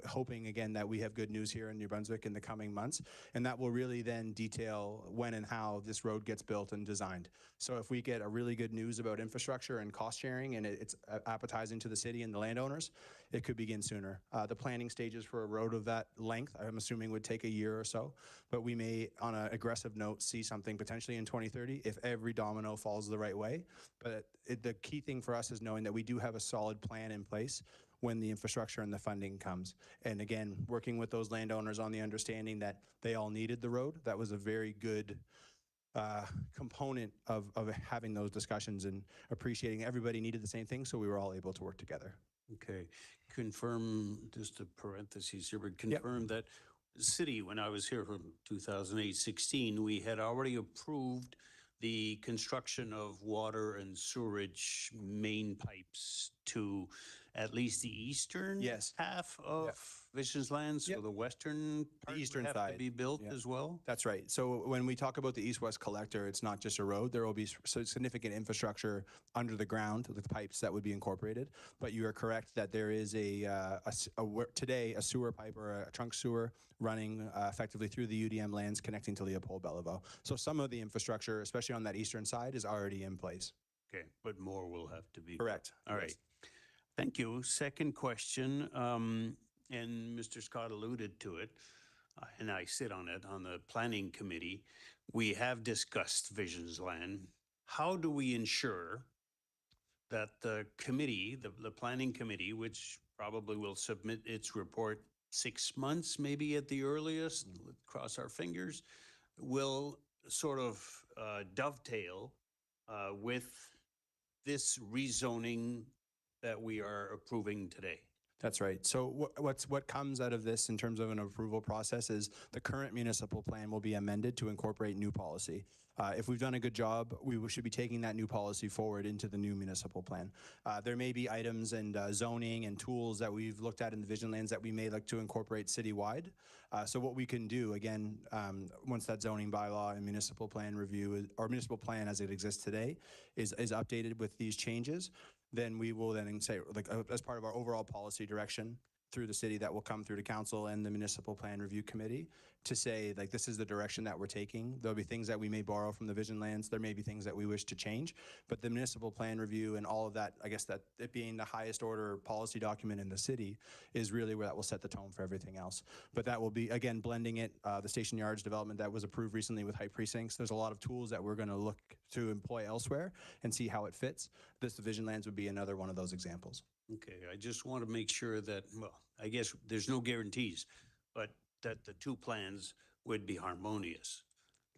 hoping again that we have good news here in New Brunswick in the coming months, and that will really then detail when and how this road gets built and designed. So if we get a really good news about infrastructure and cost sharing, and it's appetizing to the city and the landowners, it could begin sooner. The planning stages for a road of that length, I'm assuming, would take a year or so, but we may, on an aggressive note, see something potentially in 2030 if every domino falls the right way. But the key thing for us is knowing that we do have a solid plan in place when the infrastructure and the funding comes. And again, working with those landowners on the understanding that they all needed the road. That was a very good component of having those discussions and appreciating everybody needed the same thing, so we were all able to work together. Okay. Confirm, just a parenthesis here, but confirm that city, when I was here from 2008-16, we had already approved the construction of water and sewerage main pipes to at least the eastern half of Visions Land, so the western part the eastern would have side to be built as well? That's right. So when we talk about the East-West Collector, it's not just a road. There will be significant infrastructure under the ground, the pipes that would be incorporated. But you are correct that there is today a sewer pipe or a trunk sewer running effectively through the UDM lands connecting to Leopold Bellevaux. So some of the infrastructure, especially on that eastern side, is already in place. Okay, but more will have to be. Correct. All right. Thank you. Second question, and Mr. Scott alluded to it, and I sit on it, on the planning committee. We have discussed Visions Land. How do we ensure that the committee, the planning committee, which probably will submit its report 6 months, maybe at the earliest, cross our fingers, will sort of dovetail with this rezoning that we are approving today? That's right. So what comes out of this in terms of an approval process is the current municipal plan will be amended to incorporate new policy. If we've done a good job, we should be taking that new policy forward into the new municipal plan. There may be items and zoning and tools that we've looked at in the Vision Lands that we may like to incorporate citywide. So what we can do, again, once that zoning bylaw and municipal plan review, or municipal plan as it exists today, is updated with these changes, then we will then say, like, as part of our overall policy direction through the city that will come through to council and the municipal plan review committee to say, like, this is the direction that we're taking. There'll be things that we may borrow from the Vision Lands. There may be things that we wish to change, but the municipal plan review and all of that, I guess that it being the highest order policy document in the city is really where that will set the tone for everything else. But that will be, again, blending it, the Station Yards development that was approved recently with High Precincts. There's a lot of tools that we're going to look to employ elsewhere and see how it fits. This Vision Lands would be another one of those examples. Okay, I just want to make sure that, well, I guess there's no guarantees, but that the two plans would be harmonious.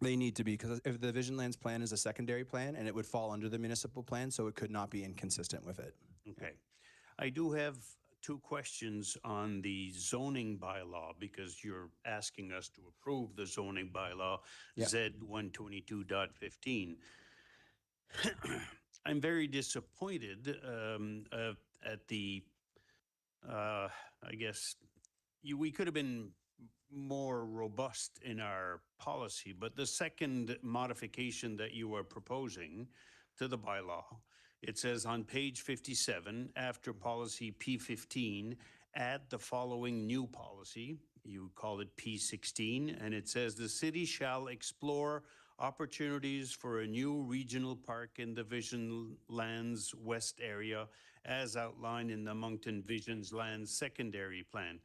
They need to be, because if the Vision Lands plan is a secondary plan and it would fall under the municipal plan, so it could not be inconsistent with it. Okay. I do have two questions on the zoning bylaw, because you're asking us to approve the zoning bylaw, Yeah. Z 122.15. I'm very disappointed at the, I guess, we could have been more robust in our policy, but the second modification that you are proposing to the bylaw, it says on page 57, after policy P15, add the following new policy. You call it P16, and it says the city shall explore opportunities for a new regional park in the Vision Lands West area as outlined in the Moncton Visions Lands secondary plan.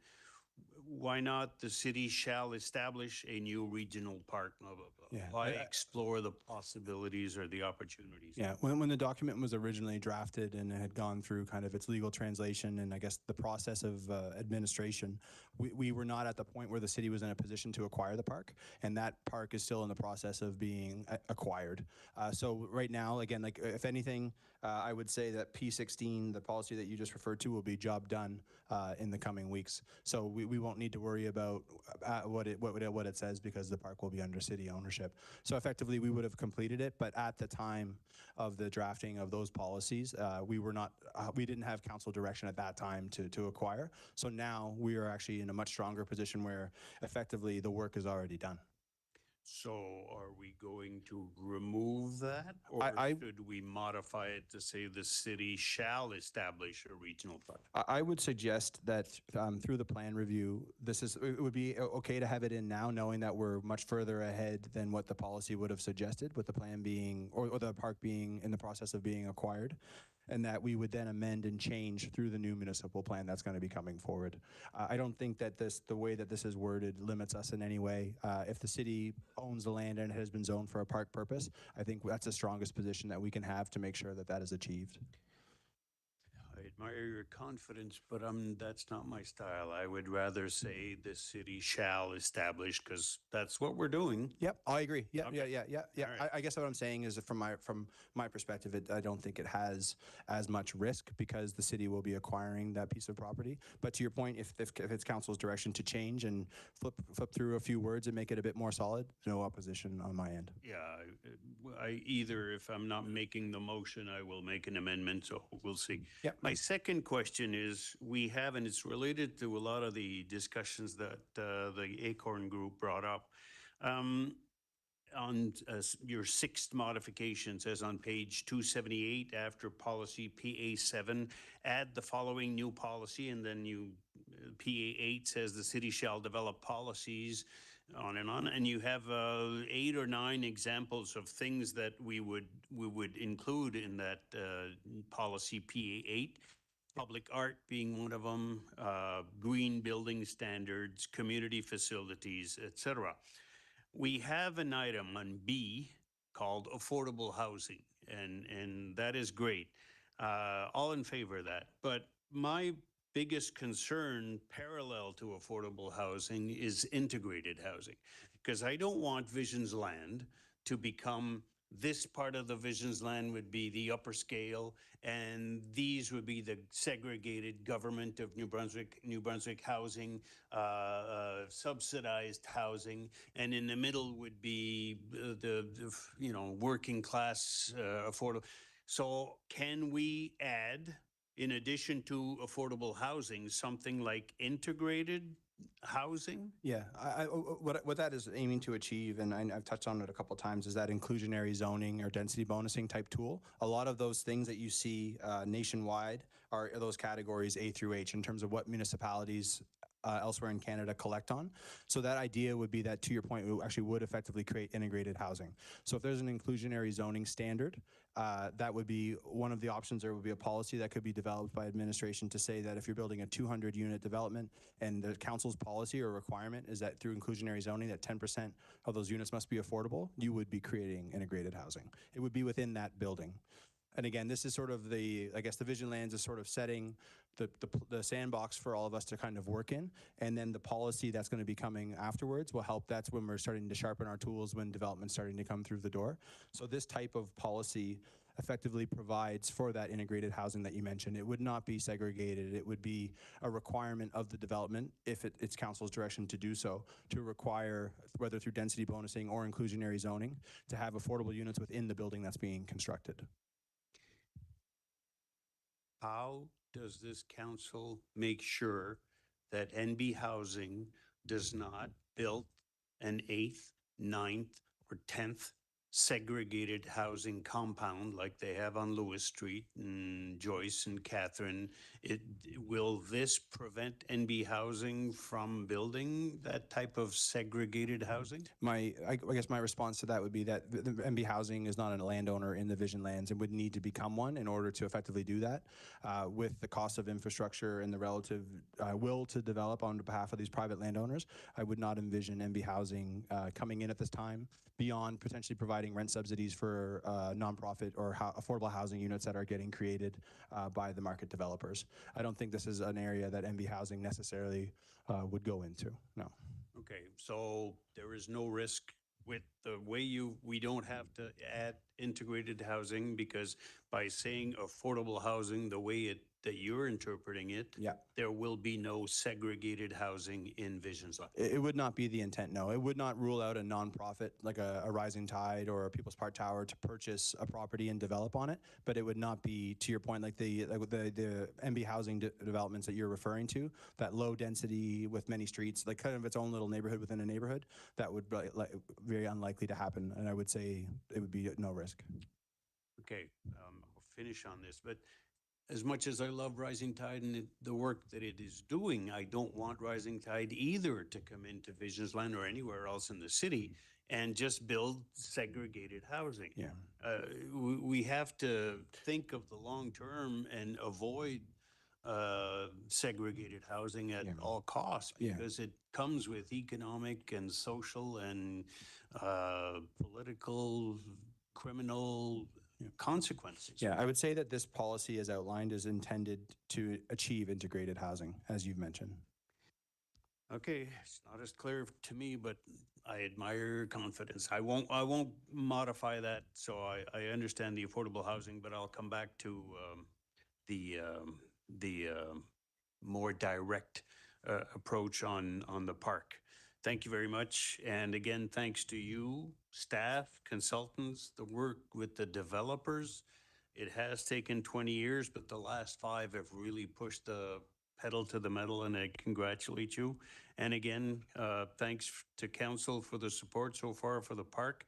Why not the city shall establish a new regional park? Blah, blah, blah. Yeah, Why explore the possibilities or the opportunities? Yeah, when the document was originally drafted and it had gone through kind of its legal translation and I guess the process of administration, we were not at the point where the city was in a position to acquire the park, and that park is still in the process of being acquired. So right now, again, like if anything, I would say that P16, the policy that you just referred to, will be job done in the coming weeks. So we won't need to worry about what it says, because the park will be under city ownership. So effectively, we would have completed it, but at the time of the drafting of those policies, we didn't have council direction at that time to acquire. So now we are actually in a much stronger position where effectively the work is already done. So are we going to remove that, or should we modify it to say the city shall establish a regional park? I would suggest that through the plan review, it would be okay to have it in now, knowing that we're much further ahead than what the policy would have suggested, with the plan being, or the park being in the process of being acquired, and that we would then amend and change through the new municipal plan that's going to be coming forward. I don't think that the way that this is worded limits us in any way. If the city owns the land and it has been zoned for a park purpose, I think that's the strongest position that we can have to make sure that that is achieved. I admire your confidence, but that's not my style. I would rather say the city shall establish, because that's what we're doing. Yep, I agree. Yeah, Okay. yeah. All right. I guess what I'm saying is that from my perspective, I don't think it has as much risk, because the city will be acquiring that piece of property. But to your point, if it's council's direction to change and flip through a few words and make it a bit more solid, no opposition on my end. Yeah, either if I'm not making the motion, I will make an amendment, so we'll see. Yep. My second question is, we have, and it's related to a lot of the discussions that the Acorn Group brought up. On your sixth modification says on page 278, after policy PA7, add the following new policy, and then PA8 says the city shall develop policies, on, and you have 8 or 9 examples of things that we would include in that policy PA8. public art being one of them, green building standards, community facilities, etc. We have an item on B called affordable housing, and that is great. All in favor of that. But my biggest concern parallel to affordable housing is integrated housing, because I don't want Visions Land to become this part of the Visions Land would be the upper scale, and these would be the segregated government of New Brunswick housing, subsidized housing, and in the middle would be working class affordable. So can we add, in addition to affordable housing, something like integrated housing? Yeah, what that is aiming to achieve, and I've touched on it a couple of times, is that inclusionary zoning or density bonusing type tool. A lot of those things that you see nationwide are those categories A through H in terms of what municipalities elsewhere in Canada collect on. So that idea would be that, to your point, we actually would effectively create integrated housing. So if there's an inclusionary zoning standard, that would be one of the options. There would be a policy that could be developed by administration to say that if you're building a 200 unit development and the council's policy or requirement is that through inclusionary zoning that 10% of those units must be affordable, you would be creating integrated housing. It would be within that building. And again, this is sort of the Vision Lands is sort of setting the sandbox for all of us to kind of work in. And then the policy that's going to be coming afterwards will help. That's when we're starting to sharpen our tools, when development's starting to come through the door. So this type of policy effectively provides for that integrated housing that you mentioned. It would not be segregated. It would be a requirement of the development, if it's council's direction to do so, to require, whether through density bonusing or inclusionary zoning, to have affordable units within the building that's being constructed. How does this council make sure that NB Housing does not build an 8th, 9th, or 10th segregated housing compound like they have on Lewis Street and Joyce and Catherine? Will this prevent NB Housing from building that type of segregated housing? I guess my response to that would be that the MB Housing is not a landowner in the Vision Lands and would need to become one in order to effectively do that. With the cost of infrastructure and the relative will to develop on behalf of these private landowners, I would not envision MB Housing coming in at this time beyond potentially providing rent subsidies for nonprofit or affordable housing units that are getting created by the market developers. I don't think this is an area that MB Housing necessarily would go into, no. Okay, so there is no risk with the way we don't have to add integrated housing, because by saying affordable housing the way that you're interpreting it, there will be no segregated housing in Visions Land. It would not be the intent, no. It would not rule out a nonprofit like a Rising Tide or a People's Park Tower to purchase a property and develop on it, but it would not be, to your point, like the MB Housing developments that you're referring to, that low density with many streets, like kind of its own little neighborhood within a neighborhood, that would be very unlikely to happen, and I would say it would be no risk. Okay, I'll finish on this, but as much as I love Rising Tide and the work that it is doing, I don't want Rising Tide either to come into Visions Land or anywhere else in the city and just build segregated housing. Yeah. We have to think of the long term and avoid segregated housing at all costs, because it comes with economic and social and political, criminal consequences. Yeah, I would say that this policy as outlined is intended to achieve integrated housing, as you've mentioned. Okay, it's not as clear to me, but I admire your confidence. I won't modify that, so I understand the affordable housing, but I'll come back to the more direct approach on the park. Thank you very much. And again, thanks to you, staff, consultants, the work with the developers. It has taken 20 years, but the last 5 have really pushed the pedal to the metal, and I congratulate you. And again, thanks to council for the support so far for the park.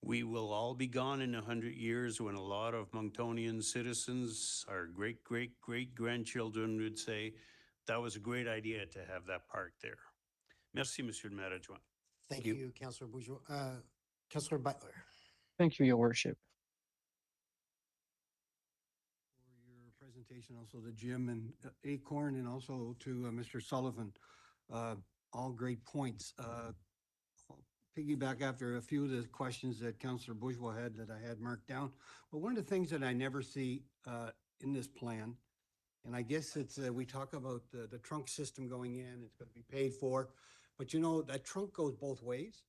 We will all be gone in 100 years when a lot of Monctonian citizens, our great-great-great-grandchildren would say, that was a great idea to have that park there. Merci, Monsieur le Maire Adjoint. Thank you, Councillor Bourgeois. Councillor Butler. Thank you, Your Worship. presentation, also to Jim and Acorn, and also to Mr. Sullivan. All great points. I'll piggyback after a few of the questions that Councillor Bourgeois had that I had marked down. But one of the things that I never see in this plan, and I guess it's, we talk about the trunk system going in, it's going to be paid for, but you know, that trunk goes both ways.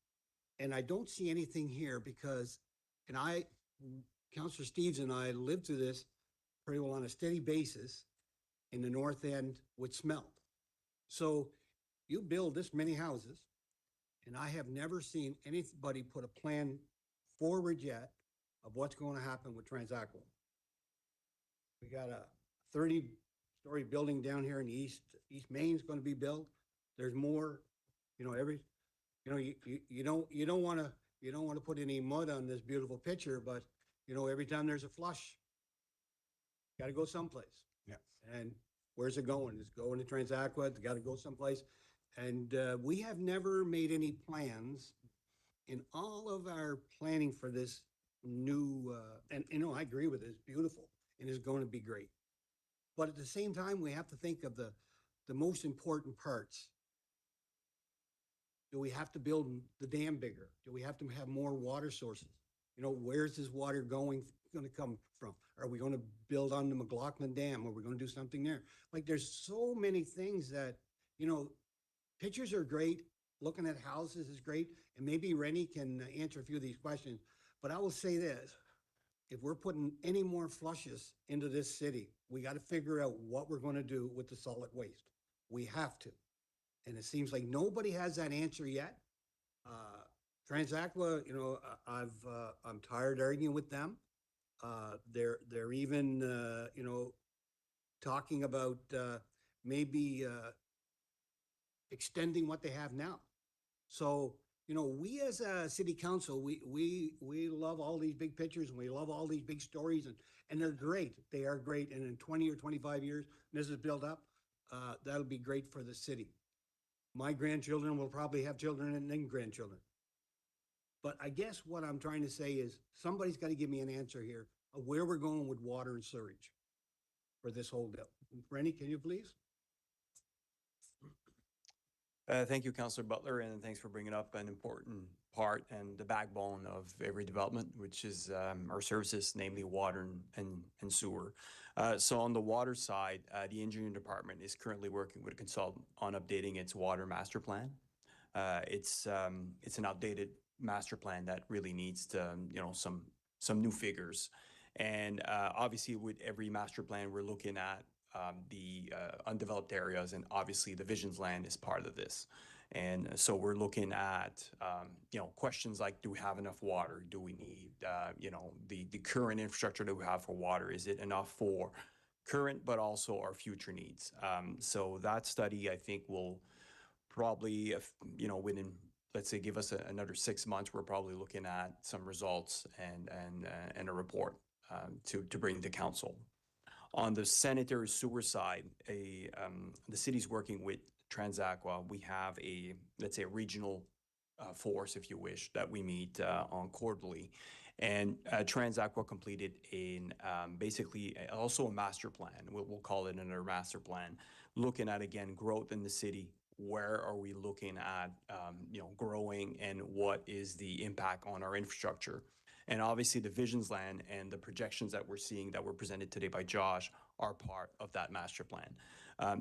And I don't see anything here because, and Councillor Steves and I lived through this pretty well on a steady basis in the north end with Smelt. So you build this many houses, and I have never seen anybody put a plan forward yet of what's going to happen with Transaqua. We got a 30-story building down here in the East Main's going to be built. There's more, you know, you don't want to put any mud on this beautiful picture, but you know, every time there's a flush, got to go someplace. Yeah. And where's it going? It's going to Transaqua. It's got to go someplace. And we have never made any plans in all of our planning for this new, and you know, I agree with it. It's beautiful and it's going to be great. But at the same time, we have to think of the most important parts. Do we have to build the dam bigger? Do we have to have more water sources? You know, where's this water going to come from? Are we going to build on the McLaughlin Dam? Are we going to do something there? Like, there's so many things that, you know, pictures are great. Looking at houses is great. And maybe Rennie can answer a few of these questions. But I will say this, if we're putting any more flushes into this city, we got to figure out what we're going to do with the solid waste. We have to. And it seems like nobody has that answer yet. Transaqua, you know, I'm tired arguing with them. They're even, you know, talking about maybe extending what they have now. So, you know, we as a city council, we love all these big pictures and we love all these big stories, and they're great. They are great. And in 20 or 25 years, this is built up, that'll be great for the city. My grandchildren will probably have children and then grandchildren. But I guess what I'm trying to say is somebody's got to give me an answer here of where we're going with water and sewage for this whole deal. Rennie, can you please? Thank you, Councillor Butler, and thanks for bringing up an important part and the backbone of every development, which is our services, namely water and sewer. So on the water side, the engineering department is currently working with a consultant on updating its water master plan. It's an outdated master plan that really needs to, you know, some new figures. And obviously with every master plan, we're looking at the undeveloped areas, and obviously the Visions Land is part of this. And so we're looking at, you know, questions like, do we have enough water? Do we need, you know, the current infrastructure that we have for water? Is it enough for current, but also our future needs? So that study, I think, will probably, you know, within, let's say, give us another 6 months, we're probably looking at some results and a report to bring to council. On the sanitary sewer side, the city's working with Transaqua. We have let's say, a regional force, if you wish, that we meet on quarterly. And Transaqua completed basically also a master plan. We'll call it another master plan, looking at, again, growth in the city. Where are we looking at, you know, growing, and what is the impact on our infrastructure? And obviously the Visions Land and the projections that we're seeing that were presented today by Josh are part of that master plan.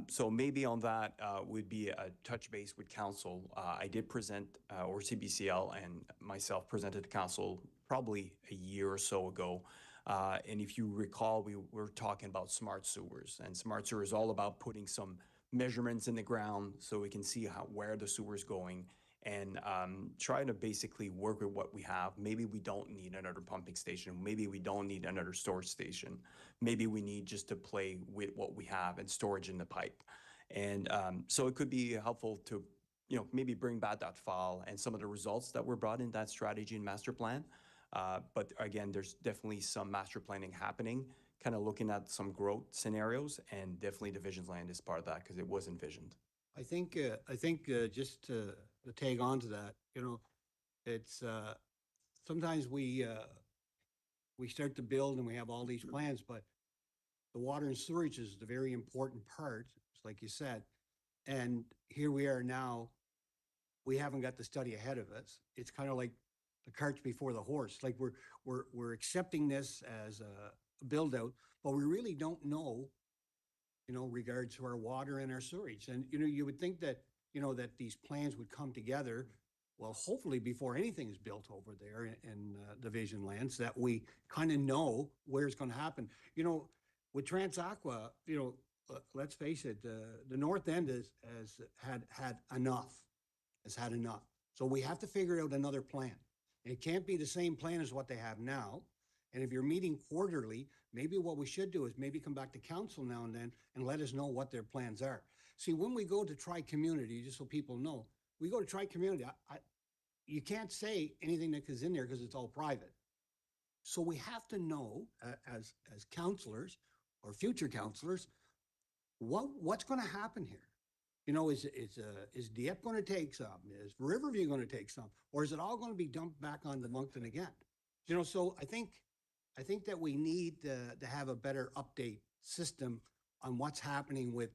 So maybe on that would be a touch base with council. I did present, or CBCL and myself presented to council probably a year or so ago. And if you recall, we were talking about smart sewers, and smart sewer is all about putting some measurements in the ground so we can see where the sewer is going, and try to basically work with what we have. Maybe we don't need another pumping station. Maybe we don't need another storage station. Maybe we need just to play with what we have and storage in the pipe. And so it could be helpful to, you know, maybe bring back that file and some of the results that were brought in that strategy and master plan. But again, there's definitely some master planning happening, kind of looking at some growth scenarios, and definitely the Visions Land is part of that because it was envisioned. I think just to tag on to that, you know, it's sometimes we start to build and we have all these plans, but the water and sewerage is the very important part, just like you said. And here we are now, we haven't got the study ahead of us. It's kind of like the cart before the horse. Like we're accepting this as a build out, but we really don't know, regards to our water and our sewerage. And, you would think that, that these plans would come together, well, hopefully before anything is built over there in the Vision Lands, that we kind of know where it's going to happen. With Transaqua, let's face it, the North End has had enough. So we have to figure out another plan. It can't be the same plan as what they have now. And if you're meeting quarterly, maybe what we should do is maybe come back to council now and then and let us know what their plans are. See, when we go to Tri-Community, just so people know, we go to Tri-Community, you can't say anything that is in there because it's all private. So we have to know as councilors or future councilors, what's going to happen here? Is Dieppe going to take some? Is Riverview going to take some? Or is it all going to be dumped back onto Moncton again? So I think that we need to have a better update system on what's happening with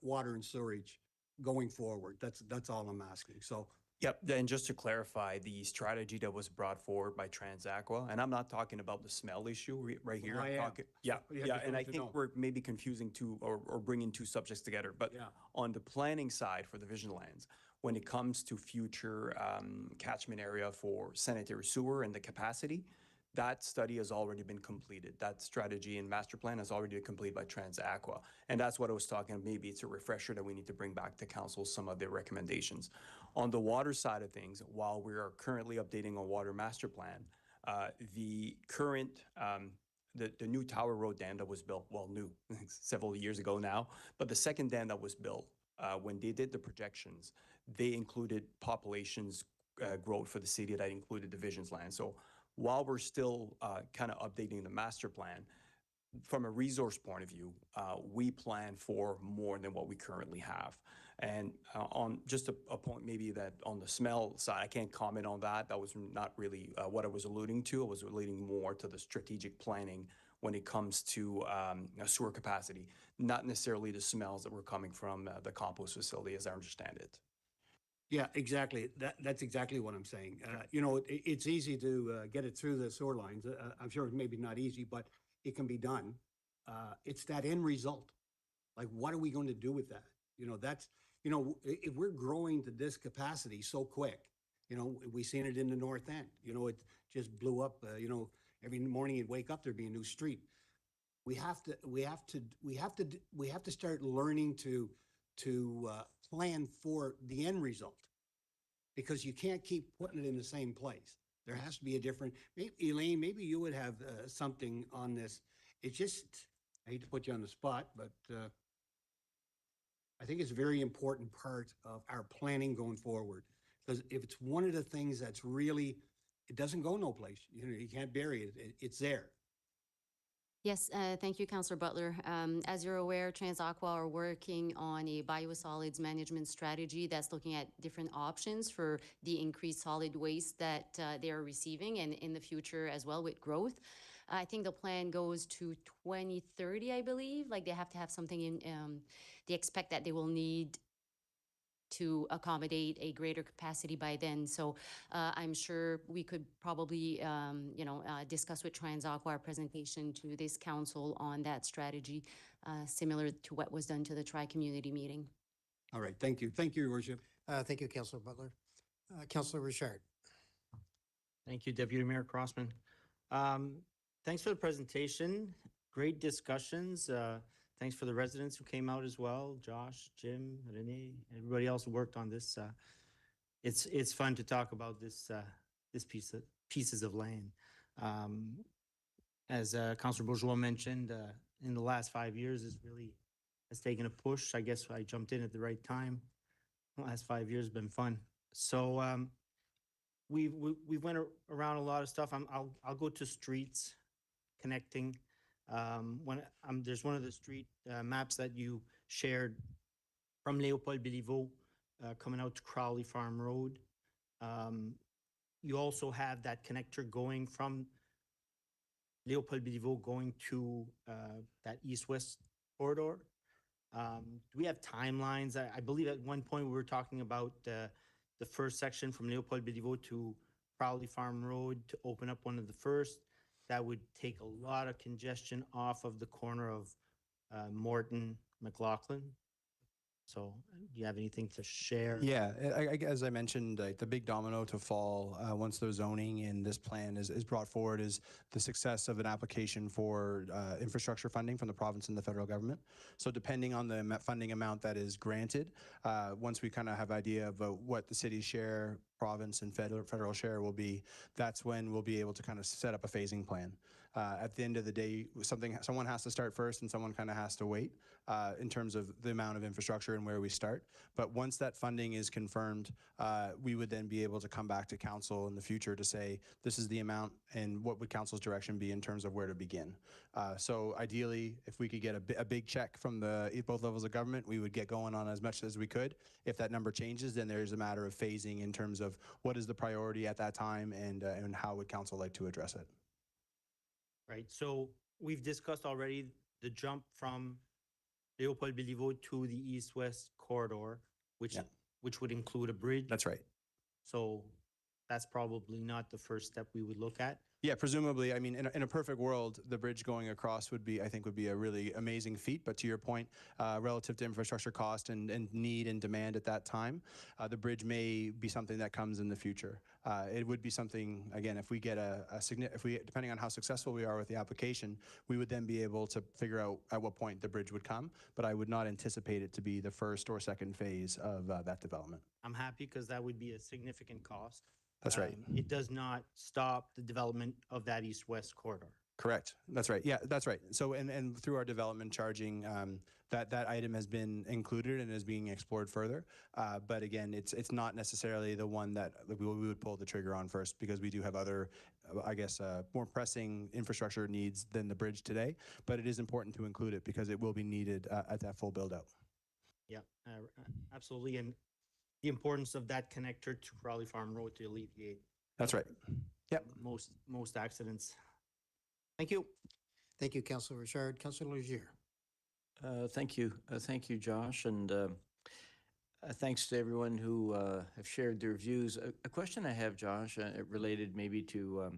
water and sewerage going forward. That's all I'm asking. So. Yep, and just to clarify, the strategy that was brought forward by Transaqua, and I'm not talking about the smell issue right here. Well, I am. Yeah, Yeah, yeah, just and I wanted to think know. we're maybe confusing two or bringing two subjects together. But Yeah. on the planning side for the Vision Lands, when it comes to future catchment area for sanitary sewer and the capacity, that study has already been completed. That strategy and master plan has already been completed by Transaqua. And that's what I was talking, maybe it's a refresher that we need to bring back to council some of their recommendations. On the water side of things, while we are currently updating a water master plan, the current, the new Tower Road dam that was built, well, new, several years ago now, but the second dam that was built, when they did the projections, they included populations growth for the city that included the Visions Land. So while we're still kind of updating the master plan, from a resource point of view, we plan for more than what we currently have. And on just a point maybe that on the smell side, I can't comment on that. That was not really what I was alluding to. I was alluding more to the strategic planning when it comes to sewer capacity, not necessarily the smells that were coming from the compost facility, as I understand it. Yeah, exactly. That's exactly what I'm saying. It's easy to get it through the sewer lines. I'm sure it's maybe not easy, but it can be done. It's that end result. Like, what are we going to do with that? If we're growing to this capacity so quick, we've seen it in the North End. It just blew up. Every morning you'd wake up, there'd be a new street. We have to start learning to plan for the end result, because you can't keep putting it in the same place. There has to be a different, Elaine, maybe you would have something on this. It's just, I hate to put you on the spot, but I think it's a very important part of our planning going forward. Because if it's one of the things that's really, it doesn't go no place. You can't bury it. It's there. Yes, thank you, Councillor Butler. As you're aware, Transaqua are working on a biosolids management strategy that's looking at different options for the increased solid waste that they are receiving, and in the future as well with growth. I think the plan goes to 2030, I believe. Like, they have to have something in, they expect that they will need to accommodate a greater capacity by then. So I'm sure we could probably, discuss with Transaqua our presentation to this council on that strategy, similar to what was done to the Tri-Community meeting. All right, thank you. Thank you, Your Worship. Thank you, Councillor Butler. Councillor Richard. Thank you, Deputy Mayor Crossman. Thanks for the presentation. Great discussions. Thanks for the residents who came out as well. Josh, Jim, Renee, everybody else who worked on this. It's fun to talk about this pieces of land. As Councillor Bourgeois mentioned, in the last 5 years has taken a push. I guess I jumped in at the right time. The last 5 years have been fun. So we went around a lot of stuff. I'll go to streets connecting. There's one of the street maps that you shared from Leopold Béliveau coming out to Crowley Farm Road. You also have that connector going from Leopold Béliveau going to that east-west corridor. Do we have timelines? I believe at one point we were talking about the first section from Leopold Béliveau to Crowley Farm Road to open up one of the first. That would take a lot of congestion off of the corner of Morton, McLaughlin. So do you have anything to share? Yeah, as I mentioned, like the big domino to fall once the zoning and this plan is brought forward is the success of an application for infrastructure funding from the province and the federal government. So depending on the funding amount that is granted, once we kind of have idea of what the city's share, province and federal share will be, that's when we'll be able to kind of set up a phasing plan. At the end of the day, someone has to start first and someone kind of has to wait in terms of the amount of infrastructure and where we start. But once that funding is confirmed, we would then be able to come back to council in the future to say, this is the amount and what would council's direction be in terms of where to begin. So ideally, if we could get a big check from both levels of government, we would get going on as much as we could. If that number changes, then there's a matter of phasing in terms of what is the priority at that time and how would council like to address it. Right, so we've discussed already the jump from Leopold Béliveau to the east-west corridor, which would include a bridge. That's right. So that's probably not the first step we would look at. Yeah, presumably, I mean, in a perfect world, the bridge going across would be, I think, would be a really amazing feat. But to your point, relative to infrastructure cost and need and demand at that time, the bridge may be something that comes in the future. It would be something, again, if we get depending on how successful we are with the application, we would then be able to figure out at what point the bridge would come. But I would not anticipate it to be the first or second phase of that development. I'm happy because that would be a significant cost. That's right. It does not stop the development of that east-west corridor. Correct. That's right. Yeah, that's right. So, and through our development charging, that item has been included and is being explored further. But again, it's not necessarily the one that we would pull the trigger on first because we do have other, I guess, more pressing infrastructure needs than the bridge today. But it is important to include it because it will be needed at that full build out. Yeah, absolutely. And the importance of that connector to Crowley Farm Road to alleviate. That's right. Yep. Most accidents. Thank you. Thank you, Councilor Richard. Councilor Legier. Thank you. Thank you, Josh. And thanks to everyone who have shared their views. A question I have, Josh, related maybe to,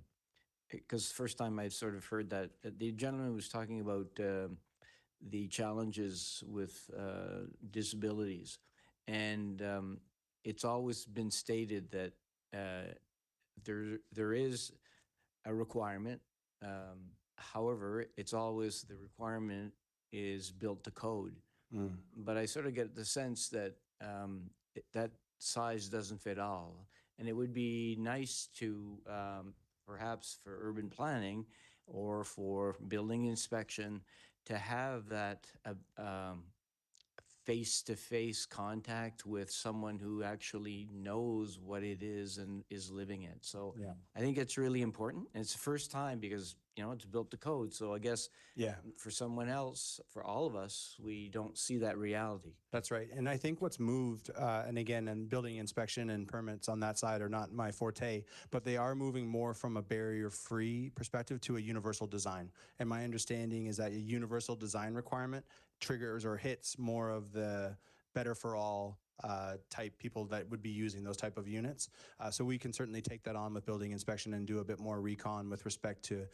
because first time I've sort of heard that the gentleman was talking about the challenges with disabilities. And it's always been stated that there is a requirement. However, it's always the requirement is built to code. But I sort of get the sense that that size doesn't fit all. And it would be nice to perhaps for urban planning or for building inspection to have that face-to-face contact with someone who actually knows what it is and is living it. So I think it's really important. And it's the first time because, it's built to code. So I guess for someone else, for all of us, we don't see that reality. That's right. And I think what's moved, and again, and building inspection and permits on that side are not my forte, but they are moving more from a barrier-free perspective to a universal design. And my understanding is that a universal design requirement triggers or hits more of the better for all type people that would be using those type of units. So we can certainly take that on with building inspection and do a bit more recon with respect to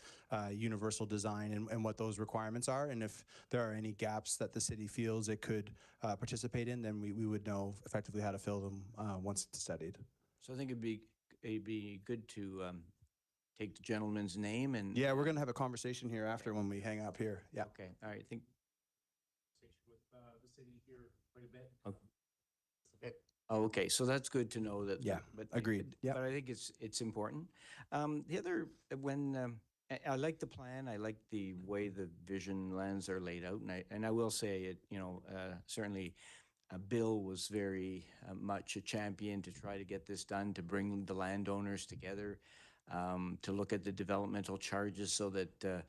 universal design and what those requirements are. And if there are any gaps that the city feels it could participate in, then we would know effectively how to fill them once it's studied. So I think it'd be good to take the gentleman's name and... Yeah, we're going to have a conversation here after when we hang up here. Yeah. Okay. All right. Think. With the city here quite a bit. Okay. Oh, okay. So that's good to know that. Yeah, but agreed. Yeah. But I think it's important. The other, when I like the plan, I like the way the vision lands are laid out, and I will say it. Certainly, Bill was very much a champion to try to get this done, to bring the landowners together, to look at the developmental charges so that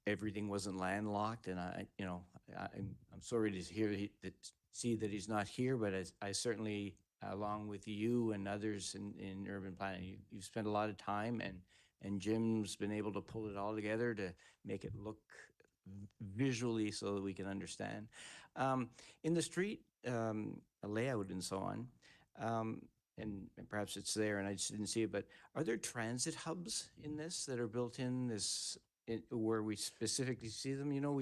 everything wasn't landlocked. And I'm sorry to see that he's not here, but I certainly, along with you and others in urban planning, you've spent a lot of time and Jim's been able to pull it all together to make it look visually so that we can understand. In the street layout and so on, and perhaps it's there and I just didn't see it, but are there transit hubs in this that are built in this, where we specifically see them? You know,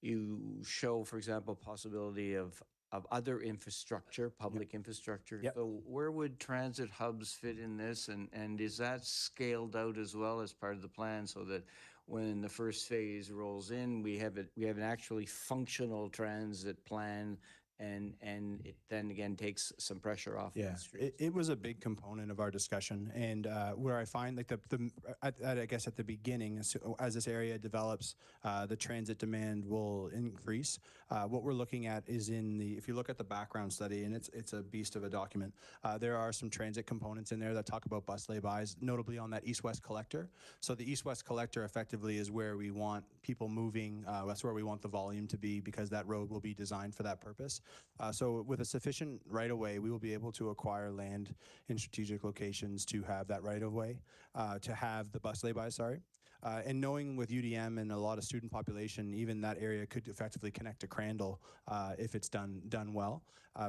you show, for example, possibility of other infrastructure, public infrastructure. Yep. So where would transit hubs fit in this? And is that scaled out as well as part of the plan so that when the first phase rolls in, we have an actually functional transit plan, and it then again takes some pressure off. Yeah, it was a big component of our discussion, and where I find like I guess at the beginning, as this area develops, the transit demand will increase. What we're looking at is if you look at the background study, and it's a beast of a document, there are some transit components in there that talk about bus laybys, notably on that east-west collector. So the east-west collector effectively is where we want people moving. That's where we want the volume to be, because that road will be designed for that purpose. So with a sufficient right-of-way, we will be able to acquire land in strategic locations to have that right-of-way, to have the bus lay-by, and knowing with UDM and a lot of student population, even that area could effectively connect to Crandall if it's done well.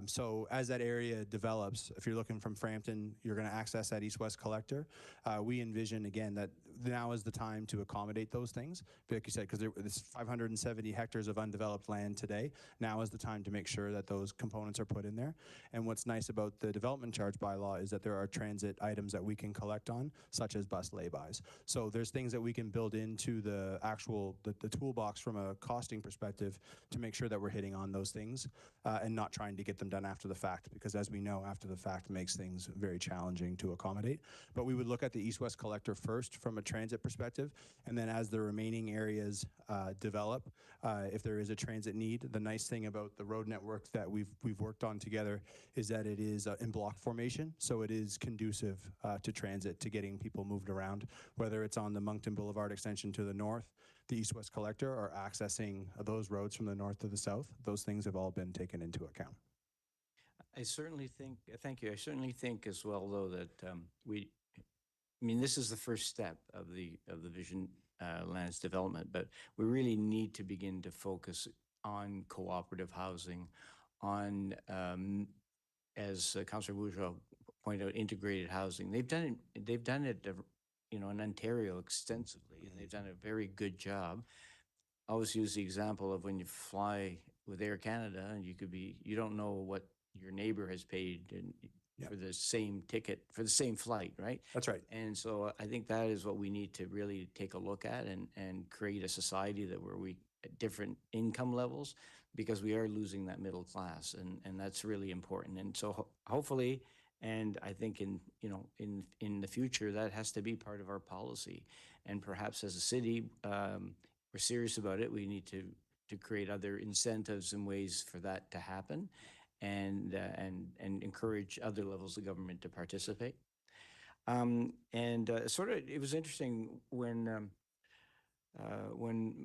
So as that area develops, if you're looking from Frampton, you're going to access that east-west collector. We envision, again, that now is the time to accommodate those things. Like you said, because there's 570 hectares of undeveloped land today. Now is the time to make sure that those components are put in there. And what's nice about the development charge bylaw is that there are transit items that we can collect on, such as bus laybys. So there's things that we can build into the actual the toolbox from a costing perspective to make sure that we're hitting on those things and not trying to get them done after the fact, because as we know, after the fact makes things very challenging to accommodate. But we would look at the east-west collector first from a transit perspective, and then as the remaining areas develop, if there is a transit need, the nice thing about the road network that we've worked on together is that it is in block formation, so it is conducive to transit, to getting people moved around, whether it's on the Moncton Boulevard extension to the north, the east-west collector, or accessing those roads from the north to the south. Those things have all been taken into account. I certainly think, thank you. I certainly think as well, though, that I mean, this is the first step of the Vision Lands development, but we really need to begin to focus on cooperative housing, on, as Councillor Bourgeois pointed out, integrated housing. They've done it, in Ontario extensively, and they've done a very good job. I always use the example of when you fly with Air Canada, and you don't know what your neighbor has paid for the same ticket, for the same flight, right? That's right. And so I think that is what we need to really take a look at and create a society where we at different income levels, because we are losing that middle class, and that's really important. And so hopefully, and I think in the future, that has to be part of our policy. And perhaps as a city, we're serious about it. We need to create other incentives and ways for that to happen, and encourage other levels of government to participate. It was interesting when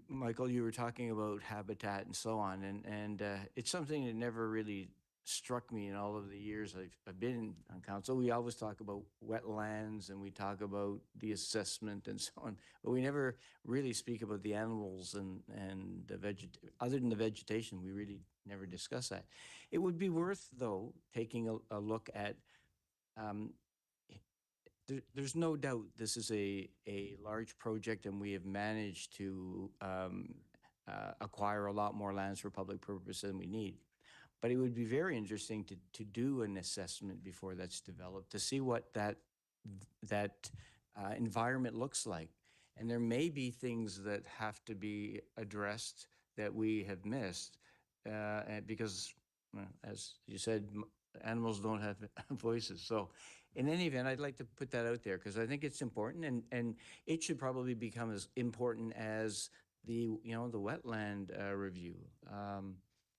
Michael, you were talking about habitat and so on, and it's something that never really struck me in all of the years I've been on council. We always talk about wetlands and we talk about the assessment and so on, but we never really speak about the animals and the other than the vegetation. We really never discuss that. It would be worth, though, taking a look at, there's no doubt this is a large project, and we have managed to acquire a lot more lands for public purpose than we need. But it would be very interesting to do an assessment before that's developed, to see what that environment looks like. And there may be things that have to be addressed that we have missed, because, as you said, animals don't have voices. So in any event, I'd like to put that out there, because I think it's important, and it should probably become as important as the wetland review.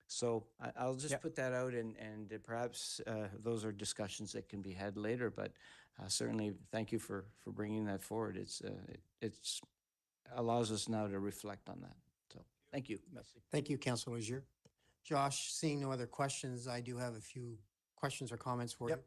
So I'll just put that out, and perhaps those are discussions that can be had later. But certainly, thank you for bringing that forward. It's allows us now to reflect on that. So thank you. Merci. Thank you, Councilor Legier. Josh, seeing no other questions, I do have a few questions or comments for you.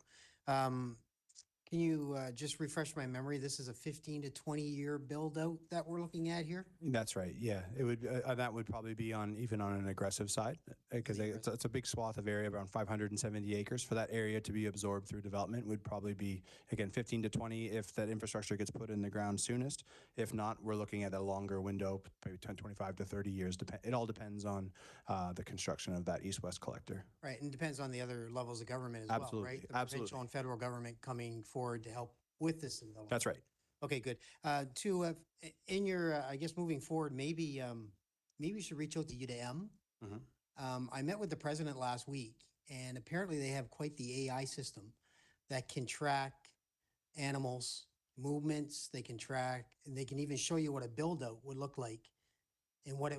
Can Can you just refresh my memory? This is a 15 to 20-year build-out that we're looking at here? That's right. Yeah, it would, that would probably be on, even on an aggressive side, because it's a big swath of area, around 570 acres. For that area to be absorbed through development would probably be, again, 15 to 20 if that infrastructure gets put in the ground soonest. If not, we're looking at a longer window, maybe 25 to 30 years. It all depends on the construction of that east-west collector. Right, and depends on the other levels of government as well, Absolutely, right? The provincial absolutely. and federal government coming forward to help with this development. That's right. Okay, good. In your, I guess moving forward, maybe we should reach out to UDM. I met with the president last week, and apparently they have quite the AI system that can track animals' movements. They can track, and they can even show you what a build-out would look like and what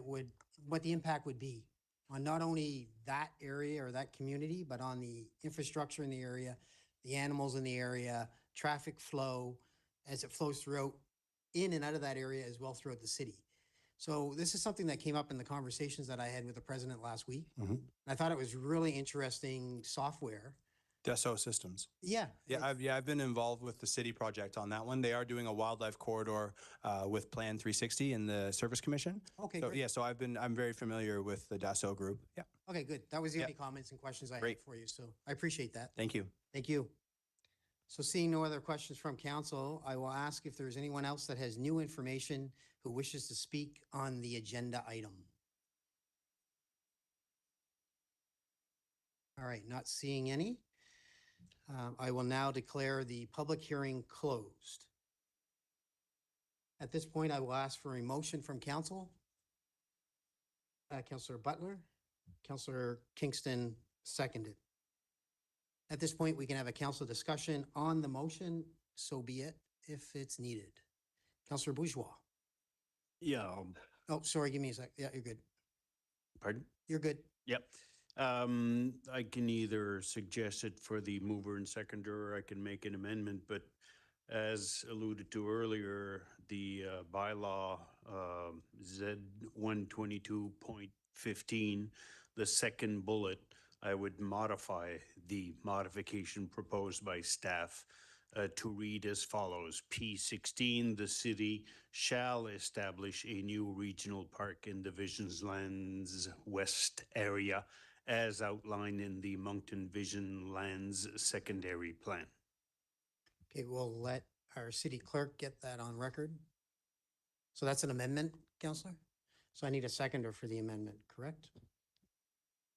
the impact would be on not only that area or that community, but on the infrastructure in the area, the animals in the area, traffic flow as it flows throughout, in and out of that area as well throughout the city. So this is something that came up in the conversations that I had with the president last week. I thought it was really interesting software. Dassault Systems. Yeah. I've been involved with the city project on that one. They are doing a wildlife corridor with Plan 360 in the Service Commission. Okay, So, great. yeah, so I'm very familiar with the Dassault group. Yeah. Okay, good. That was the Yeah. only comments and questions I had Great. for you, so I appreciate that. Thank you. Thank you. So seeing no other questions from council, I will ask if there's anyone else that has new information who wishes to speak on the agenda item. All right, not seeing any. I will now declare the public hearing closed. At this point, I will ask for a motion from council. Councillor Butler, Councillor Kingston seconded. At this point, we can have a council discussion on the motion, so be it, if it's needed. Councillor Bourgeois. Yeah. Oh, sorry, give me a sec. Yeah, you're good. Pardon? You're good. Yep. I can either suggest it for the mover and seconder, or I can make an amendment, but as alluded to earlier, the bylaw Z 122.15, the second bullet, I would modify the modification proposed by staff to read as follows. P16, the city shall establish a new regional park in the Visions Lands West area as outlined in the Moncton Vision Lands secondary plan. Okay, we'll let our city clerk get that on record. So that's an amendment, Councillor? So I need a seconder for the amendment, correct?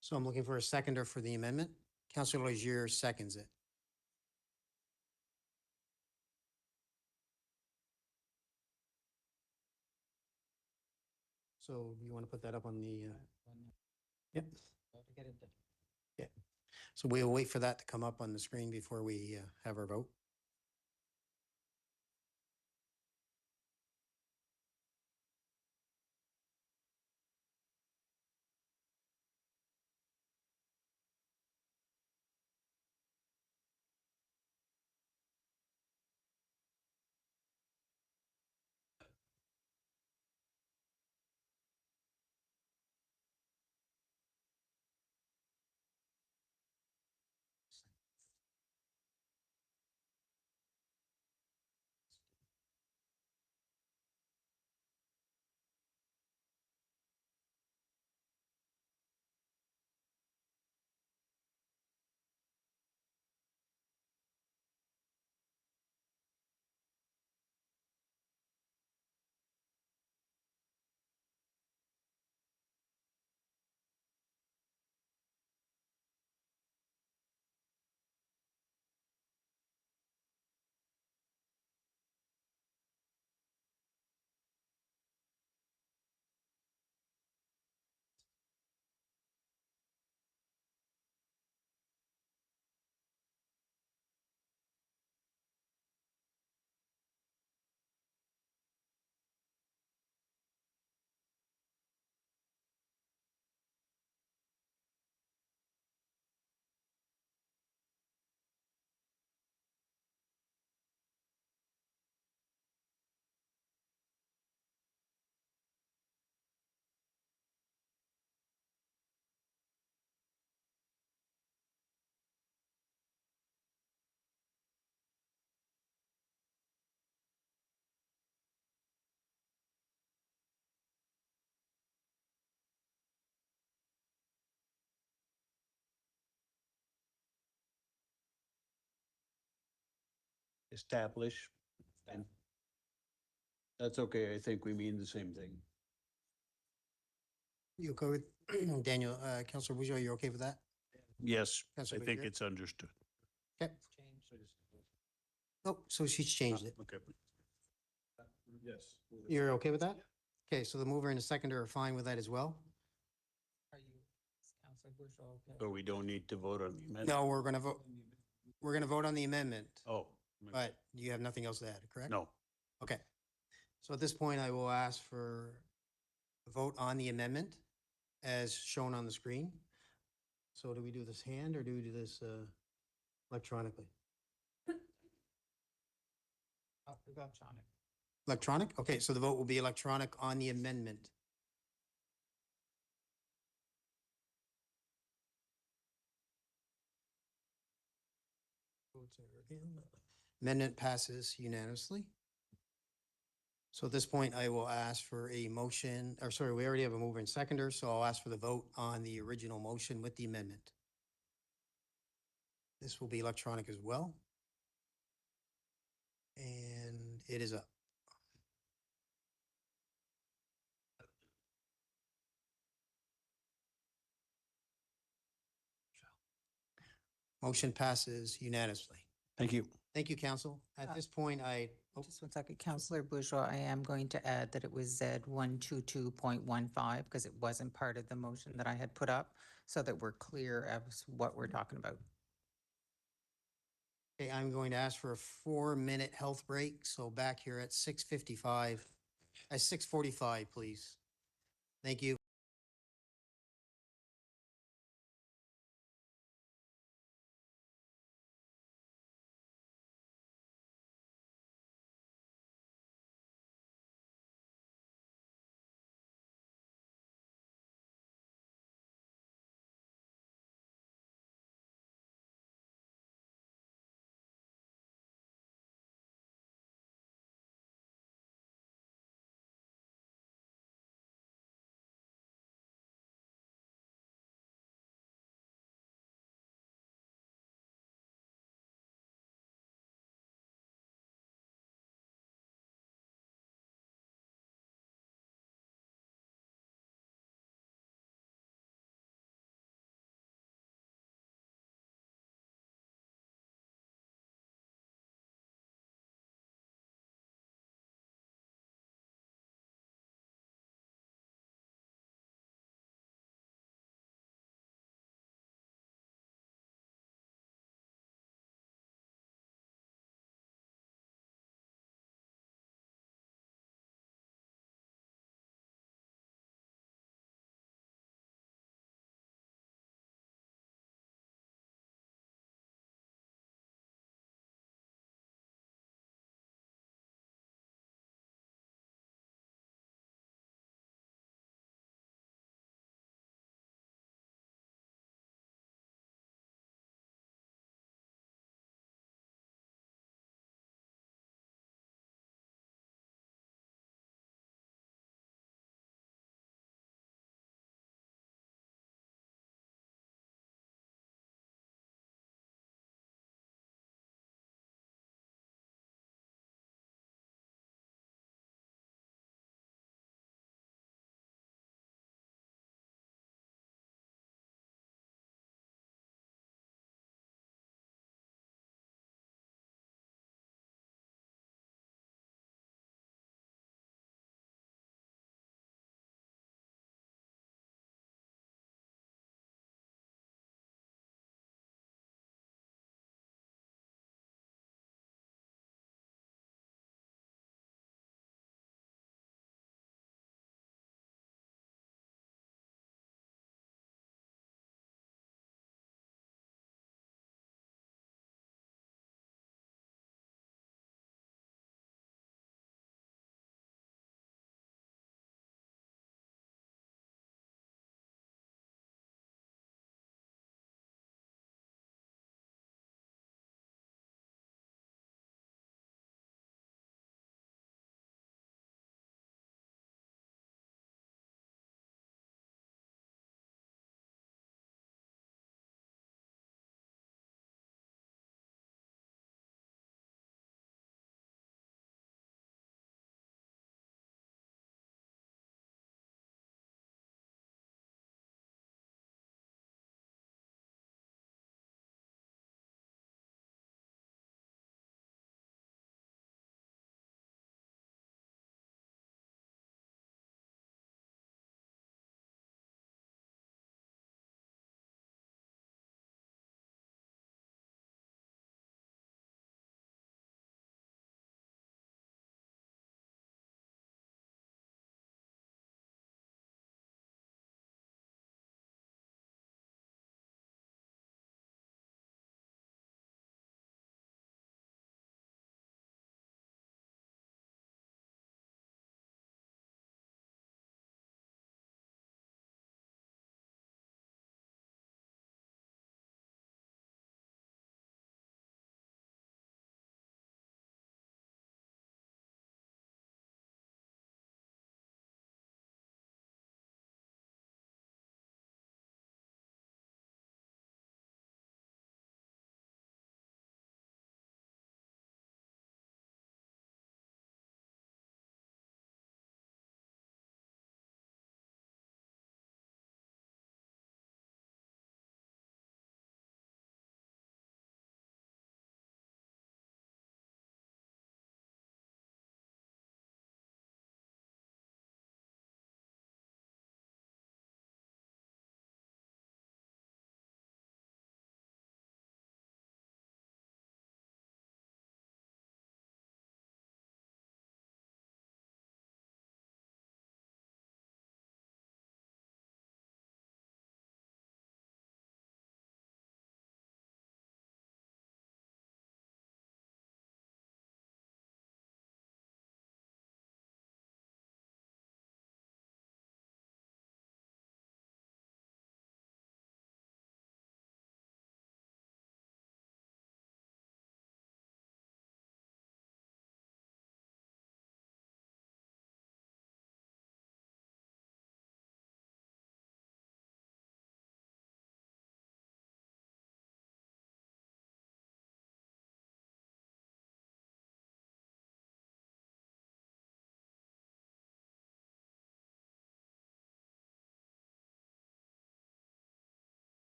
So I'm looking for a seconder for the amendment. Councillor Legier seconds it. So you want to put that up on the, yep. Yeah. So we'll wait for that to come up on the screen before we have our vote. establish, and that's okay. I think we mean the same thing. You okay with, Daniel, Councilor Bourgeois, you're okay with that? Yes, I Councilor think Baker? it's understood. Okay. Oh, so she's changed it. Okay. Yes. You're okay with that? Okay, so the mover and the seconder are fine with that as well? Are you, Councilor Bourgeois, okay? So we don't need to vote on the amendment? No, we're gonna vote on the amendment, Oh, but you have nothing else to add, correct? no. Okay. So at this point, I will ask for a vote on the amendment as shown on the screen. So do we do this hand or do we do this electronically? Electronic. Electronic? Okay, so the vote will be electronic on the amendment. Amendment passes unanimously. So at this point, I will ask for a motion, or sorry, we already have a mover and seconder, so I'll ask for the vote on the original motion with the amendment. This will be electronic as well. And it is up. Motion passes unanimously. Thank you. Thank you, council. At this point, Just 1 second, Councilor Bourgeois, I am going to add that it was Z 122.15 because it wasn't part of the motion that I had put up, so that we're clear as what we're talking about. Okay, I'm going to ask for a 4-minute health break, so back here at 6:55, at 6:45, please. Thank you.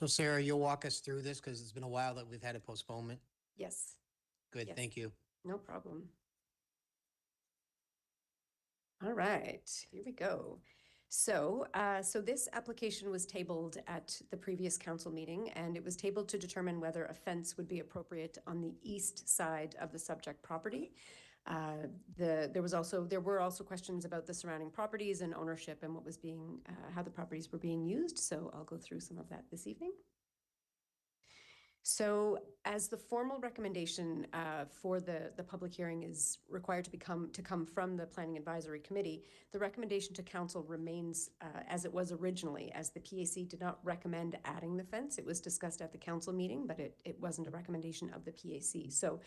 So Sarah, you'll walk us through this because it's been a while that we've had a postponement. Yes, Good, Yes. thank you. no problem. All right, here we go. So this application was tabled at the previous council meeting, and it was tabled to determine whether a fence would be appropriate on the east side of the subject property. There were also questions about the surrounding properties and ownership and what was being, how the properties were being used. So I'll go through some of that this evening. So as the formal recommendation for the public hearing is required to come from the Planning Advisory Committee, the recommendation to council remains as it was originally, as the PAC did not recommend adding the fence. It was discussed at the council meeting, but it wasn't a recommendation of the PAC. So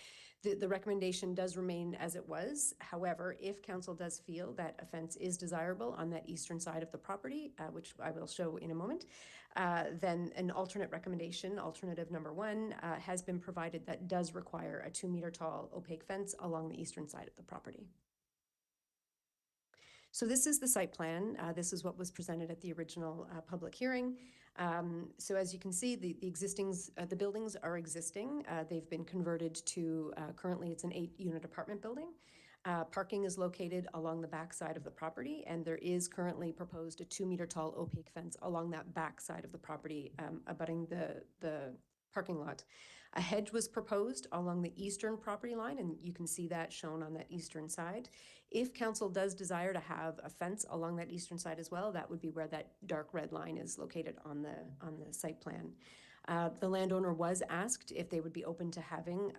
the recommendation does remain as it was. However, if council does feel that a fence is desirable on that eastern side of the property, which I will show in a moment, then an alternate recommendation, alternative number 1, has been provided that does require a 2-meter tall opaque fence along the eastern side of the property. So this is the site plan. This is what was presented at the original public hearing. So as you can see, the buildings are existing. They've been converted to, currently it's an 8-unit apartment building. Parking is located along the back side of the property, and there is currently proposed a 2-meter tall opaque fence along that back side of the property, abutting the parking lot. A hedge was proposed along the eastern property line, and you can see that shown on that eastern side. If council does desire to have a fence along that eastern side as well, that would be where that dark red line is located on the site plan. The landowner was asked if they would be open to having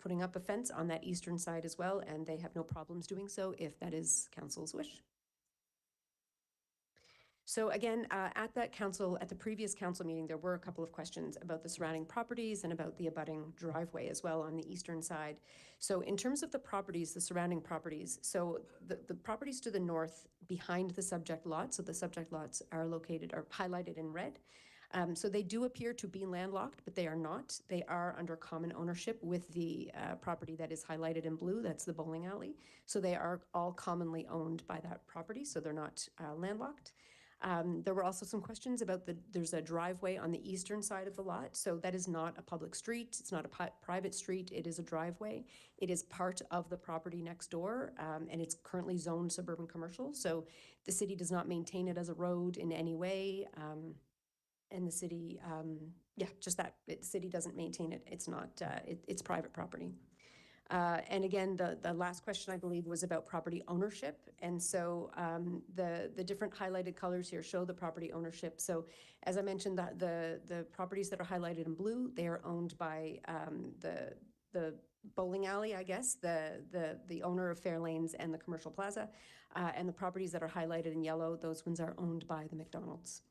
putting up a fence on that eastern side as well, and they have no problems doing so if that is council's wish. So again, at the previous council meeting, there were a couple of questions about the surrounding properties and about the abutting driveway as well on the eastern side. So in terms of the properties, the surrounding properties, so the properties to the north behind the subject lot, so the subject lots are highlighted in red. So they do appear to be landlocked, but they are not. They are under common ownership with the property that is highlighted in blue. That's the bowling alley. So they are all commonly owned by that property, so they're not landlocked. There were also some questions about there's a driveway on the eastern side of the lot. So that is not a public street. It's not a private street. It is a driveway. It is part of the property next door, and it's currently zoned suburban commercial. So the city does not maintain it as a road in any way. And the city, the city doesn't maintain it. It's not, it's private property. And again, the last question, I believe, was about property ownership. And so the different highlighted colors here show the property ownership. So as I mentioned, the properties that are highlighted in blue, they are owned by the bowling alley, I guess, the owner of Fairlanes and the Commercial Plaza. And the properties that are highlighted in yellow, those ones are owned by the McDonald's.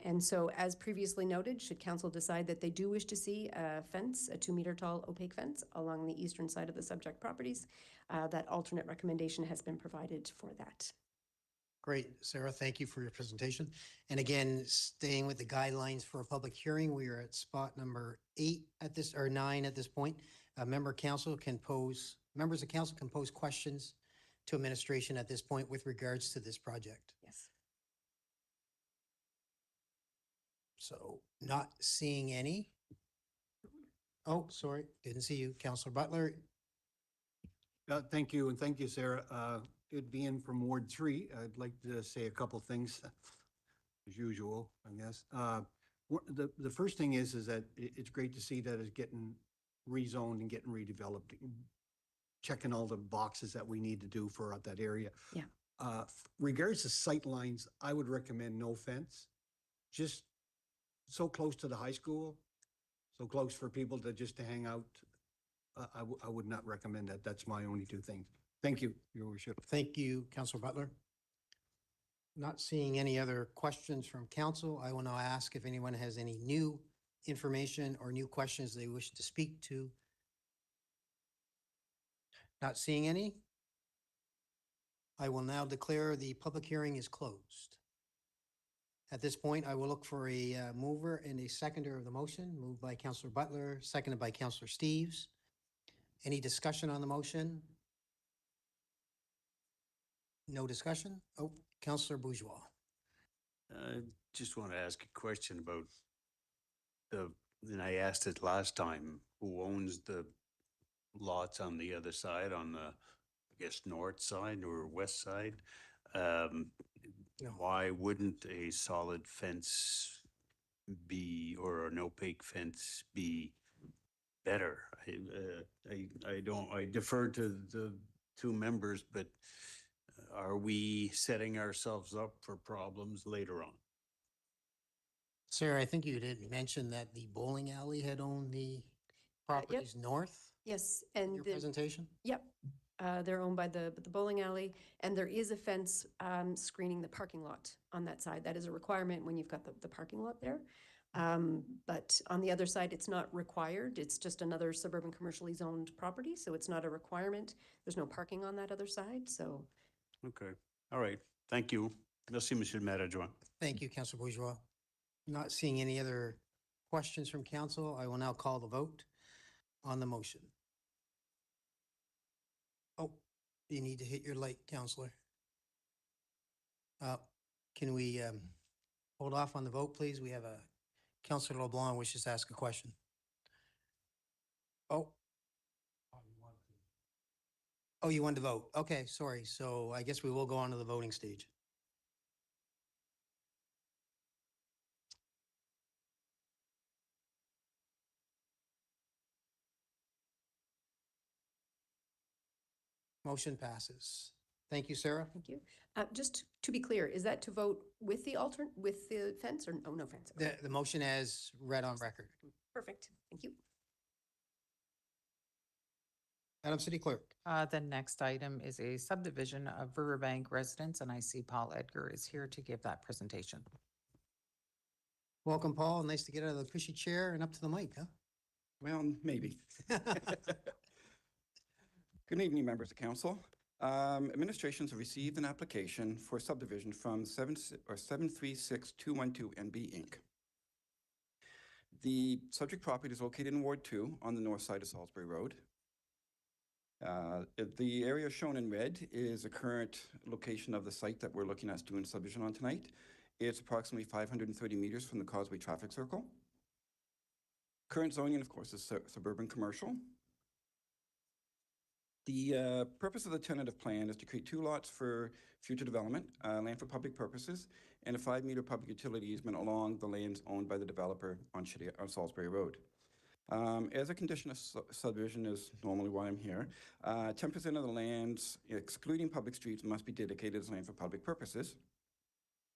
And so as previously noted, should council decide that they do wish to see a fence, a 2-meter tall opaque fence along the eastern side of the subject properties, that alternate recommendation has been provided for that. Great, Sarah, thank you for your presentation. And again, staying with the guidelines for a public hearing, we are at spot number 8 at this, or 9 at this point. Members of council can pose questions to administration at this point with regards to this project. Yes. So not seeing any. Oh, sorry, didn't see you. Councillor Butler. Thank you, and thank you, Sarah. It being from Ward 3, I'd like to say a couple things, as usual, I guess. The first thing is that it's great to see that it's getting rezoned and getting redeveloped, checking all the boxes that we need to do for that area. Yeah. Regards to sight lines, I would recommend no fence. Just so close to the high school, so close for people to hang out. I would not recommend that. That's my only 2 things. Thank you, Your Worship. Thank you, Councillor Butler. Not seeing any other questions from council, I will now ask if anyone has any new information or new questions they wish to speak to. Not seeing any. I will now declare the public hearing is closed. At this point, I will look for a mover and a seconder of the motion. Moved by Councillor Butler, seconded by Councillor Steves. Any discussion on the motion? No discussion? Oh, Councillor Bourgeois. just want to ask a question about and I asked it last time, who owns the lots on the other side, on the, I guess, north side or west side? Why wouldn't a solid fence be, or an opaque fence be better? I defer to the two members, but are we setting ourselves up for problems later on? Sarah, I think you did mention that the bowling alley had owned the properties north Yes, in and your the, presentation? yep. They're owned by the bowling alley, and there is a fence screening the parking lot on that side. That is a requirement when you've got the parking lot there. But on the other side, it's not required. It's just another suburban commercially zoned property, so it's not a requirement. There's no parking on that other side, so. Okay, all right, thank you. Merci, Monsieur le Maire Adjoint. Thank you, Councilor Bourgeois. Not seeing any other questions from council, I will now call the vote on the motion. Oh, you need to hit your light, Councilor. Can we hold off on the vote, please? We have a Councilor LeBlanc wishes to ask a question. Oh. Oh, you wanted to vote? Okay, sorry. So I guess we will go on to the voting stage. Motion passes. Thank you, Sarah. Thank you. Just to be clear, is that to vote with the with the fence or no fence? Okay. The motion as read on record. Perfect. Thank you. Madam City Clerk. The next item is a subdivision of Riverbank residents, and I see Paul Edgar is here to give that presentation. Welcome, Paul. Nice to get out of the cushy chair and up to the mic, huh? Well, maybe. Good evening, members of council. Administrations have received an application for subdivision from 736212 NB Inc. The subject property is located in Ward 2 on the north side of Salisbury Road. The area shown in red is the current location of the site that we're looking at doing subdivision on tonight. It's approximately 530 meters from the Causeway Traffic Circle. Current zoning, of course, is suburban commercial. The purpose of the tentative plan is to create 2 lots for future development, land for public purposes, and a 5-meter public utility easement along the lands owned by the developer on Salisbury Road. As a condition of subdivision is normally why I'm here, 10% of the lands, excluding public streets, must be dedicated as land for public purposes.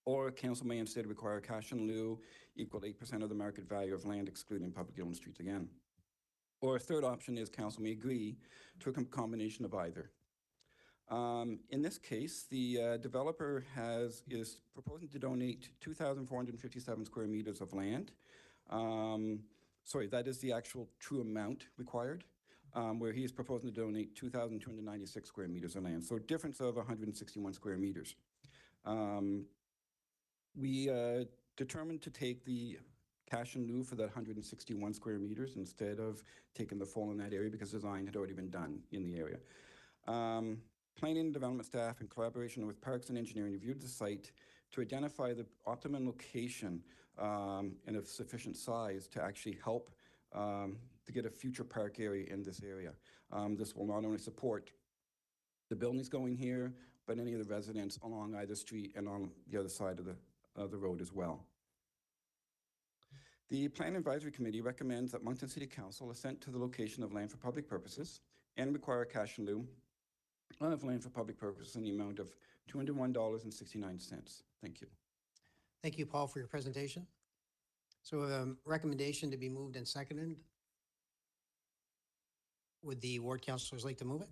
Or council may instead require cash in lieu equal to 8% of the market value of land excluding publicly owned streets again. Or a third option is council may agree to a combination of either. In this case, the developer is proposing to donate 2,457 square meters of land. Sorry, that is the actual true amount required, where he is proposing to donate 2,296 square meters of land. So a difference of 161 square meters. We determined to take the cash in lieu for that 161 square meters instead of taking the full in that area because design had already been done in the area. Planning and development staff in collaboration with Parks and Engineering reviewed the site to identify the optimum location and of sufficient size to actually help to get a future park area in this area. This will not only support the buildings going here, but any of the residents along either street and on the other side of the road as well. The Plan Advisory Committee recommends that Moncton City Council assent to the location of land for public purposes and require cash in lieu of land for public purposes in the amount of $201.69. Thank you. Thank you, Paul, for your presentation. So a recommendation to be moved and seconded. Would the ward councilors like to move it?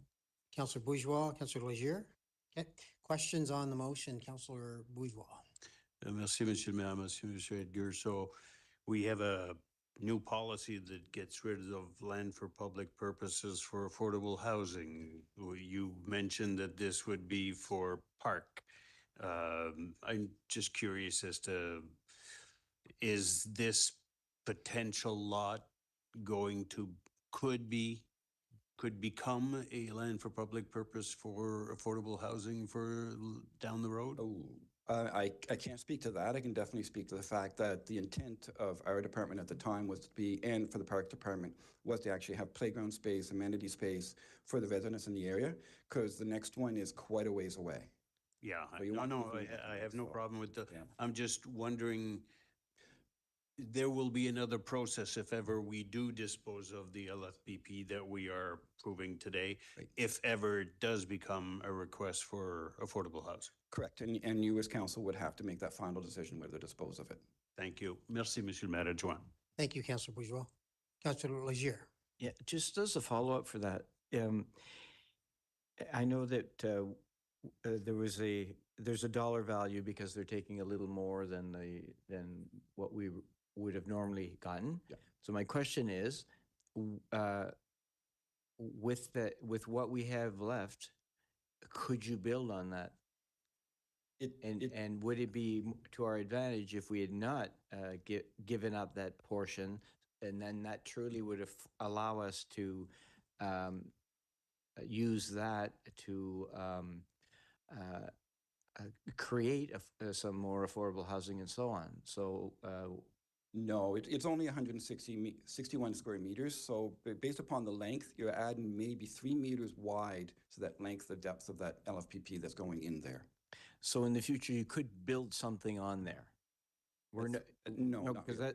Councilor Bourgeois, Councilor Legier. Okay. Questions on the motion, Councilor Bourgeois. Merci, Monsieur le Maire, Monsieur Edgar. So we have a new policy that gets rid of land for public purposes for affordable housing. You mentioned that this would be for park. I'm just curious as to, is this potential lot going to, could become a land for public purpose for affordable housing for down the road? Oh, I can't speak to that. I can definitely speak to the fact that the intent of our department at the time was to be, and for the Parks Department, was to actually have playground space, amenity space for the residents in the area, because the next one is quite a ways away. Yeah, So you no, want no, something like I that, have no so, problem with the, yeah. I'm just wondering, there will be another process if ever we do dispose of the LFPP that we are proving today, if ever it does become a request for affordable housing. Correct, and you as council would have to make that final decision whether to dispose of it. Thank you. Merci, Monsieur le maire adjoint. Thank you, Councillor Bourgeois. Councillor Legier. Yeah, just as a follow-up for that, I know that there's a dollar value because they're taking a little more than what we would have normally gotten. Yeah. So my question is, with what we have left, could you build on that? And would it be to our advantage if we had not given up that portion, and then that truly would allow us to use that to create some more affordable housing and so on. So no, it's only 61 square meters. So based upon the length, you're adding maybe 3 meters wide to that length, the depth of that LFPP that's going in there. So in the future, you could build something on there. No, because that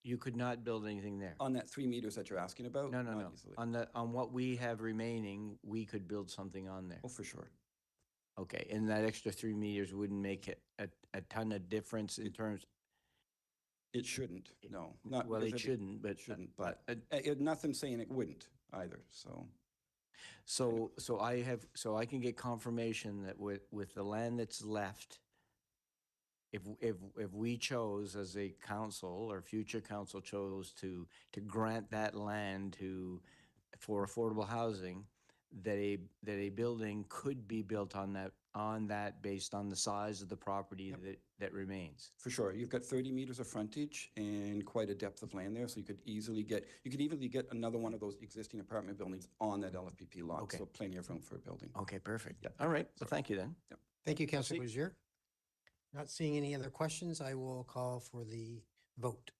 you could not build anything there. On that 3 meters that you're asking about? No. Not easily. On what we have remaining, we could build something on there. Oh, for sure. Okay, and that extra 3 meters wouldn't make it a ton of difference in terms. It shouldn't. No, not Well, because it shouldn't, but shouldn't. But nothing saying it wouldn't either. So I can get confirmation that with the land that's left, if we chose as a council or future council chose to grant that land for affordable housing, that a building could be built on that based on the size of the property that remains. For sure. You've got 30 meters of frontage and quite a depth of land there, so you could easily get another one of those existing apartment buildings on that LFPP lot. Okay. So plenty of room for a building. Okay, perfect. All right, so thank you then. Yep. Thank you, Councillor Legier. Not seeing any other questions, I will call for the vote.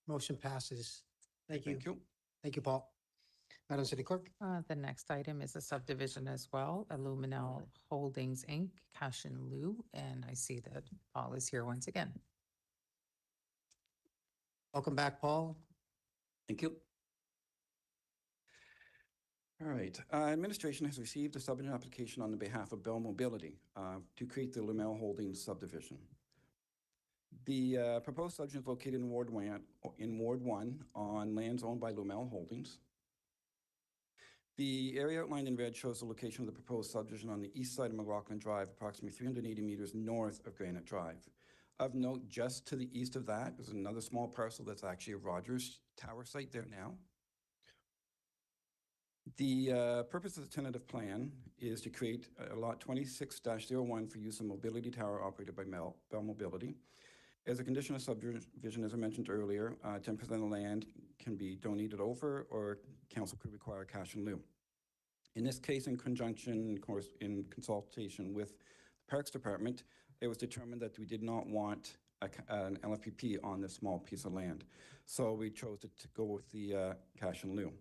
Motion passes. Thank you. Thank you. Thank you, Paul. Madam City Clerk. The next item is a subdivision as well, Illuminel Holdings, Inc., cash in lieu, and I see that Paul is here once again. Welcome back, Paul. Thank you. All right. Administration has received a subdivision application on the behalf of Bell Mobility to create the Lumel Holdings subdivision. The proposed subdivision is located in Ward 1 on lands owned by Lumel Holdings. The area outlined in red shows the location of the proposed subdivision on the east side of McLaughlin Drive, approximately 380 meters north of Granite Drive. Of note, just to the east of that is another small parcel that's actually a Rogers Tower site there now. The purpose of the tentative plan is to create a lot 26-01 for use of mobility tower operated by Bell Mobility. As a condition of subdivision, as I mentioned earlier, 10% of the land can be donated over, or council could require cash in lieu. In this case, in conjunction, of course, in consultation with the Parks Department, it was determined that we did not want an LFPP on this small piece of land. So we chose to go with the cash in lieu.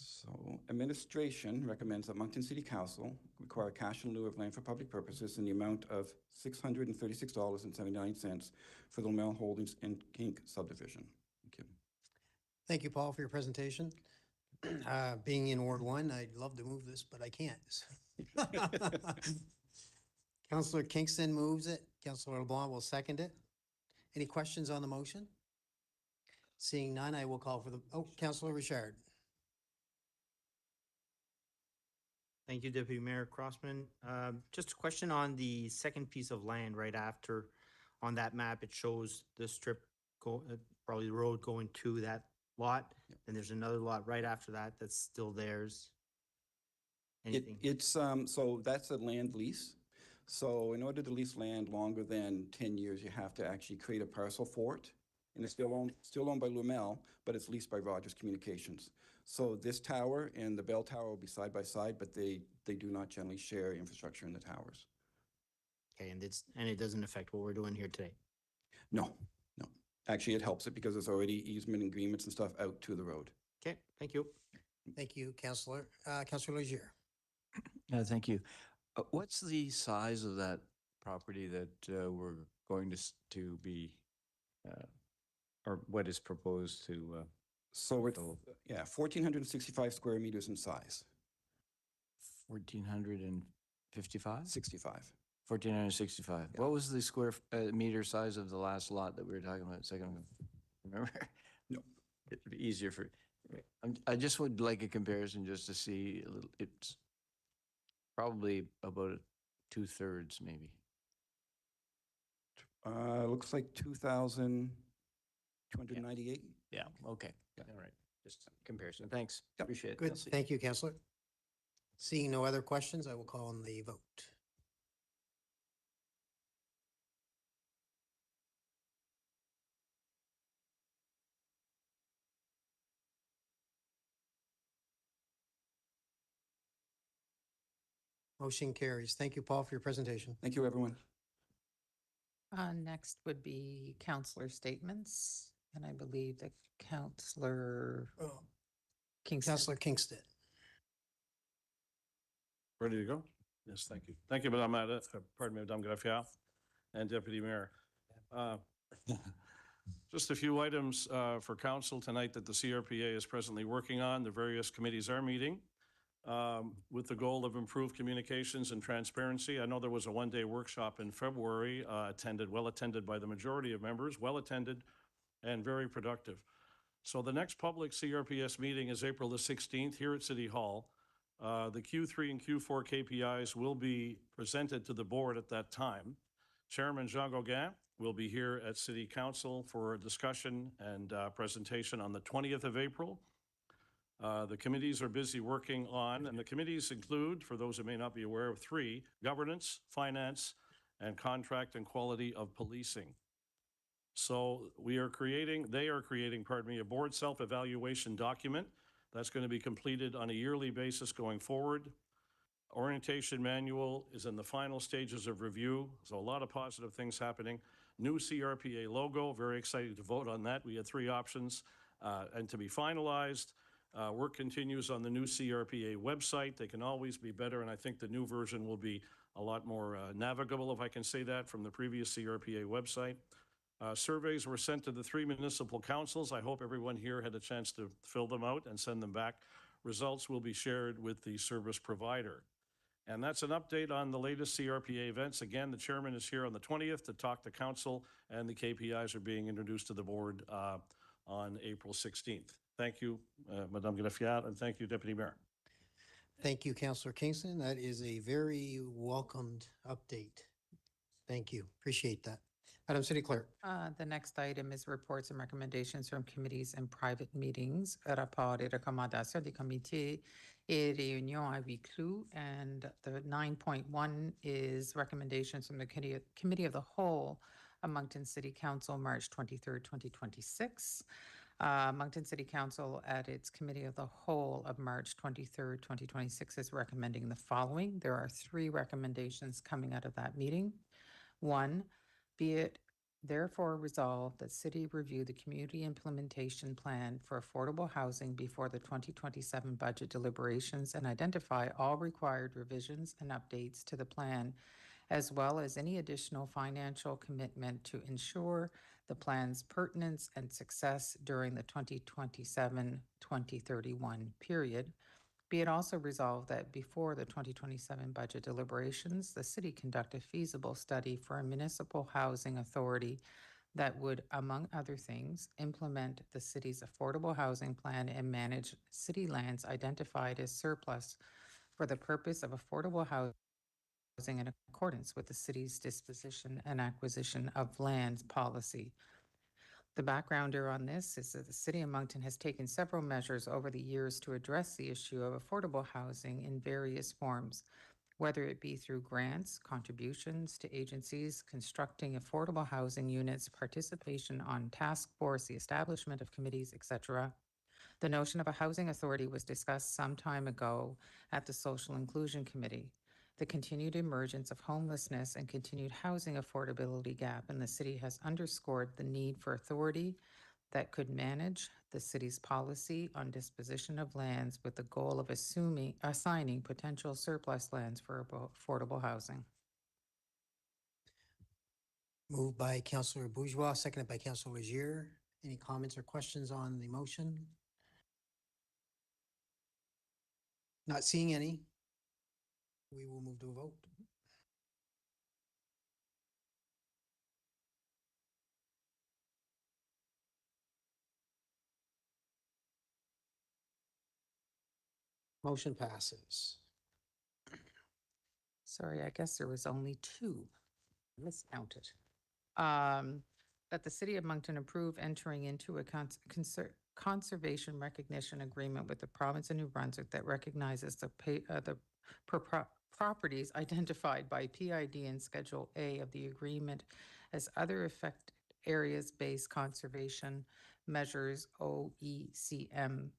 So administration recommends that Moncton City Council require cash in lieu of land for public purposes in the amount of $636.79 for the Lumel Holdings Inc. subdivision. Thank you. Thank you, Paul, for your presentation. Being in Ward 1, I'd love to move this, but I can't. Councillor Kingston moves it. Councillor LeBlanc will second it. Any questions on the motion? Seeing none, I will call for the, Councillor Richard. Thank you, Deputy Mayor Crossman. Just a question on the second piece of land right after, on that map, it shows the strip, probably the road going to that lot. And there's another lot right after that that's still theirs. Anything? So that's a land lease. So in order to lease land longer than 10 years, you have to actually create a parcel for it. and it's still owned by Lumel, but it's leased by Rogers Communications. So this tower and the bell tower will be side by side, but they do not generally share infrastructure in the towers. Okay, and it doesn't affect what we're doing here today. No, no. Actually, it helps it because there's already easement agreements and stuff out to the road. Okay, thank you. Thank you, Councillor. Councillor Legier. Thank you. What's the size of that property that we're going to be, or what is proposed to? So it's, 1,465 square meters in size. 1,455? 65. 1,465. What was the square meter size of the last lot that we were talking about a second ago? Remember? No. It'd be easier for, I just would like a comparison just to see, it's probably about 2/3 maybe. Looks like 2,298. Yeah, okay. All right. Just comparison. Thanks. Appreciate it. Good. Merci. Thank you, Councillor. Seeing no other questions, I will call on the vote. Motion carries. Thank you, Paul, for your presentation. Thank you, everyone. Next would be councillor statements, and I believe that Councillor Kingston. Councillor Kingston. Ready to go? Yes, thank you. Thank you, Madame, Madame Graffia and Deputy Mayor. Just a few items for council tonight that the CRPA is presently working on. The various committees are meeting with the goal of improved communications and transparency. I know there was a one-day workshop in February well attended by the majority of members, well attended and very productive. So the next public CRPS meeting is April the 16th here at City Hall. The Q3 and Q4 KPIs will be presented to the board at that time. Chairman Jean Gauguin will be here at City Council for a discussion and presentation on the 20th of April. The committees are busy working on, and the committees include, for those who may not be aware of, 3: governance, finance, and contract and quality of policing. So they are creating, a board self-evaluation document that's going to be completed on a yearly basis going forward. Orientation manual is in the final stages of review, so a lot of positive things happening. New CRPA logo, very excited to vote on that. We had 3 options and to be finalized. Work continues on the new CRPA website. They can always be better, and I think the new version will be a lot more navigable, if I can say that, from the previous CRPA website. Surveys were sent to the 3 municipal councils. I hope everyone here had a chance to fill them out and send them back. Results will be shared with the service provider. And that's an update on the latest CRPA events. Again, the chairman is here on the 20th to talk to council, and the KPIs are being introduced to the board on April 16th. Thank you, Madame Grafiat, and thank you, Deputy Mayor. Thank you, Councillor Kingston. That is a very welcomed update. Thank you. Appreciate that. Madam City Clerk. The next item is reports and recommendations from committees and private meetings. Rapport et recommandations des comités et réunions à huis clos. And the 9.1 is recommendations from the Committee of the Whole of Moncton City Council, March 23rd, 2026. Moncton City Council at its Committee of the Whole of March 23rd, 2026 is recommending the following. There are 3 recommendations coming out of that meeting. 1, be it therefore resolved that City review the community implementation plan for affordable housing before the 2027 budget deliberations and identify all required revisions and updates to the plan, as well as any additional financial commitment to ensure the plan's pertinence and success during the 2027-2031 period. Be it also resolved that before the 2027 budget deliberations, the city conduct a feasible study for a municipal housing authority that would, among other things, implement the city's affordable housing plan and manage city lands identified as surplus for the purpose of affordable housing in accordance with the city's disposition and acquisition of lands policy. The backgrounder on this is that the City of Moncton has taken several measures over the years to address the issue of affordable housing in various forms. whether it be through grants, contributions to agencies constructing affordable housing units, participation on task force, the establishment of committees, etc. The notion of a housing authority was discussed some time ago at the Social Inclusion Committee. The continued emergence of homelessness and continued housing affordability gap in the city has underscored the need for authority that could manage the city's policy on disposition of lands with the goal of assigning potential surplus lands for affordable housing. Moved by Councillor Bourgeois, seconded by Councillor Legier. Any comments or questions on the motion? Not seeing any. We will move to a vote. Motion passes. Sorry, I guess there was only two. Miscounted. That the city of Moncton approve entering into a conservation recognition agreement with the province of New Brunswick that recognizes the properties identified by PID in Schedule A of the agreement as other affected areas-based conservation measures, OECMS.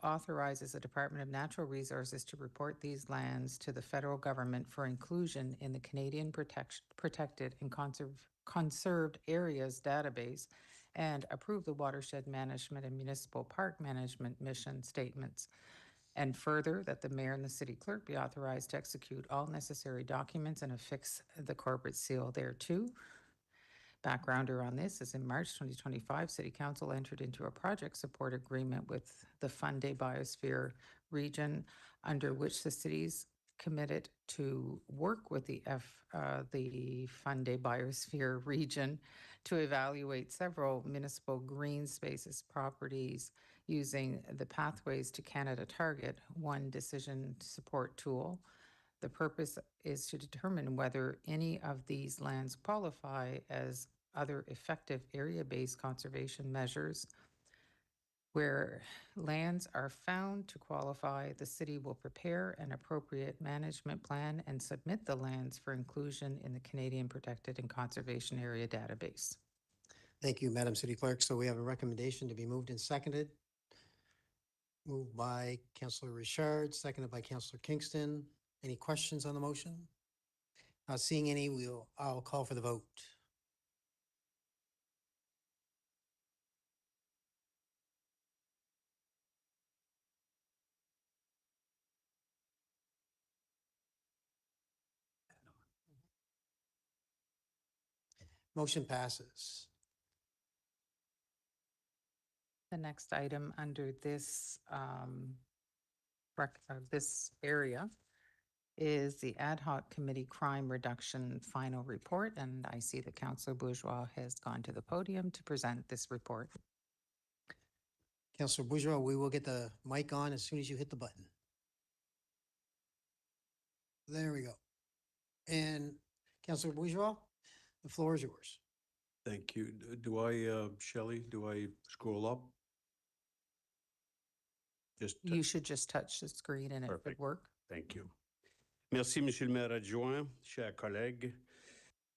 Authorizes the Department of Natural Resources to report these lands to the federal government for inclusion in the Canadian Protected and Conserved Areas database, and approve the watershed management and municipal park management mission statements. And further, that the mayor and the city clerk be authorized to execute all necessary documents and affix the corporate seal thereto. Backgrounder on this is in March 2025, City Council entered into a project support agreement with the Funday Biosphere region, under which the cities committed to work with the Funday Biosphere region to evaluate several municipal green spaces properties using the Pathways to Canada Target One decision support tool. The purpose is to determine whether any of these lands qualify as other effective area-based conservation measures. Where lands are found to qualify, the city will prepare an appropriate management plan and submit the lands for inclusion in the Canadian Protected and Conservation Area database. Thank you, Madam City Clerk. So we have a recommendation to be moved and seconded. Moved by Councillor Richard, seconded by Councillor Kingston. Any questions on the motion? Not seeing any, I'll call for the vote. Motion passes. The next item under this this area is the Ad Hoc Committee Crime Reduction Final Report, and I see that Councillor Bourgeois has gone to the podium to present this report. Councillor Bourgeois, we will get the mic on as soon as you hit the button. There we go. And Councillor Bourgeois, the floor is yours. Thank you. Do I, Shelley, do I scroll up? Just, You should just touch the screen and it would Perfect. work. thank you. Merci, Monsieur le maire adjoint, chers collègues.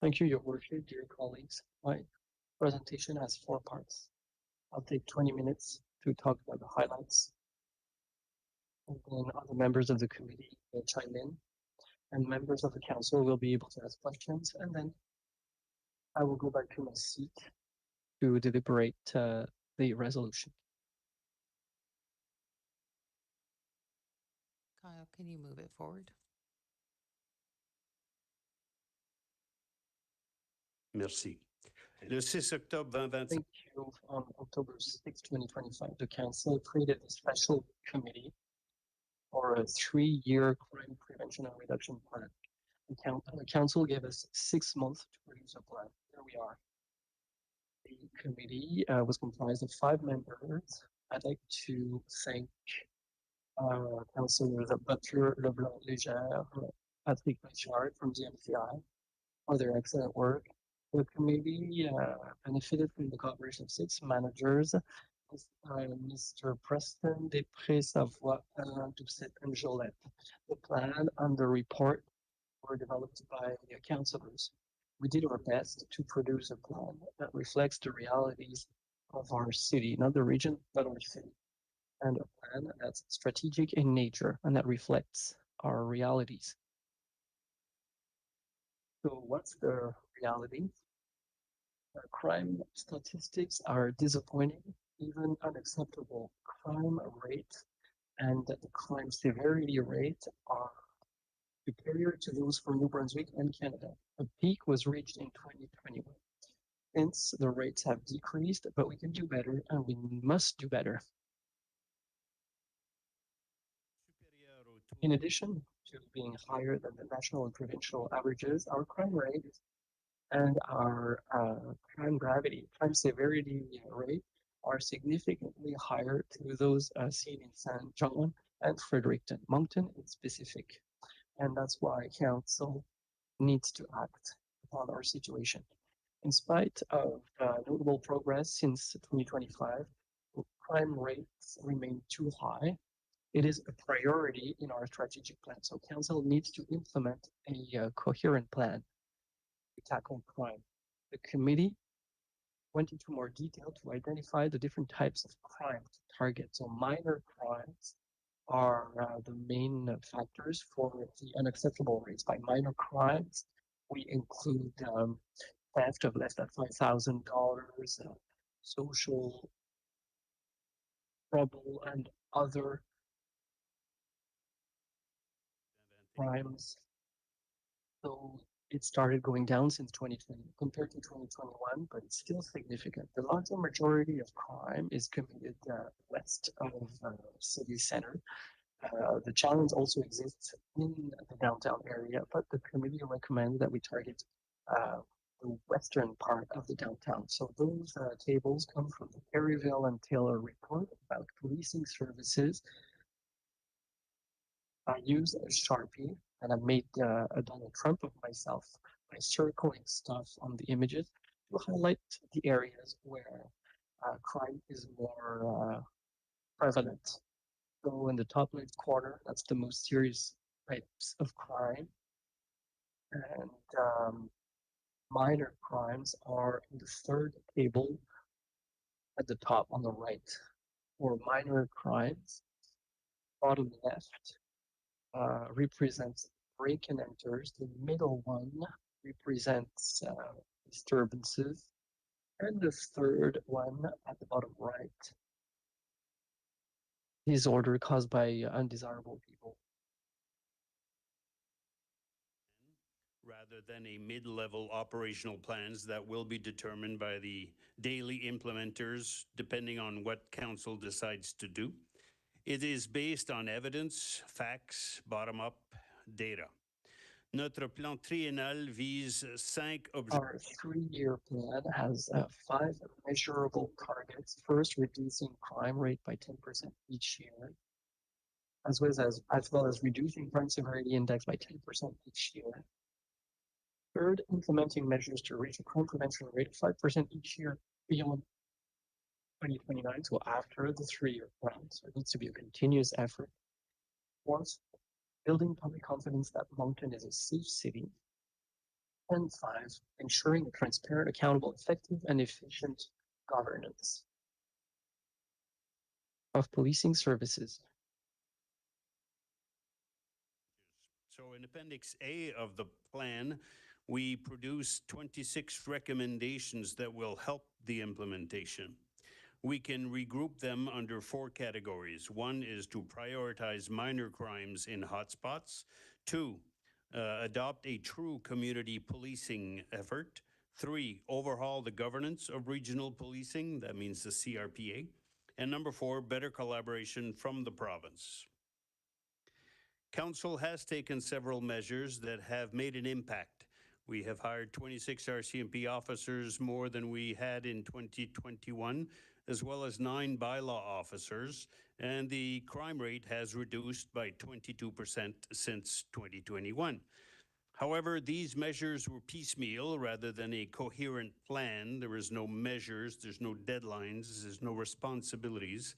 Thank you, Your Worship, dear colleagues. My presentation has 4 parts. I'll take 20 minutes to talk about the highlights. And then other members of the committee will chime in, and members of the council will be able to ask questions. And then I will go back to my seat to deliberate the resolution. Kyle, can you move it forward? Merci. Le 6 octobre 2025. Thank you. On October 6, 2025, the council created a special committee for a 3-year crime prevention and reduction plan. The council gave us 6 months to produce a plan. Here we are. The committee was comprised of 5 members. I'd like to thank Councillors Butler, Leblanc, Leger, Patrick Richard from the MCI for their excellent work. The committee benefited from the cooperation of 6 managers Mr. Preston Després-Savoie, Doucet and Jolette. The plan and the report were developed by the councilors. We did our best to produce a plan that reflects the realities of our city, not the region, but our city. And a plan that's strategic in nature and that reflects our realities. So what's the reality? Crime statistics are disappointing, even unacceptable. Crime rate and the crime severity rate are superior to those for New Brunswick and Canada. A peak was reached in 2021. Since the rates have decreased, but we can do better and we must do better. In addition to being higher than the national and provincial averages, our crime rate and our crime gravity, crime severity rate are significantly higher to those seen in Saint John and Fredericton. Moncton is specific, and that's why council needs to act upon our situation. In spite of notable progress since 2025, crime rates remain too high. It is a priority in our strategic plan, so council needs to implement a coherent plan to tackle crime. The committee went into more detail to identify the different types of crime to target. So minor crimes are the main factors for the unacceptable rates. By minor crimes, we include theft of less than $5,000, social trouble, and other crimes. So it started going down since 2020 compared to 2021, but it's still significant. The large majority of crime is committed west of city center. The challenge also exists in the downtown area, but the committee recommends that we target the western part of the downtown. So those tables come from the Perryville and Taylor report about policing services. I use a Sharpie and I made a Donald Trump of myself by circling stuff on the images to highlight the areas where crime is more prevalent. So in the top left corner, that's the most serious types of crime. And minor crimes are in the third table at the top on the right. For minor crimes, bottom left represents break and enters. The middle one represents disturbances. And the third one at the bottom right, disorder caused by undesirable people. Rather than a mid-level operational plans that will be determined by the daily implementers, depending on what council decides to do. It is based on evidence, facts, bottom-up data. Notre plan triennal vise 5 objectifs. Our 3-year plan has 5 measurable targets. First, reducing crime rate by 10% each year, as well as reducing crime severity index by 10% each year. Third, implementing measures to reach a crime prevention rate of 5% each year beyond 2029, so after the 3-year plan. So it needs to be a continuous effort. Fourth, building public confidence that Moncton is a safe city. And 5, ensuring a transparent, accountable, effective, and efficient governance of policing services. So in Appendix A of the plan, we produce 26 recommendations that will help the implementation. We can regroup them under 4 categories. 1 is to prioritize minor crimes in hotspots. 2, adopt a true community policing effort. 3, overhaul the governance of regional policing. That means the CRPA. And number 4, better collaboration from the province. Council has taken several measures that have made an impact. We have hired 26 RCMP officers, more than we had in 2021, as well as 9 bylaw officers, and the crime rate has reduced by 22% since 2021. However, these measures were piecemeal rather than a coherent plan. There is no measures, there's no deadlines, there's no responsibilities,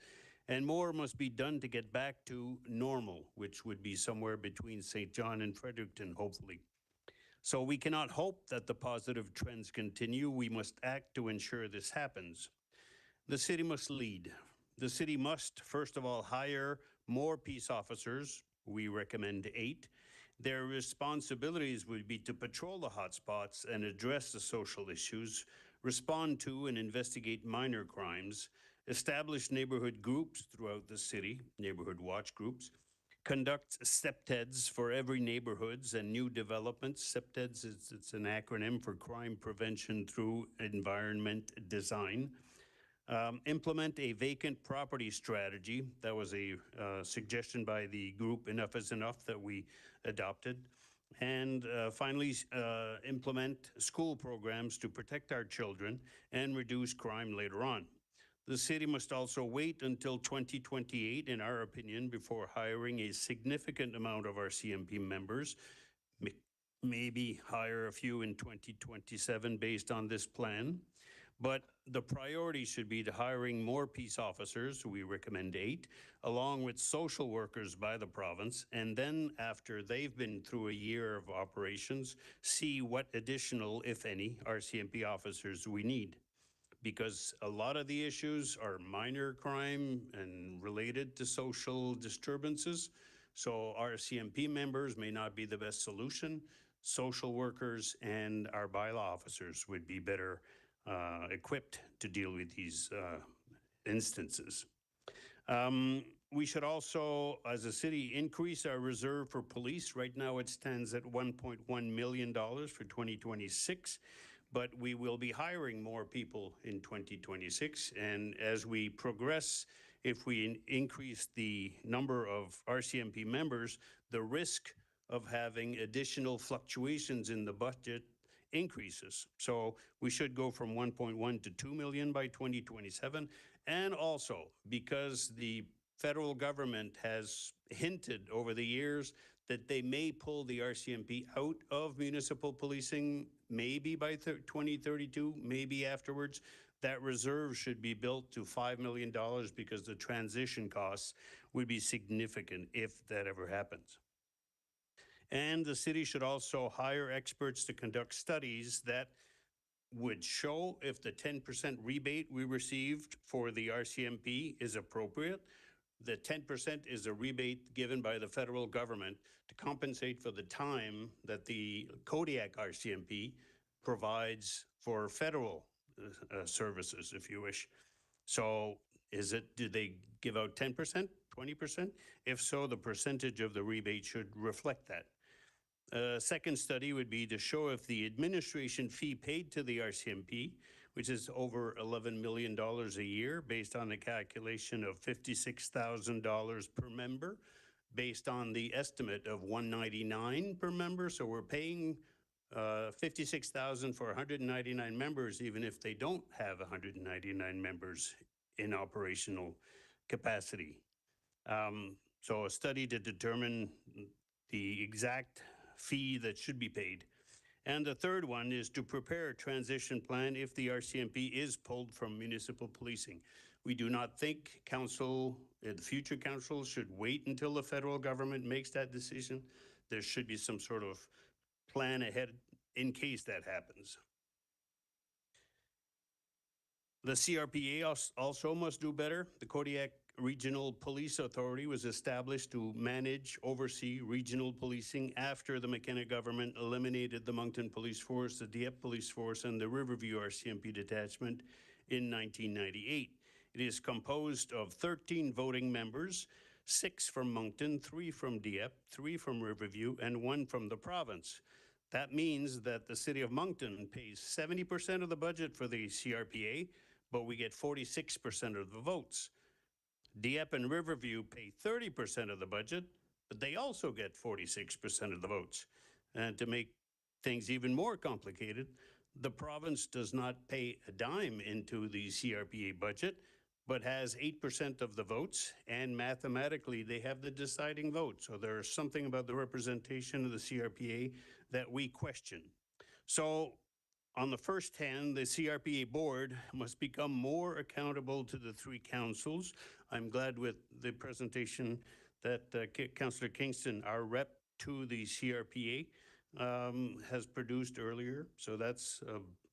and more must be done to get back to normal, which would be somewhere between St. John and Fredericton, hopefully. So we cannot hope that the positive trends continue. We must act to ensure this happens. The city must lead. The city must, first of all, hire more peace officers. We recommend 8. Their responsibilities would be to patrol the hotspots and address the social issues, respond to and investigate minor crimes, establish neighborhood groups throughout the city, neighborhood watch groups, conduct SEPTEDs for every neighborhoods and new developments. SEPTEDs, it's an acronym for Crime Prevention Through Environment Design. Implement a vacant property strategy. That was a suggestion by the group Enough is Enough that we adopted. And finally, implement school programs to protect our children and reduce crime later on. The city must also wait until 2028, in our opinion, before hiring a significant amount of our CMP members. Maybe hire a few in 2027 based on this plan. But the priority should be to hiring more peace officers, we recommend 8, along with social workers by the province, and then after they've been through a year of operations, see what additional, if any, RCMP officers we need. Because a lot of the issues are minor crime and related to social disturbances. So RCMP members may not be the best solution. Social workers and our bylaw officers would be better equipped to deal with these instances. We should also, as a city, increase our reserve for police. Right now it stands at $1.1 million for 2026, but we will be hiring more people in 2026. And as we progress, if we increase the number of RCMP members, the risk of having additional fluctuations in the budget increases. So we should go from 1.1 to 2 million by 2027. And also because the federal government has hinted over the years that they may pull the RCMP out of municipal policing, maybe by 2032, maybe afterwards, that reserve should be built to $5 million because the transition costs would be significant if that ever happens. And the city should also hire experts to conduct studies that would show if the 10% rebate we received for the RCMP is appropriate. The 10% is a rebate given by the federal government to compensate for the time that the Kodiak RCMP provides for federal services, if you wish. So do they give out 10%, 20%? If so, the percentage of the rebate should reflect that. Second study would be to show if the administration fee paid to the RCMP, which is over $11 million a year based on a calculation of $56,000 per member, based on the estimate of $199 per member. So we're paying $56,000 for 199 members, even if they don't have 199 members in operational capacity. So a study to determine the exact fee that should be paid. And the third one is to prepare a transition plan if the RCMP is pulled from municipal policing. We do not think council, the future council, should wait until the federal government makes that decision. There should be some sort of plan ahead in case that happens. The CRPA also must do better. The Kodiak Regional Police Authority was established to manage, oversee regional policing after the McKenna government eliminated the Moncton Police Force, the Dieppe Police Force, and the Riverview RCMP detachment in 1998. It is composed of 13 voting members, 6 from Moncton, 3 from Dieppe, 3 from Riverview, and 1 from the province. That means that the city of Moncton pays 70% of the budget for the CRPA, but we get 46% of the votes. Dieppe and Riverview pay 30% of the budget, but they also get 46% of the votes. And to make things even more complicated, the province does not pay a dime into the CRPA budget. but has 8% of the votes, and mathematically, they have the deciding vote. So there's something about the representation of the CRPA that we question. So on the first hand, the CRPA board must become more accountable to the three councils. I'm glad with the presentation that Councillor Kingston, our rep to the CRPA, has produced earlier. So that's,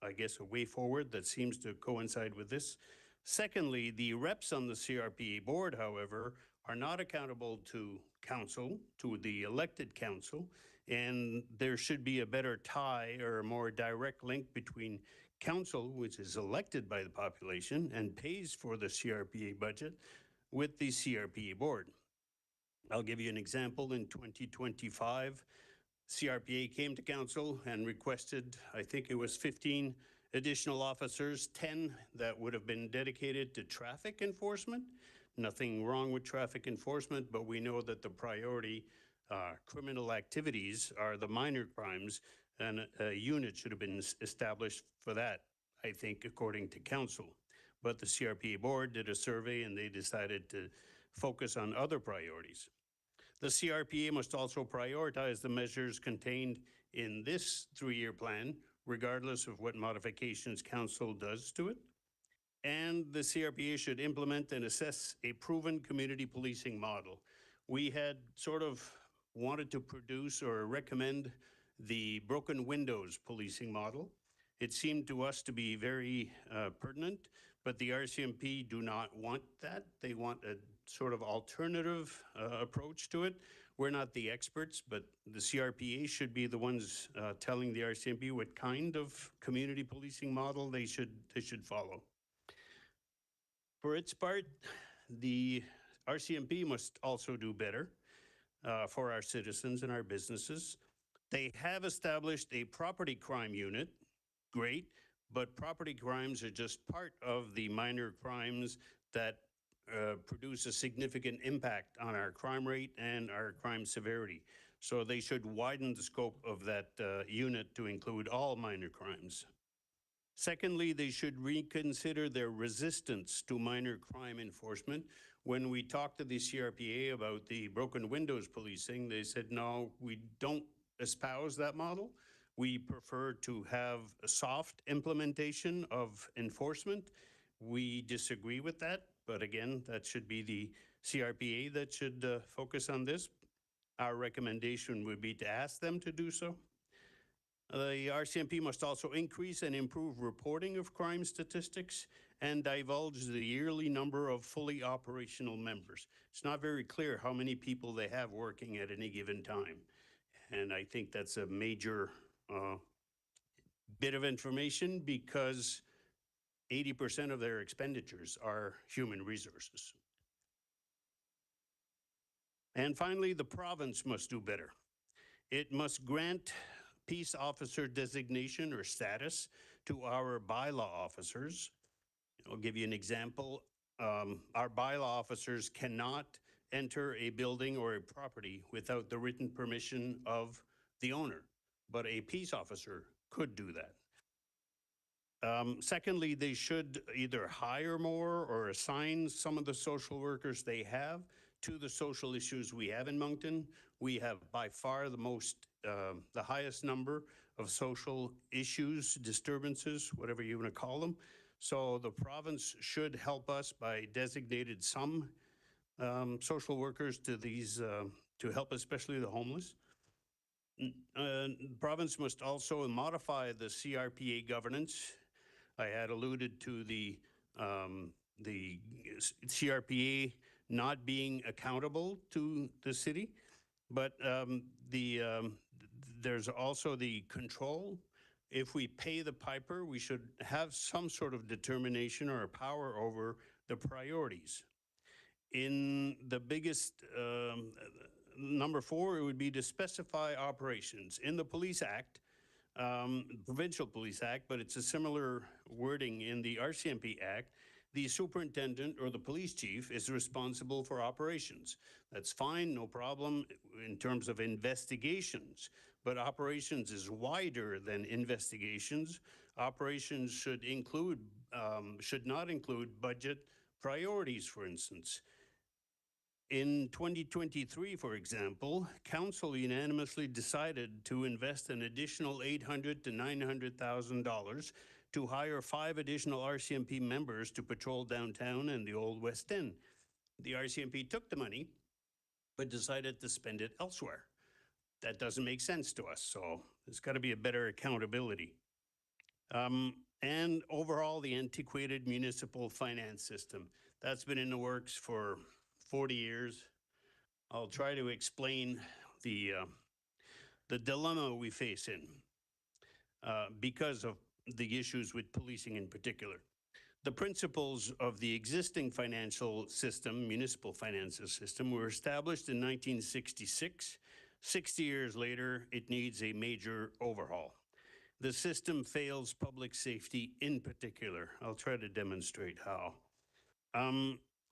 I guess, a way forward that seems to coincide with this. Secondly, the reps on the CRPA board, however, are not accountable to council, to the elected council, and there should be a better tie or a more direct link between council, which is elected by the population and pays for the CRPA budget, with the CRPA board. I'll give you an example. In 2025, CRPA came to council and requested, I think it was 15 additional officers, 10 that would have been dedicated to traffic enforcement. Nothing wrong with traffic enforcement, but we know that the priority criminal activities are the minor crimes, and a unit should have been established for that, I think, according to council. But the CRPA board did a survey and they decided to focus on other priorities. The CRPA must also prioritize the measures contained in this 3-year plan, regardless of what modifications council does to it. And the CRPA should implement and assess a proven community policing model. We had sort of wanted to produce or recommend the broken windows policing model. It seemed to us to be very pertinent, but the RCMP do not want that. They want a sort of alternative approach to it. We're not the experts, but the CRPA should be the ones telling the RCMP what kind of community policing model they should follow. For its part, the RCMP must also do better for our citizens and our businesses. They have established a property crime unit, great, but property crimes are just part of the minor crimes that produce a significant impact on our crime rate and our crime severity. So they should widen the scope of that unit to include all minor crimes. Secondly, they should reconsider their resistance to minor crime enforcement. When we talked to the CRPA about the broken windows policing, they said, no, we don't espouse that model. We prefer to have a soft implementation of enforcement. We disagree with that, but again, that should be the CRPA that should focus on this. Our recommendation would be to ask them to do so. The RCMP must also increase and improve reporting of crime statistics and divulge the yearly number of fully operational members. It's not very clear how many people they have working at any given time. And I think that's a major bit of information because 80% of their expenditures are human resources. And finally, the province must do better. It must grant peace officer designation or status to our bylaw officers. I'll give you an example. Our bylaw officers cannot enter a building or a property without the written permission of the owner, but a peace officer could do that. Secondly, they should either hire more or assign some of the social workers they have to the social issues we have in Moncton. We have by far the highest number of social issues, disturbances, whatever you want to call them. So the province should help us by designated some social workers to these, to help especially the homeless. The province must also modify the CRPA governance. I had alluded to the CRPA not being accountable to the city, but there's also the control. If we pay the piper, we should have some sort of determination or power over the priorities. In the biggest, number 4, it would be to specify operations. In the Police Act, Provincial Police Act, but it's a similar wording in the RCMP Act, the superintendent or the police chief is responsible for operations. That's fine, no problem in terms of investigations, but operations is wider than investigations. Operations should not include budget, priorities, for instance. In 2023, for example, council unanimously decided to invest an additional $800,000 to $900,000 to hire 5 additional RCMP members to patrol downtown and the Old West End. The RCMP took the money, but decided to spend it elsewhere. That doesn't make sense to us, so there's got to be a better accountability. And overall, the antiquated municipal finance system. That's been in the works for 40 years. I'll try to explain the dilemma we face in because of the issues with policing in particular. The principles of the existing financial system, municipal financial system, were established in 1966. 60 years later, it needs a major overhaul. The system fails public safety in particular. I'll try to demonstrate how.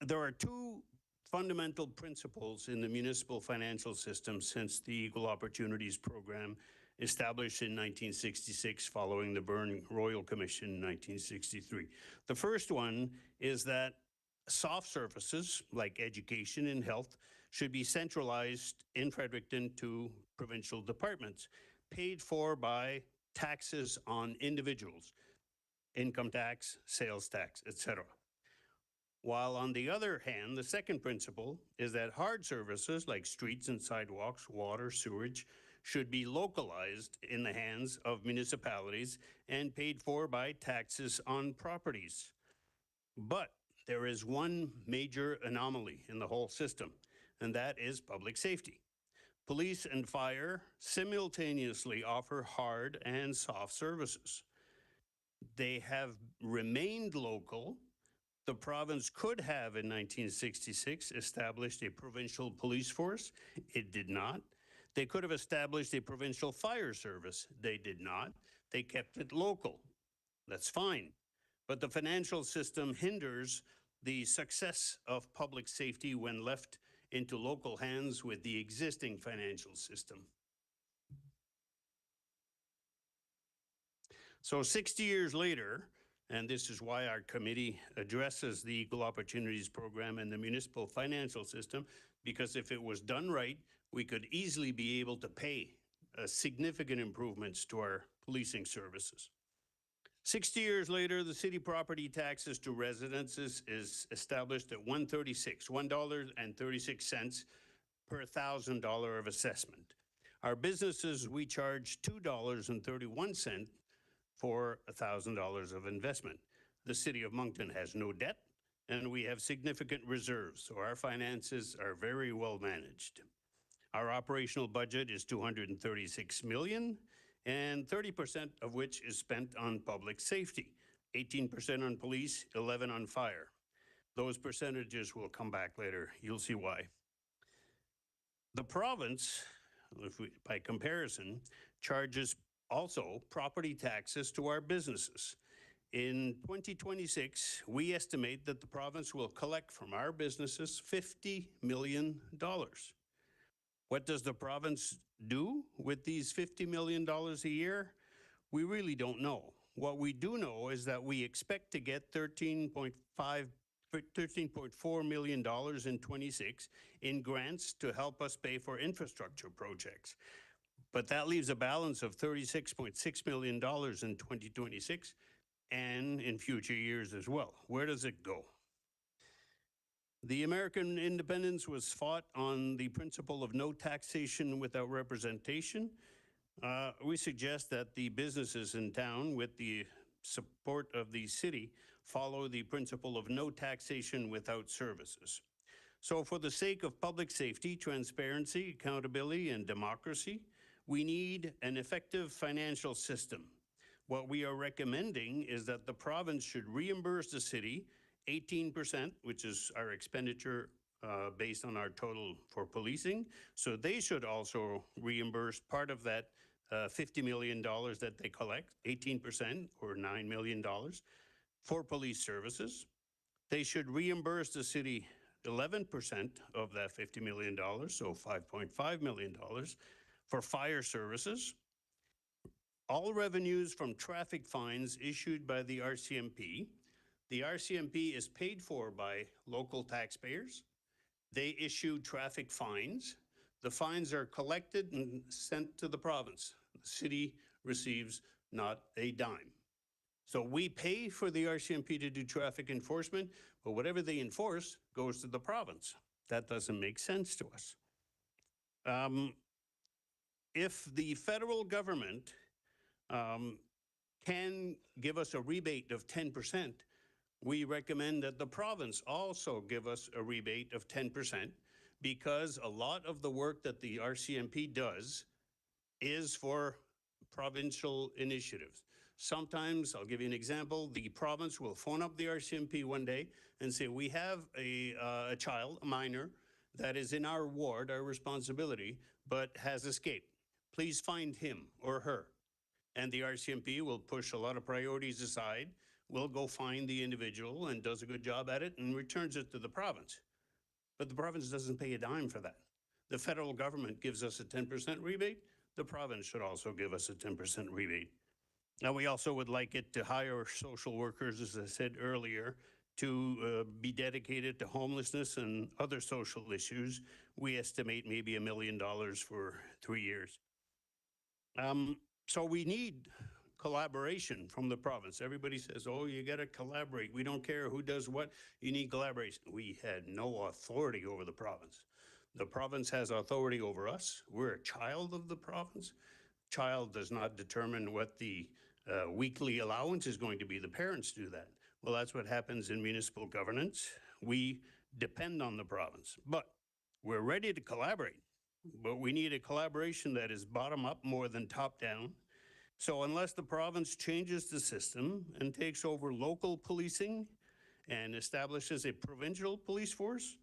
There are 2 fundamental principles in the municipal financial system since the Equal Opportunities Program established in 1966 following the Byrne Royal Commission in 1963. The first one is that soft services like education and health should be centralized in Fredericton to provincial departments, paid for by taxes on individuals, income tax, sales tax, etc. While on the other hand, the second principle is that hard services like streets and sidewalks, water, sewage, should be localized in the hands of municipalities and paid for by taxes on properties. But there is one major anomaly in the whole system, and that is public safety. Police and fire simultaneously offer hard and soft services. They have remained local. The province could have, in 1966, established a provincial police force. It did not. They could have established a provincial fire service. They did not. They kept it local. That's fine. But the financial system hinders the success of public safety when left into local hands with the existing financial system. So 60 years later, and this is why our committee addresses the Equal Opportunities Program and the municipal financial system, because if it was done right, we could easily be able to pay significant improvements to our policing services. 60 years later, the city property taxes to residences is established at $1.36 per $1,000 of assessment. Our businesses, we charge $2.31 for $1,000 of investment. The city of Moncton has no debt, and we have significant reserves, so our finances are very well managed. Our operational budget is $236 million, and 30% of which is spent on public safety, 18% on police, 11% on fire. Those percentages will come back later. You'll see why. The province, by comparison, charges also property taxes to our businesses. In 2026, we estimate that the province will collect from our businesses $50 million. What does the province do with these $50 million a year? We really don't know. What we do know is that we expect to get $13.4 million in 26 in grants to help us pay for infrastructure projects. But that leaves a balance of $36.6 million in 2026 and in future years as well. Where does it go? The American independence was fought on the principle of no taxation without representation. We suggest that the businesses in town, with the support of the city, follow the principle of no taxation without services. So for the sake of public safety, transparency, accountability, and democracy, we need an effective financial system. What we are recommending is that the province should reimburse the city 18%, which is our expenditure based on our total for policing. So they should also reimburse part of that $50 million that they collect, 18% or $9 million for police services. They should reimburse the city 11% of that $50 million, so $5.5 million for fire services. All revenues from traffic fines issued by the RCMP, The RCMP is paid for by local taxpayers. They issue traffic fines. The fines are collected and sent to the province. The city receives not a dime. So we pay for the RCMP to do traffic enforcement, but whatever they enforce goes to the province. That doesn't make sense to us. If the federal government can give us a rebate of 10%, we recommend that the province also give us a rebate of 10%, because a lot of the work that the RCMP does is for provincial initiatives. Sometimes, I'll give you an example, the province will phone up the RCMP one day and say, we have a child, a minor, that is in our ward, our responsibility, but has escaped. Please find him or her. And the RCMP will push a lot of priorities aside, will go find the individual and does a good job at it and returns it to the province. But the province doesn't pay a dime for that. The federal government gives us a 10% rebate. The province should also give us a 10% rebate. Now, we also would like it to hire social workers, as I said earlier, to be dedicated to homelessness and other social issues. We estimate maybe $1 million for 3 years. So we need collaboration from the province. Everybody says, oh, you got to collaborate. We don't care who does what. You need collaboration. We had no authority over the province. The province has authority over us. We're a child of the province. Child does not determine what the weekly allowance is going to be. The parents do that. Well, that's what happens in municipal governance. We depend on the province, but we're ready to collaborate. But we need a collaboration that is bottom up more than top down. So unless the province changes the system and takes over local policing and establishes a provincial police force,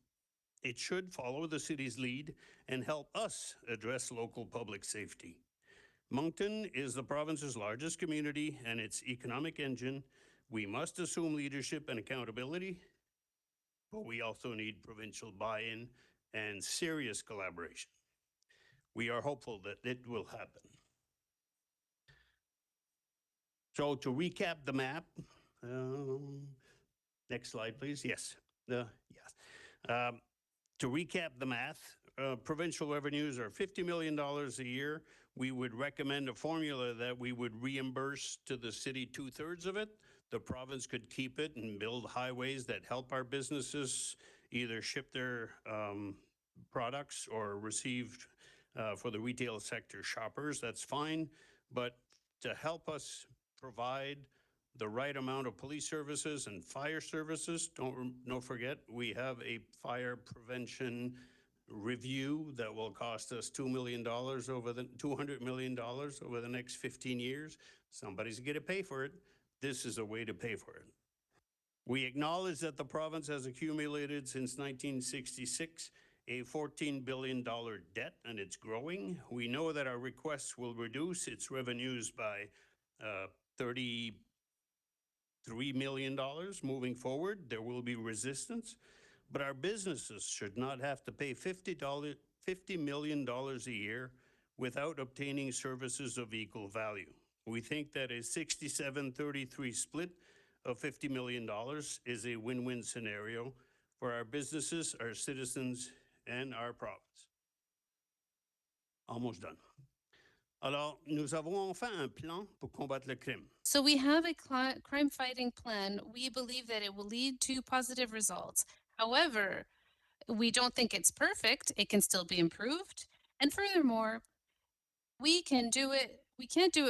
it should follow the city's lead and help us address local public safety. Moncton is the province's largest community and its economic engine. We must assume leadership and accountability, but we also need provincial buy-in and serious collaboration. We are hopeful that it will happen. So to recap the map, next slide, please. Yes. Yes. To recap the math, provincial revenues are $50 million a year. We would recommend a formula that we would reimburse to the city 2/3 of it. The province could keep it and build highways that help our businesses either ship their products or receive for the retail sector shoppers. That's fine. But to help us provide the right amount of police services and fire services, don't forget, we have a fire prevention review that will cost us $200 million over the next 15 years. Somebody's going to pay for it. This is a way to pay for it. We acknowledge that the province has accumulated since 1966 a $14 billion debt, and it's growing. We know that our requests will reduce its revenues by $33 million moving forward. There will be resistance, but our businesses should not have to pay $50 million a year without obtaining services of equal value. We think that a 67-33 split of $50 million is a win-win scenario for our businesses, our citizens, and our province. Almost done. Alors, nous avons enfin un plan pour combattre le crime. So we have a crime fighting plan. We believe that it will lead to positive results. However, we don't think it's perfect. It can still be improved. And furthermore, we can't do it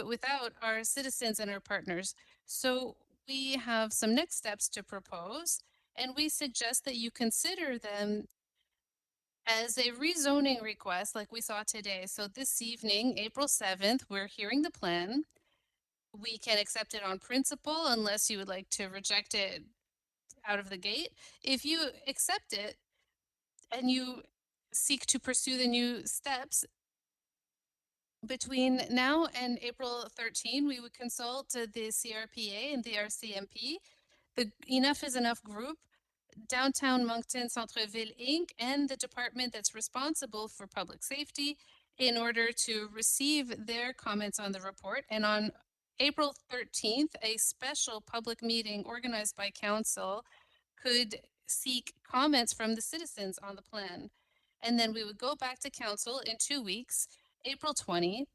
without our citizens and our partners. So we have some next steps to propose, and we suggest that you consider them as a rezoning request like we saw today. So this evening, April 7th, we're hearing the plan. We can accept it on principle unless you would like to reject it out of the gate. If you accept it and you seek to pursue the new steps, between now and April 13, we would consult the CRPA and the RCMP, the Enough is Enough group, Downtown Moncton Centre-Ville Inc., and the department that's responsible for public safety in order to receive their comments on the report. And on April 13th, a special public meeting organized by council could seek comments from the citizens on the plan. And then we would go back to council in 2 weeks, April 20,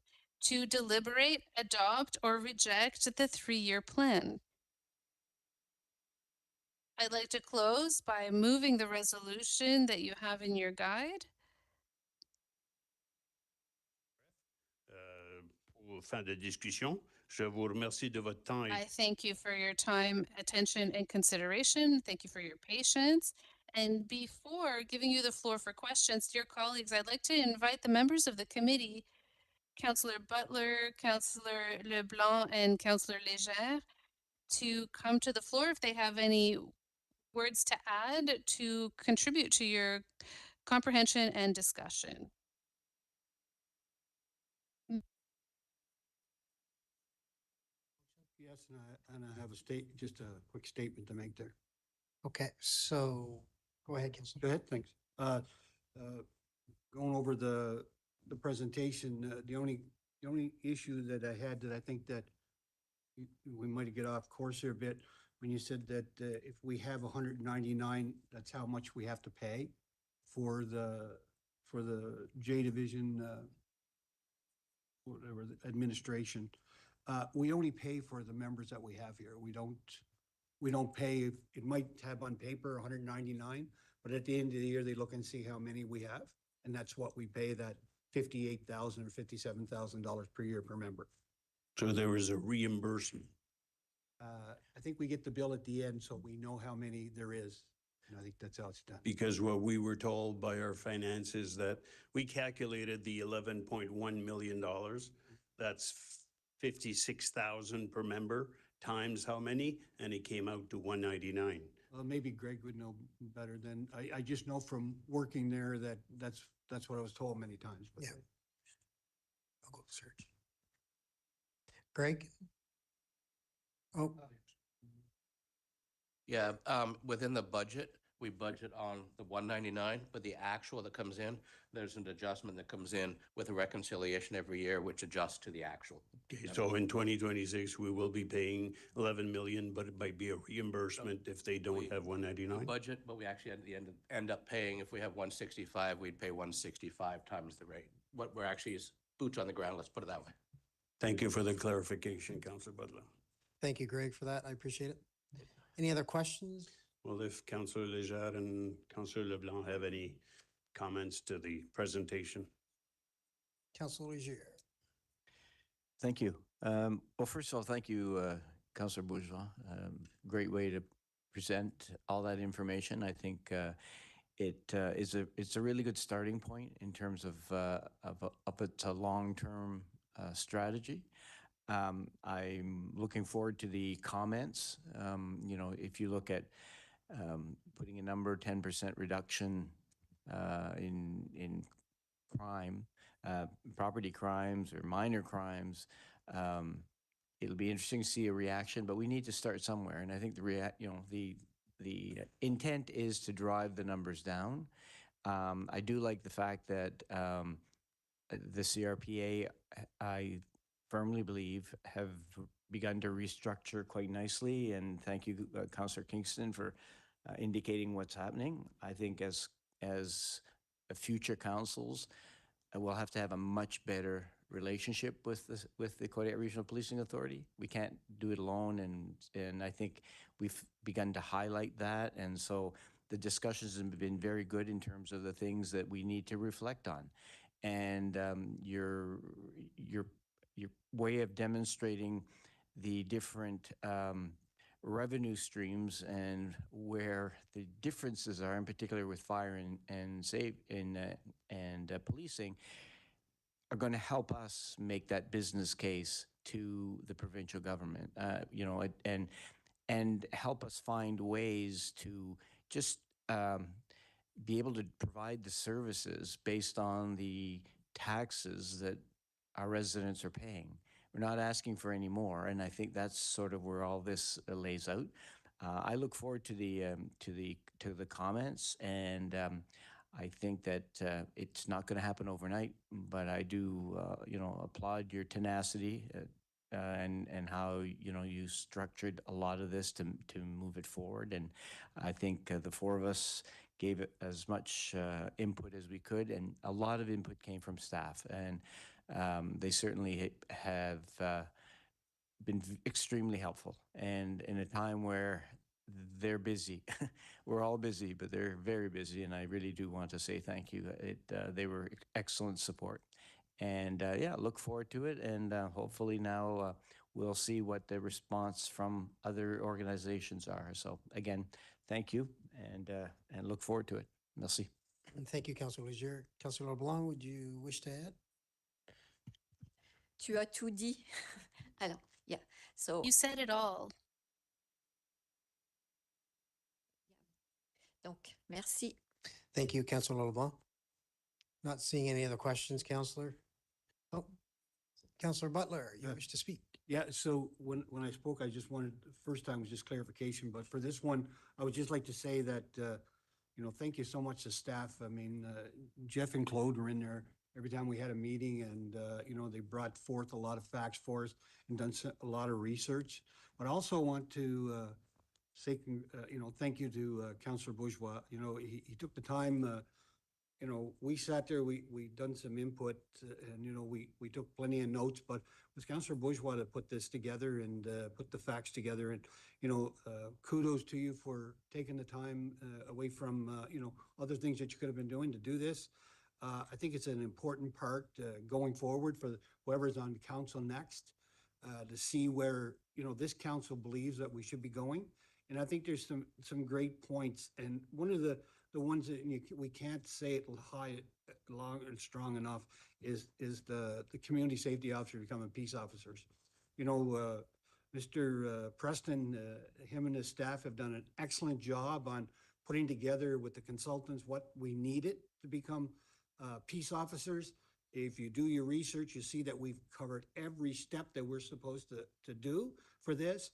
to deliberate, adopt, or reject the 3-year plan. I'd like to close by moving the resolution that you have in your guide. Pour fin de discussion, je vous remercie de votre temps. I thank you for your time, attention, and consideration. Thank you for your patience. And before giving you the floor for questions, dear colleagues, I'd like to invite the members of the committee, Councillor Butler, Councillor Leblanc, and Councillor Légère, to come to the floor if they have any words to add to contribute to your comprehension and discussion. Yes, and I have just a quick statement to make there. Okay, so go ahead, Councilor. Go ahead, thanks. Going over the presentation, the only issue that I had that I think that we might get off course here a bit, when you said that if we have 199, that's how much we have to pay for the J Division, whatever, the administration. We only pay for the members that we have here. We don't pay, it might have on paper 199, but at the end of the year, they look and see how many we have. And that's what we pay, that $58,000 or $57,000 per year per member. So there is a reimbursement. I think we get the bill at the end, so we know how many there is. And I think that's how it's done. Because what we were told by our finances that we calculated the $11.1 million. That's 56,000 per member times how many? And it came out to 199. Well, maybe Greg would know better than, I just know from working there that that's what I was told many times. But Yeah. I'll go search. Greg? Oh, Yeah, within the budget, we budget on the 199, but the actual that comes in, there's an adjustment that comes in with a reconciliation every year, which adjusts to the actual. Okay, so in 2026, we will be paying 11 million, but it might be a reimbursement if they don't have 199. Budget, but we actually at the end up paying, if we have 165, we'd pay 165 times the rate. What we're actually is boots on the ground, let's put it that way. Thank you for the clarification, Councillor Butler. thank you, Greg, for that. I appreciate it. Any other questions? Well, if Councillor Légère and Councillor Leblanc have any comments to the presentation. Councillor Legier. Thank you. Well, first of all, thank you, Councillor Bourgeois. Great way to present all that information. I think it's a really good starting point in terms of its a long-term strategy. I'm looking forward to the comments. You know, if you look at putting a number, 10% reduction in crime, property crimes or minor crimes, it'll be interesting to see a reaction, but we need to start somewhere. And I think the intent is to drive the numbers down. I do like the fact that the CRPA, I firmly believe, have begun to restructure quite nicely. And thank you, Councillor Kingston, for indicating what's happening. I think as future councils, we'll have to have a much better relationship with the Kodiak Regional Policing Authority. We can't do it alone, and I think we've begun to highlight that. And so the discussions have been very good in terms of the things that we need to reflect on. And your way of demonstrating the different revenue streams and where the differences are, in particular with fire and policing, are going to help us make that business case to the provincial government, you know, and help us find ways to just be able to provide the services based on the taxes that our residents are paying. We're not asking for any more, and I think that's sort of where all this lays out. I look forward to the comments, and I think that it's not going to happen overnight. But I do, you know, applaud your tenacity, and how, you know, you structured a lot of this to move it forward. And I think the four of us gave it as much input as we could, and a lot of input came from staff. And they certainly have been extremely helpful. And in a time where they're busy, we're all busy, but they're very busy. And I really do want to say thank you. They were excellent support. And yeah, look forward to it. And hopefully now we'll see what the response from other organizations are. So again, thank you, and look forward to it. Merci. And thank you, Councilor Leger. Councilor LeBlanc, would you wish to add? Tu as tout dit. Alors, yeah. So You said it all. donc, merci. Thank you, Councilor LeBlanc. Not seeing any other questions, Councilor. Oh, Councilor Butler, you wish to speak? Yeah, so when I spoke, I just wanted, the first time was just clarification, but for this one, I would just like to say that, you know, thank you so much to staff. I mean, Jeff and Claude were in there every time we had a meeting, and, you know, they brought forth a lot of facts for us and done a lot of research. But I also want to say, you know, thank you to Councilor Bourgeois. You know, he took the time, you know, we sat there, we done some input, and, you know, we took plenty of notes, but it was Councilor Bourgeois that put this together and put the facts together. And, you know, kudos to you for taking the time away from, you know, other things that you could have been doing to do this. I think it's an important part going forward for whoever's on council next to see where, you know, this council believes that we should be going. And I think there's some great points. And one of the ones that we can't say it high, long and strong enough is the community safety officer becoming peace officers. You know, Mr. Preston, him and his staff have done an excellent job on putting together with the consultants what we needed to become peace officers. If you do your research, you see that we've covered every step that we're supposed to do for this.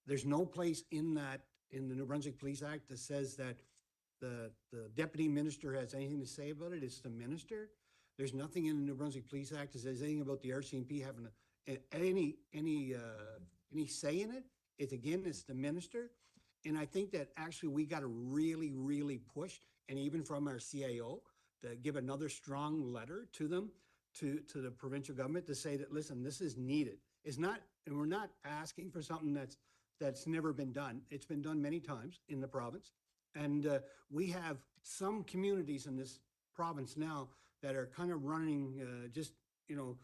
There's no place in the New Brunswick Police Act that says that the deputy minister has anything to say about it. It's the minister. There's nothing in the New Brunswick Police Act that says anything about the RCMP having any say in it. It's the minister. And I think that actually we got to really, really push, and even from our CAO, to give another strong letter to them, to the provincial government, to say that, listen, this is needed. It's not, and we're not asking for something that's never been done. It's been done many times in the province. And we have some communities in this province now that are kind of running just, you know,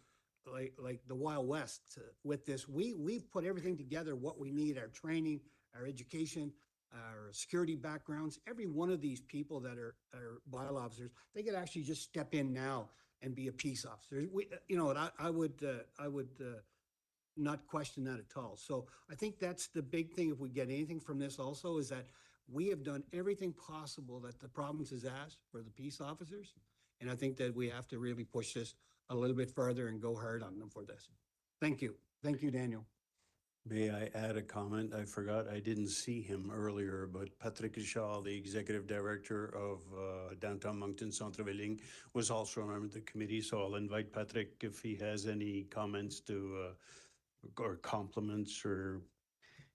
like the Wild West with this. We've put everything together, what we need, our training, our education, our security backgrounds. Every one of these people that are bylaw officers, they could actually just step in now and be a peace officer. You know, I would not question that at all. So I think that's the big thing. If we get anything from this also, is that we have done everything possible that the province has asked for the peace officers. And I think that we have to really push this a little bit further and go hard on them for this. Thank you. Thank you, Daniel. May I add a comment? I forgot, I didn't see him earlier, but Patrick Shaw, the Executive Director of Downtown Moncton Centre-Ville Inc., was also a member of the committee. So I'll invite Patrick if he has any comments to, or compliments or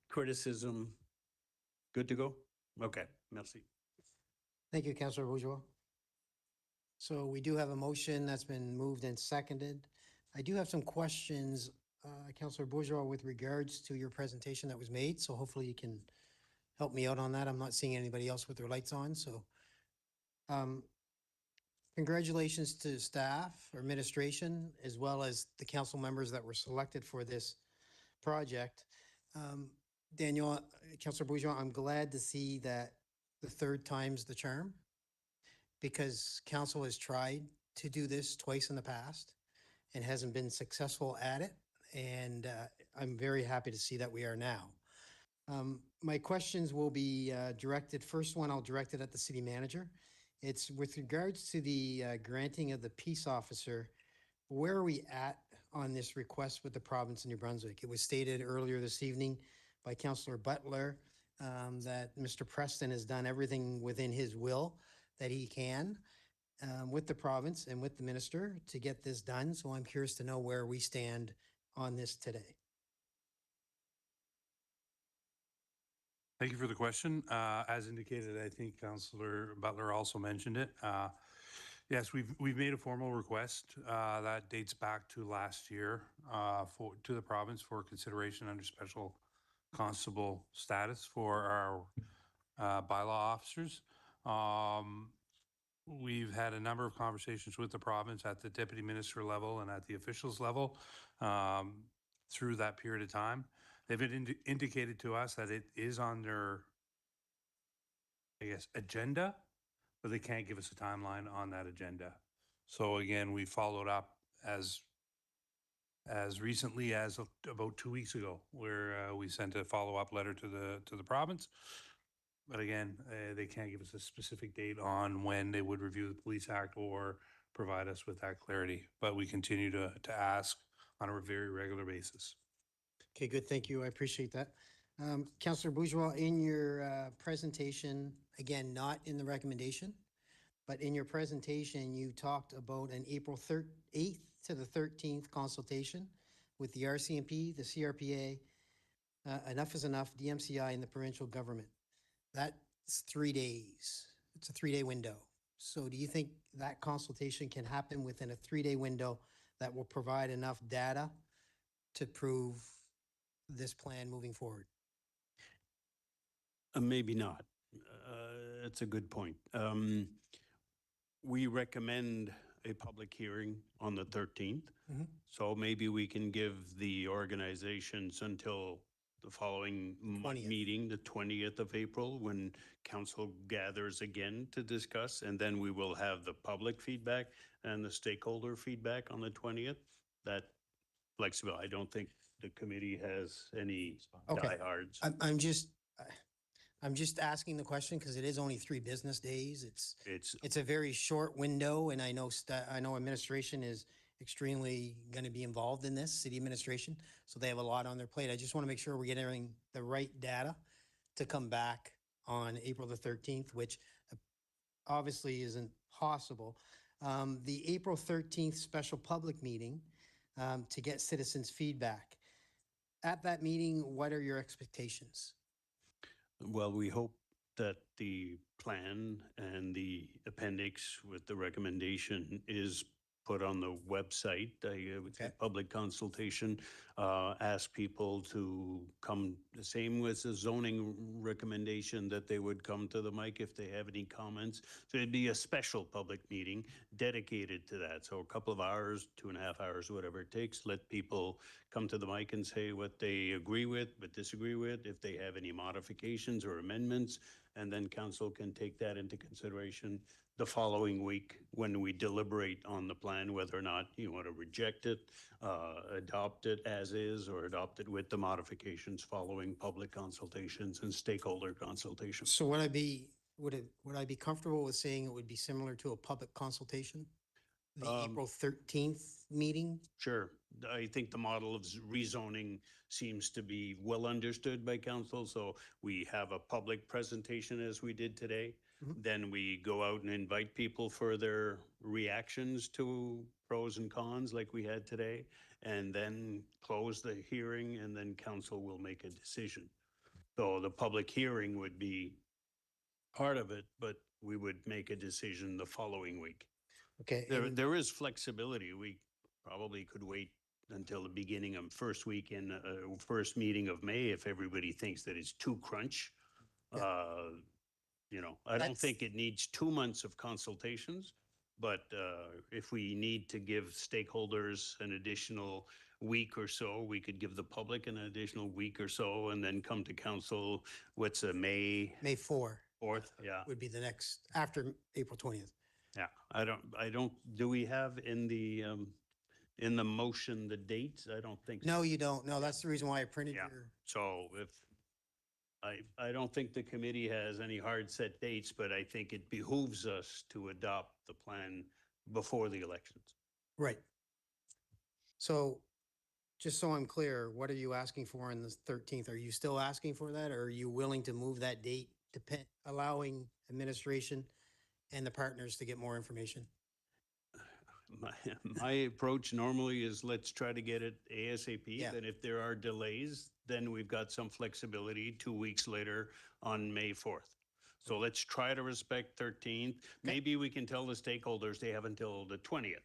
criticism. Good to go? Okay, merci. Thank you, Councilor Bourgeois. So we do have a motion that's been moved and seconded. I do have some questions, Councilor Bourgeois, with regards to your presentation that was made. So hopefully you can help me out on that. I'm not seeing anybody else with their lights on. So congratulations to staff, administration, as well as the council members that were selected for this project. Daniel, Councilor Bourgeois, I'm glad to see that the third time's the charm, because council has tried to do this twice in the past and hasn't been successful at it. And I'm very happy to see that we are now. My questions will be directed, first one I'll direct it at the city manager. It's with regards to the granting of the peace officer. Where are we at on this request with the province of New Brunswick? It was stated earlier this evening by Councilor Butler that Mr. Preston has done everything within his will that he can with the province and with the minister to get this done. So I'm curious to know where we stand on this today. Thank you for the question. As indicated, I think Councillor Butler also mentioned it. Yes, we've made a formal request that dates back to last year to the province for consideration under special constable status for our bylaw officers. We've had a number of conversations with the province at the deputy minister level and at the officials level through that period of time. They've indicated to us that it is on their, I guess, agenda, but they can't give us a timeline on that agenda. So again, we followed up as recently as about 2 weeks ago, where we sent a follow-up letter to the province. But again, they can't give us a specific date on when they would review the Police Act or provide us with that clarity. But we continue to ask on a very regular basis. Okay, good. Thank you. I appreciate that. Councillor Bourgeois, in your presentation, again, not in the recommendation, but in your presentation, you talked about an April 8th to the 13th consultation with the RCMP, the CRPA, Enough is Enough, DMCI, and the provincial government. That's 3 days. It's a 3-day window. So do you think that consultation can happen within a 3-day window that will provide enough data to prove this plan moving forward? Maybe not. It's a good point. We recommend a public hearing on the 13th. So maybe we can give the organizations until the following 20th. meeting, the 20th of April, when council gathers again to discuss, and then we will have the public feedback and the stakeholder feedback on the 20th. That flexible. I don't think the committee has any Okay. diehards. I'm just asking the question because it is only 3 business days. It's It's a very short window, and I know administration is extremely going to be involved in this, city administration, so they have a lot on their plate. I just want to make sure we're getting the right data to come back on April the 13th, which obviously isn't possible. The April 13th special public meeting to get citizens' feedback. At that meeting, what are your expectations? Well, we hope that the plan and the appendix with the recommendation is put on the website. With the public consultation, ask people to come, the same with the zoning recommendation, that they would come to the mic if they have any comments. So it'd be a special public meeting dedicated to that. So a couple of hours, 2.5 hours, whatever it takes, let people come to the mic and say what they agree with, but disagree with, if they have any modifications or amendments, and then council can take that into consideration the following week when we deliberate on the plan, whether or not you want to reject it, adopt it as is, or adopt it with the modifications following public consultations and stakeholder consultations. So would I be comfortable with saying it would be similar to a public consultation? The April 13th meeting? Sure. I think the model of rezoning seems to be well understood by council. So we have a public presentation as we did today. Then we go out and invite people for their reactions to pros and cons like we had today, and then close the hearing, and then council will make a decision. So the public hearing would be part of it, but we would make a decision the following week. Okay. There is flexibility. We probably could wait until the beginning of first meeting of May if everybody thinks that it's too crunch. I don't think it needs 2 months of consultations, but if we need to give stakeholders an additional week or so, we could give the public an additional week or so, and then come to council. What's a May 4th. 4th, yeah. Would be the next, after April 20th. Yeah, I don't, do we have in the motion the dates? I don't think so. No, you don't. No, that's the reason why I printed Yeah. your. So if, I don't think the committee has any hard set dates, but I think it behooves us to adopt the plan before the elections. Right. So just so I'm clear, what are you asking for on the 13th? Are you still asking for that, or are you willing to move that date, allowing administration and the partners to get more information? my approach normally is let's try to get it ASAP. Yeah. And if there are delays, then we've got some flexibility 2 weeks later on May 4th. So let's try to respect 13th. Maybe we can tell the stakeholders they have until the 20th.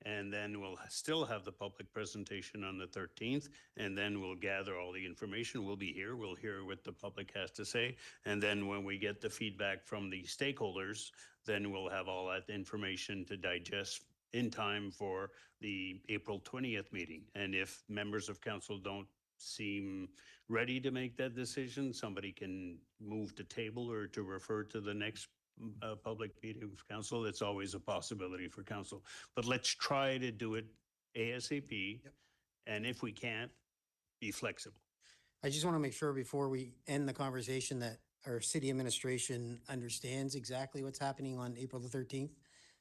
And then we'll still have the public presentation on the 13th, and then we'll gather all the information. We'll be here, we'll hear what the public has to say. And then when we get the feedback from the stakeholders, then we'll have all that information to digest in time for the April 20th meeting. And if members of council don't seem ready to make that decision, somebody can move to table or to refer to the next public meeting of council. It's always a possibility for council, but let's try to do it ASAP. And if we can't, be flexible. I just want to make sure before we end the conversation that our city administration understands exactly what's happening on April the 13th.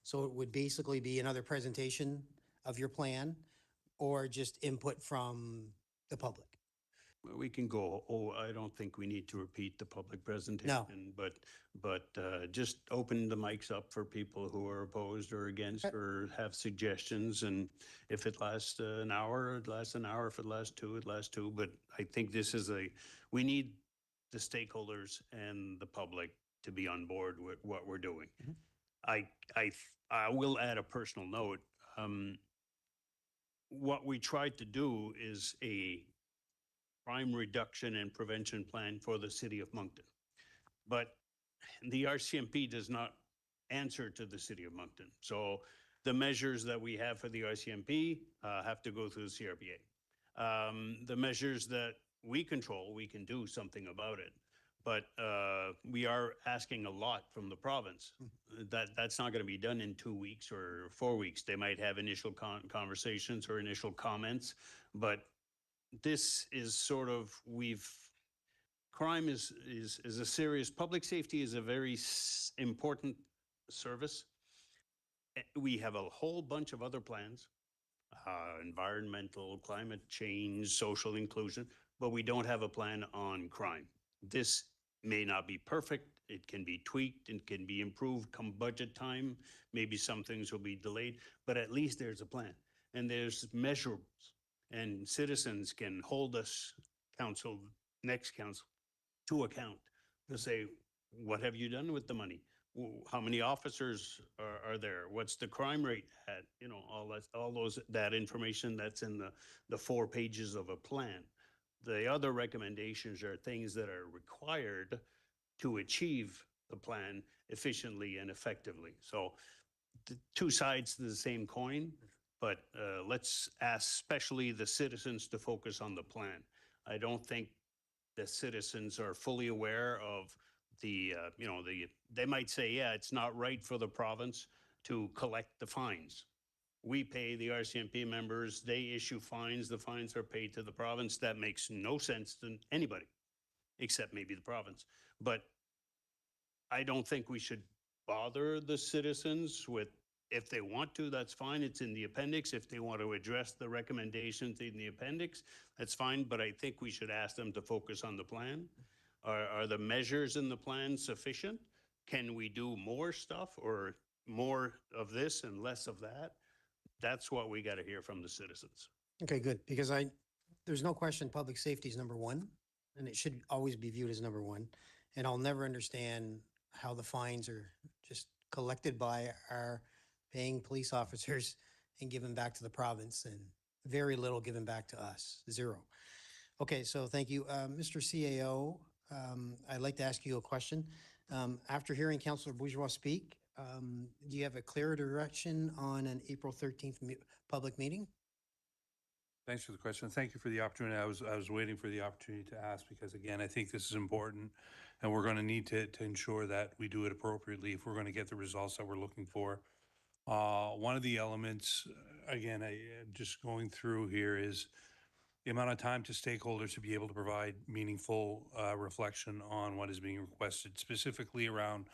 So it would basically be another presentation of your plan or just input from the public. We can go, I don't think we need to repeat the public presentation, but just open the mics up for people who are opposed or against or have suggestions. And if it lasts an hour, it lasts an hour. If it lasts two, it lasts two. But I think this is we need the stakeholders and the public to be on board with what we're doing. I will add a personal note. What we tried to do is a crime reduction and prevention plan for the city of Moncton. But the RCMP does not answer to the city of Moncton. So the measures that we have for the RCMP have to go through the CRPA. The measures that we control, we can do something about it. But we are asking a lot from the province. That's not going to be done in 2 weeks or 4 weeks. They might have initial conversations or initial comments, but this is sort of, crime is a serious, public safety is a very important service. We have a whole bunch of other plans, environmental, climate change, social inclusion, but we don't have a plan on crime. This may not be perfect. It can be tweaked, it can be improved come budget time. Maybe some things will be delayed, but at least there's a plan and there's measurables. And citizens can hold us, next council, to account to say, what have you done with the money? How many officers are there? What's the crime rate at? You know, that information that's in the 4 pages of a plan. The other recommendations are things that are required to achieve the plan efficiently and effectively. So the two sides to the same coin. But let's ask especially the citizens to focus on the plan. I don't think the citizens are fully aware of they might say, yeah, it's not right for the province to collect the fines. We pay the RCMP members, they issue fines, the fines are paid to the province. That makes no sense to anybody, except maybe the province. But I don't think we should bother the citizens with, if they want to, that's fine. It's in the appendix. If they want to address the recommendations in the appendix, that's fine. But I think we should ask them to focus on the plan. Are the measures in the plan sufficient? Can we do more stuff or more of this and less of that? That's what we got to hear from the citizens. Okay, good. Because there's no question public safety is number one, and it should always be viewed as number one. And I'll never understand how the fines are just collected by our paying police officers and given back to the province, and very little given back to us, zero. Okay, so thank you. Mr. CAO, I'd like to ask you a question. After hearing Councillor Bourgeois speak, do you have a clear direction on an April 13th public meeting? Thanks for the question. Thank you for the opportunity. I was waiting for the opportunity to ask because, again, I think this is important and we're going to need to ensure that we do it appropriately if we're going to get the results that we're looking for. One of the elements, again, just going through here is the amount of time to stakeholders to be able to provide meaningful reflection on what is being requested, specifically around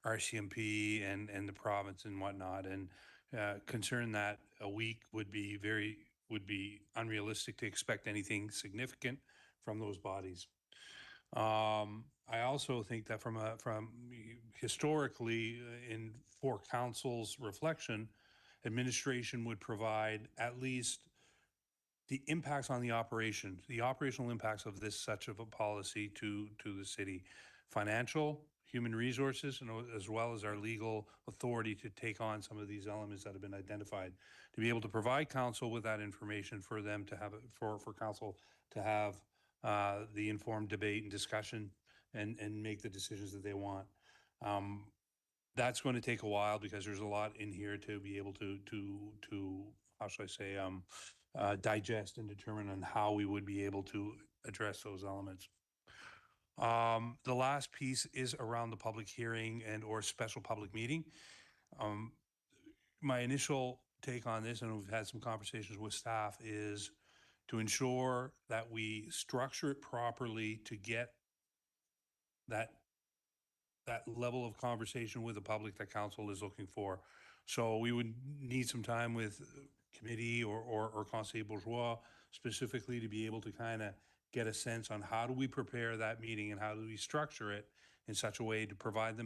RCMP and the province and whatnot, and concern that a week would be unrealistic to expect anything significant from those bodies. I also think that from historically for council's reflection, administration would provide at least the impacts on the operation, the operational impacts of this such of a policy to the city, financial, human resources, and as well as our legal authority to take on some of these elements that have been identified, to be able to provide council with that information for them to have, for council to have the informed debate and discussion and make the decisions that they want. That's going to take a while because there's a lot in here to be able to how should I say, digest and determine on how we would be able to address those elements. The last piece is around the public hearing and or special public meeting. My initial take on this, and we've had some conversations with staff, is to ensure that we structure it properly to get that level of conversation with the public that council is looking for. So we would need some time with committee or Conseil Bourgeois specifically to be able to kind of get a sense on how do we prepare that meeting and how do we structure it in such a way to provide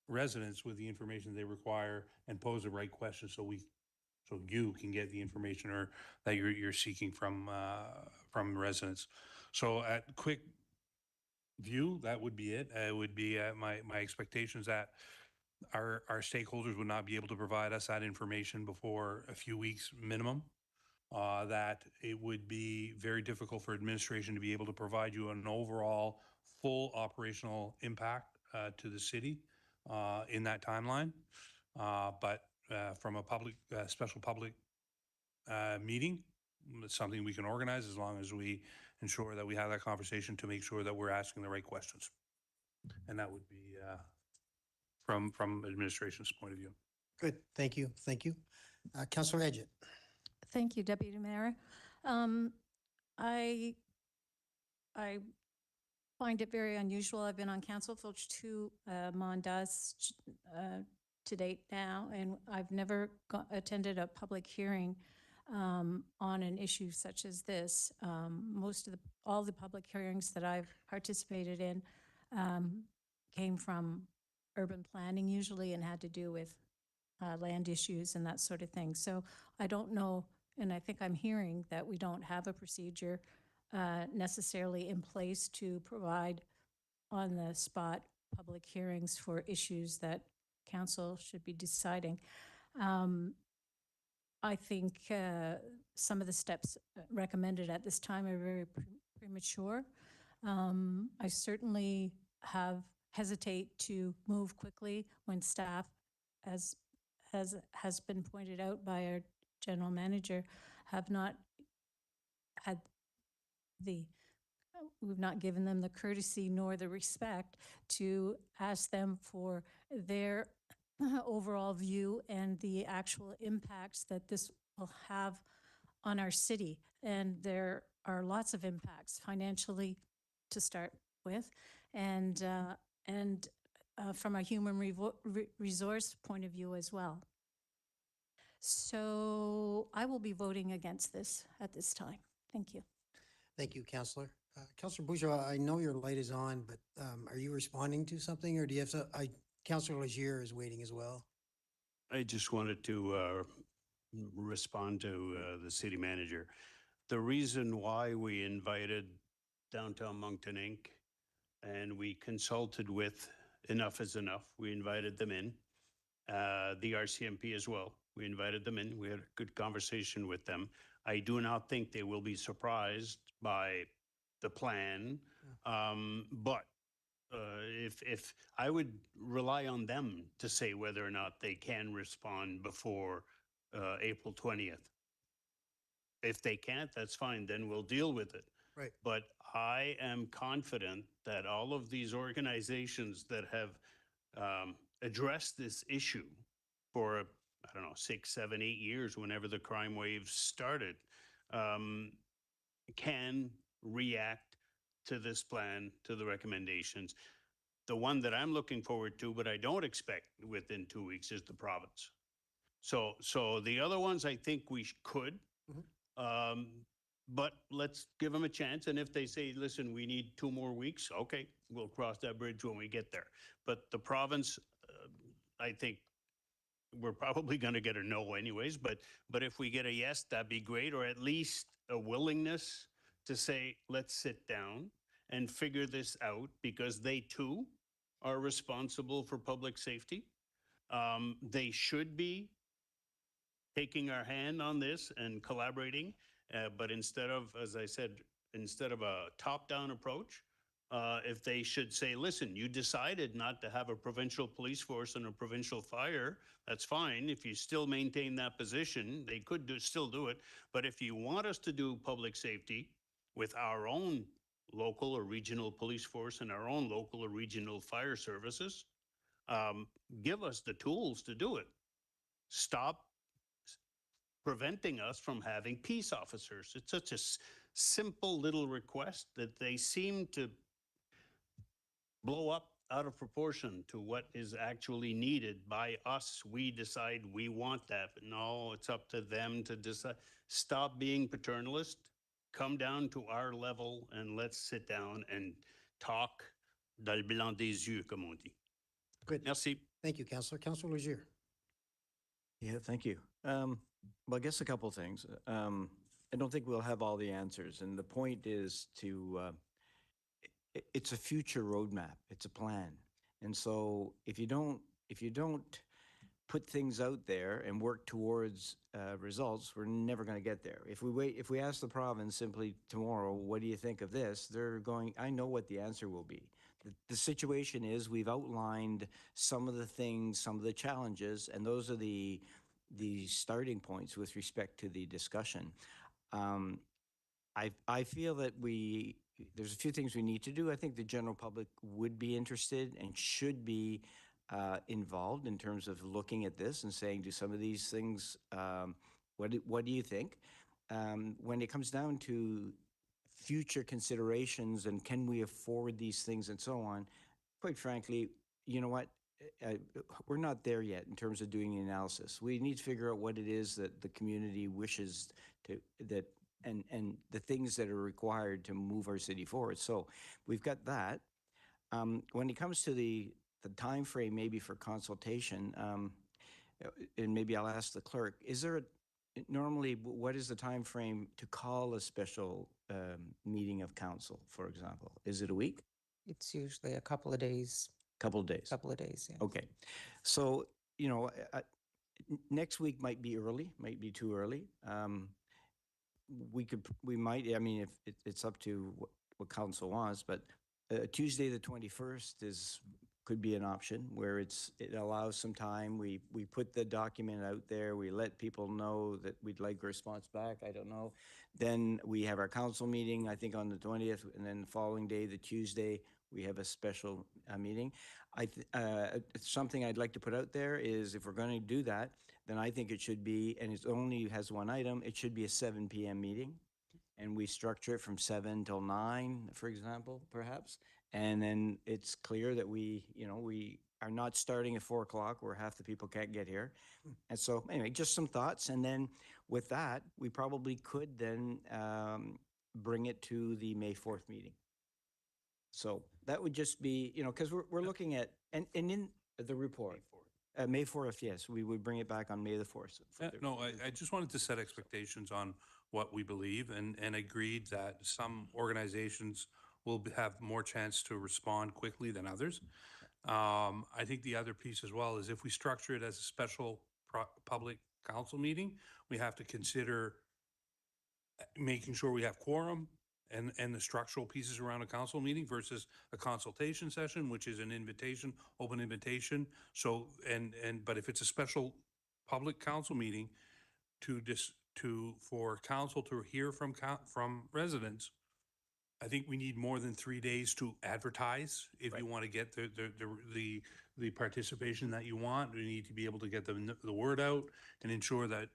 residents with the information they require and pose the right questions so you can get the information or that you're seeking from residents. So at quick view, that would be it. It would be my expectations that our stakeholders would not be able to provide us that information before a few weeks minimum. That it would be very difficult for administration to be able to provide you an overall full operational impact to the city in that timeline. But from a special public meeting, it's something we can organize as long as we ensure that we have that conversation to make sure that we're asking the right questions. And that would be from administration's point of view. Good, thank you, thank you. Councillor Edgett. Thank you, Deputy Mayor. I find it very unusual. I've been on council for 2 mandats to date now, and I've never attended a public hearing on an issue such as this. All the public hearings that I've participated in came from urban planning usually and had to do with land issues and that sort of thing. So I don't know, and I think I'm hearing that we don't have a procedure necessarily in place to provide on the spot public hearings for issues that council should be deciding. I think some of the steps recommended at this time are very premature. I certainly hesitate to move quickly when staff, as has been pointed out by our general manager, have not had we've not given them the courtesy nor the respect to ask them for their overall view and the actual impacts that this will have on our city. And there are lots of impacts financially to start with, and from a human resource point of view as well. So I will be voting against this at this time. Thank you. Thank you, Councillor. Councillor Bourgeois, I know your light is on, but are you responding to something, or do you have to? Councillor Legier is waiting as well. I just wanted to respond to the city manager. The reason why we invited Downtown Moncton Inc. and we consulted with Enough is Enough, we invited them in, the RCMP as well. We invited them in. We had a good conversation with them. I do not think they will be surprised by the plan, but if I would rely on them to say whether or not they can respond before April 20th. If they can't, that's fine, then we'll deal with it. Right. But I am confident that all of these organizations that have addressed this issue for, I don't know, 6, 7, 8 years, whenever the crime wave started, can react to this plan, to the recommendations. The one that I'm looking forward to, but I don't expect within 2 weeks, is the province. So the other ones, I think we could, but let's give them a chance. And if they say, listen, we need 2 more weeks, okay, we'll cross that bridge when we get there. But the province, I think we're probably going to get a no anyways, but if we get a yes, that'd be great, or at least a willingness to say, let's sit down and figure this out, because they too are responsible for public safety. They should be taking our hand on this and collaborating, but instead of, as I said, instead of a top-down approach, if they should say, listen, you decided not to have a provincial police force and a provincial fire, that's fine. If you still maintain that position, they could still do it. But if you want us to do public safety with our own local or regional police force and our own local or regional fire services, give us the tools to do it. Stop preventing us from having peace officers. It's such a simple little request that they seem to blow up out of proportion to what is actually needed by us. We decide we want that, but no, it's up to them to decide. Stop being paternalist, come down to our level, and let's sit down and talk dans le blanc des yeux, comme on dit. Good. Merci. Thank you, Councillor. Councillor Legier. Yeah, thank you. Well, I guess a couple of things. I don't think we'll have all the answers, and the point is to, it's a future roadmap. It's a plan. And so if you don't put things out there and work towards results, we're never going to get there. If we ask the province simply tomorrow, what do you think of this? They're going, I know what the answer will be. The situation is we've outlined some of the things, some of the challenges, and those are the starting points with respect to the discussion. I feel that there's a few things we need to do. I think the general public would be interested and should be involved in terms of looking at this and saying, do some of these things, what do you think? When it comes down to future considerations and can we afford these things and so on, quite frankly, you know what? We're not there yet in terms of doing the analysis. We need to figure out what it is that the community wishes to, and the things that are required to move our city forward. So we've got that. When it comes to the time frame, maybe for consultation, and maybe I'll ask the clerk, is there normally, what is the time frame to call a special meeting of council, for example? Is it a week? It's usually a couple of days. Couple of days. Couple of days, yeah. Okay. So, next week might be early, might be too early. We might, I mean, if it's up to what council wants, but Tuesday the 21st could be an option where it allows some time. We put the document out there. We let people know that we'd like a response back. I don't know. Then we have our council meeting, I think on the 20th, and then the following day, the Tuesday, we have a special meeting. Something I'd like to put out there is if we're going to do that, then I think it should be, and it only has one item, it should be a 7 p.m. meeting. And we structure it from 7 till 9, for example, perhaps. And then it's clear that we are not starting at 4 o'clock where half the people can't get here. And so anyway, just some thoughts. And then with that, we probably could then bring it to the May 4th meeting. So that would just be, because we're looking at, and in the report, May 4th, yes, we would bring it back on May the 4th. No, I just wanted to set expectations on what we believe and agreed that some organizations will have more chance to respond quickly than others. I think the other piece as well is if we structure it as a special public council meeting, we have to consider making sure we have quorum and the structural pieces around a council meeting versus a consultation session, which is an invitation, open invitation. So, but if it's a special public council meeting for council to hear from residents, I think we need more than 3 days to advertise. If you want to get the participation that you want, we need to be able to get the word out and ensure that,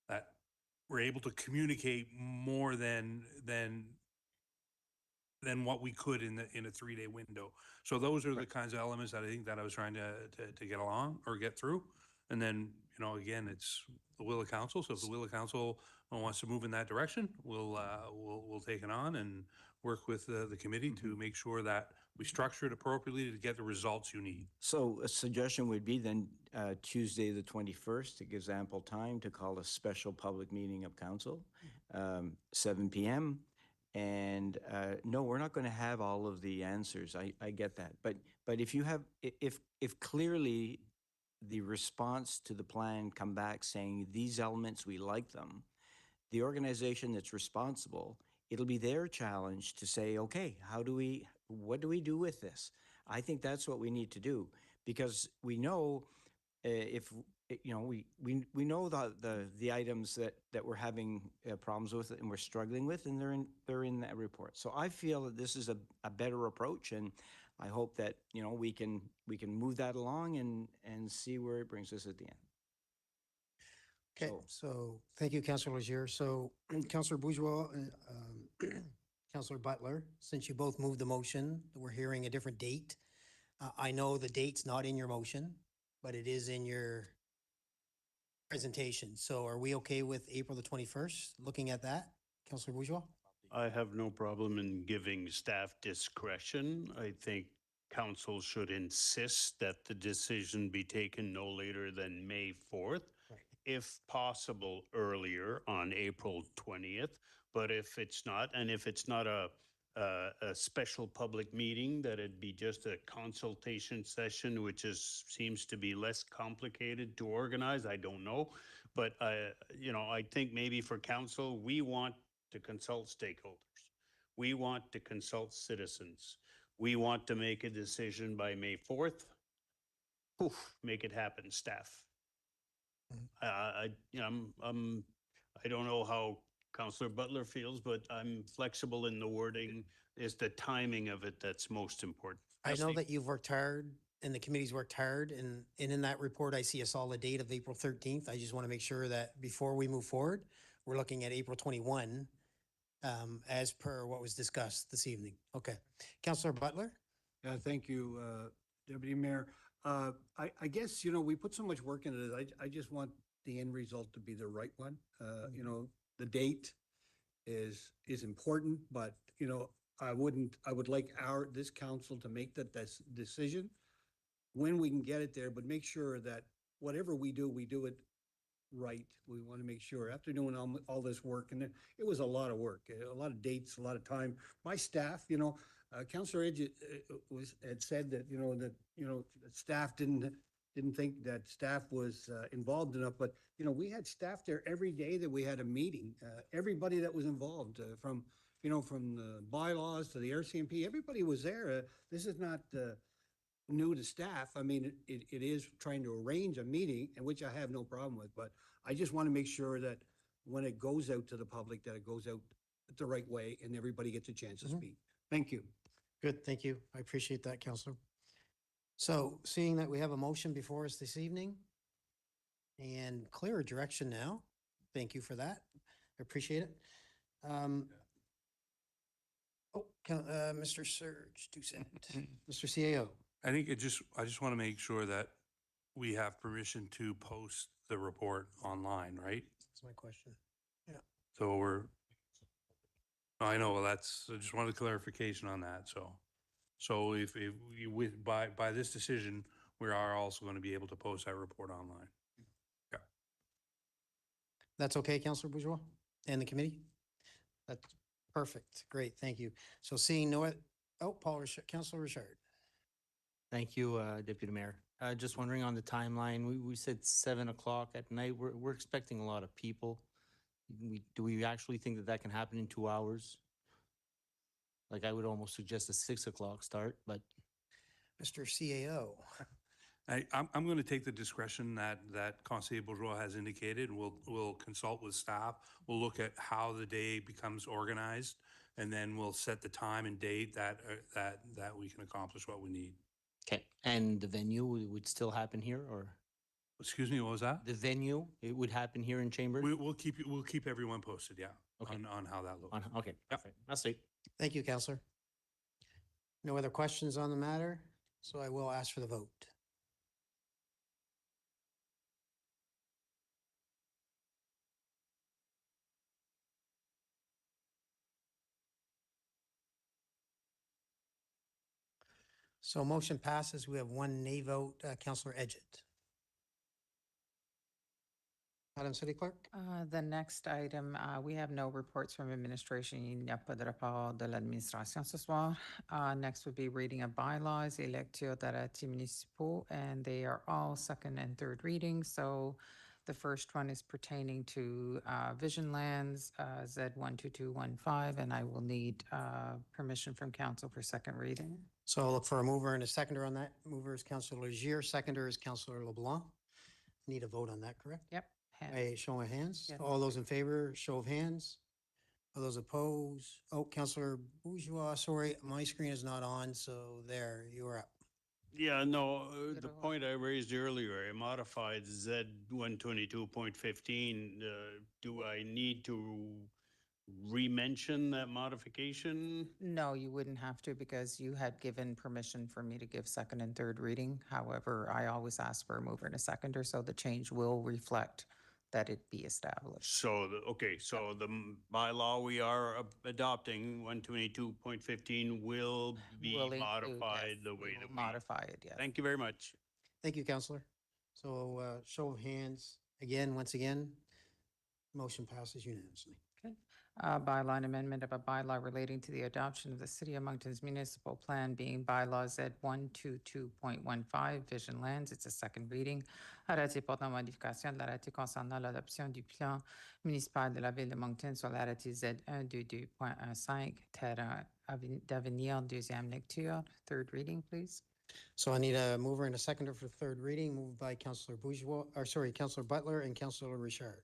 that we're able to communicate more than what we could in a 3-day window. So those are the kinds of elements that I think that I was trying to get along or get through. And then, you know, again, it's the will of council. So if the will of council wants to move in that direction, we'll take it on and work with the committee to make sure that we structure it appropriately to get the results you need. So a suggestion would be then Tuesday, the 21st, it gives ample time to call a special public meeting of council, 7 PM. And no, we're not going to have all of the answers. I get that. But if you have, if clearly the response to the plan come back saying these elements, we like them, the organization that's responsible, it'll be their challenge to say, okay, what do we do with this? I think that's what we need to do, because we know we know the items that we're having problems with and we're struggling with, and they're in that report. So I feel that this is a better approach, and I hope that, you know, we can move that along and see where it brings us at the end. Okay, so thank you, Councillor Legier. So Councillor Bourgeois, Councillor Butler, since you both moved the motion, we're hearing a different date. I know the date's not in your motion, but it is in your presentation. So are we okay with April the 21st, looking at that? Councillor Bourgeois? I have no problem in giving staff discretion. I think council should insist that the decision be taken no later than May 4th, if possible earlier on April 20th. But if it's not, and if it's not a special public meeting, that it'd be just a consultation session, which seems to be less complicated to organize. I don't know. But, you know, I think maybe for council, we want to consult stakeholders. We want to consult citizens. We want to make a decision by May 4th. Poof, make it happen, staff. I don't know how Councillor Butler feels, but I'm flexible in the wording. It's the timing of it that's most important. I know that you've worked hard and the committee's worked hard, and in that report, I see a solid date of April 13th. I just want to make sure that before we move forward, we're looking at April 21, as per what was discussed this evening. Okay. Councillor Butler? Yeah, thank you, Deputy Mayor. I guess, you know, we put so much work into this. I just want the end result to be the right one. You know, the date is important, but, you know, I would like this council to make that decision when we can get it there, but make sure that whatever we do it right. We want to make sure after doing all this work, and it was a lot of work, a lot of dates, a lot of time. My staff, you know, Councillor Edge had said that, staff didn't think that staff was involved enough, but, you know, we had staff there every day that we had a meeting. Everybody that was involved, from the bylaws to the RCMP, everybody was there. This is not new to staff. I mean, it is trying to arrange a meeting, and which I have no problem with, but I just want to make sure that when it goes out to the public, that it goes out the right way and everybody gets a chance to speak. Thank you. Good, thank you. I appreciate that, Councillor. So seeing that we have a motion before us this evening and clearer direction now, thank you for that. I appreciate it. Mr. Serge Doucette, Mr. CAO. I think I just want to make sure that we have permission to post the report online, right? That's my question. Yeah. So I know, well, I just wanted clarification on that, so if we, by this decision, we are also going to be able to post that report online. Yeah. That's okay, Councillor Bourgeois and the committee? That's perfect. Great, thank you. So seeing Paul Richard, Councillor Richard. Thank you, Deputy Mayor. Just wondering on the timeline, we said 7 o'clock at night. We're expecting a lot of people. Do we actually think that can happen in 2 hours? Like, I would almost suggest a 6 o'clock start, but. Mr. CAO. I'm going to take the discretion that Conseiller Bourgeois has indicated. We'll consult with staff. We'll look at how the day becomes organized, and then we'll set the time and date that we can accomplish what we need. Okay, and the venue would still happen here, or? Excuse me, what was that? The venue, it would happen here in Chambers? We'll keep everyone posted, yeah, okay. on how that looks. Okay, perfect. That's it. Thank you, Councillor. No other questions on the matter, so I will ask for the vote. So motion passes. We have one nay vote, Counselor Edgett. Madam City Clerk? The next item, we have no reports from administration. Il n'y a pas de rapport de l'administration ce soir. Next would be reading of bylaws, et lecture d'arrêtés municipaux, and they are all second and third readings. So the first one is pertaining to Vision Lands, Z12215, and I will need permission from council for second reading. So I'll look for a mover and a seconder on that. Mover is Counselor Legier, seconder is Counselor LeBlanc. Need a vote on that, correct? Yep. hands. A show of hands. Yes. All those in favor, show of hands. All those opposed? Oh, Counselor Bourgeois, sorry, my screen is not on, so there, you are up. Yeah, no, the point I raised earlier, I modified Z 122.15. Do I need to re-mention that modification? No, you wouldn't have to because you had given permission for me to give second and third reading. However, I always ask for a mover and a seconder, so the change will reflect that it be established. So, okay, so the bylaw we are adopting, 122.15, will be Will include, modified yes, the we way will that we. modify it, yes. Thank you very much. Thank you, Counselor. So, show of hands, again, once again, motion passes unanimously. Okay. Bylaw and amendment of a bylaw relating to the adoption of the City of Moncton's municipal plan being bylaw Z 122.15 Vision Lands. It's a second reading. Arrêté portant modification de l'arrêté concernant l'adoption du plan municipal de la ville de Moncton sur l'arrêté Z 122.15 terrain d'avenir, deuxième lecture. Third reading, please. So I need a mover and a seconder for third reading, moved by Counselor Bourgeois, or sorry, Counselor Butler and Counselor Richard.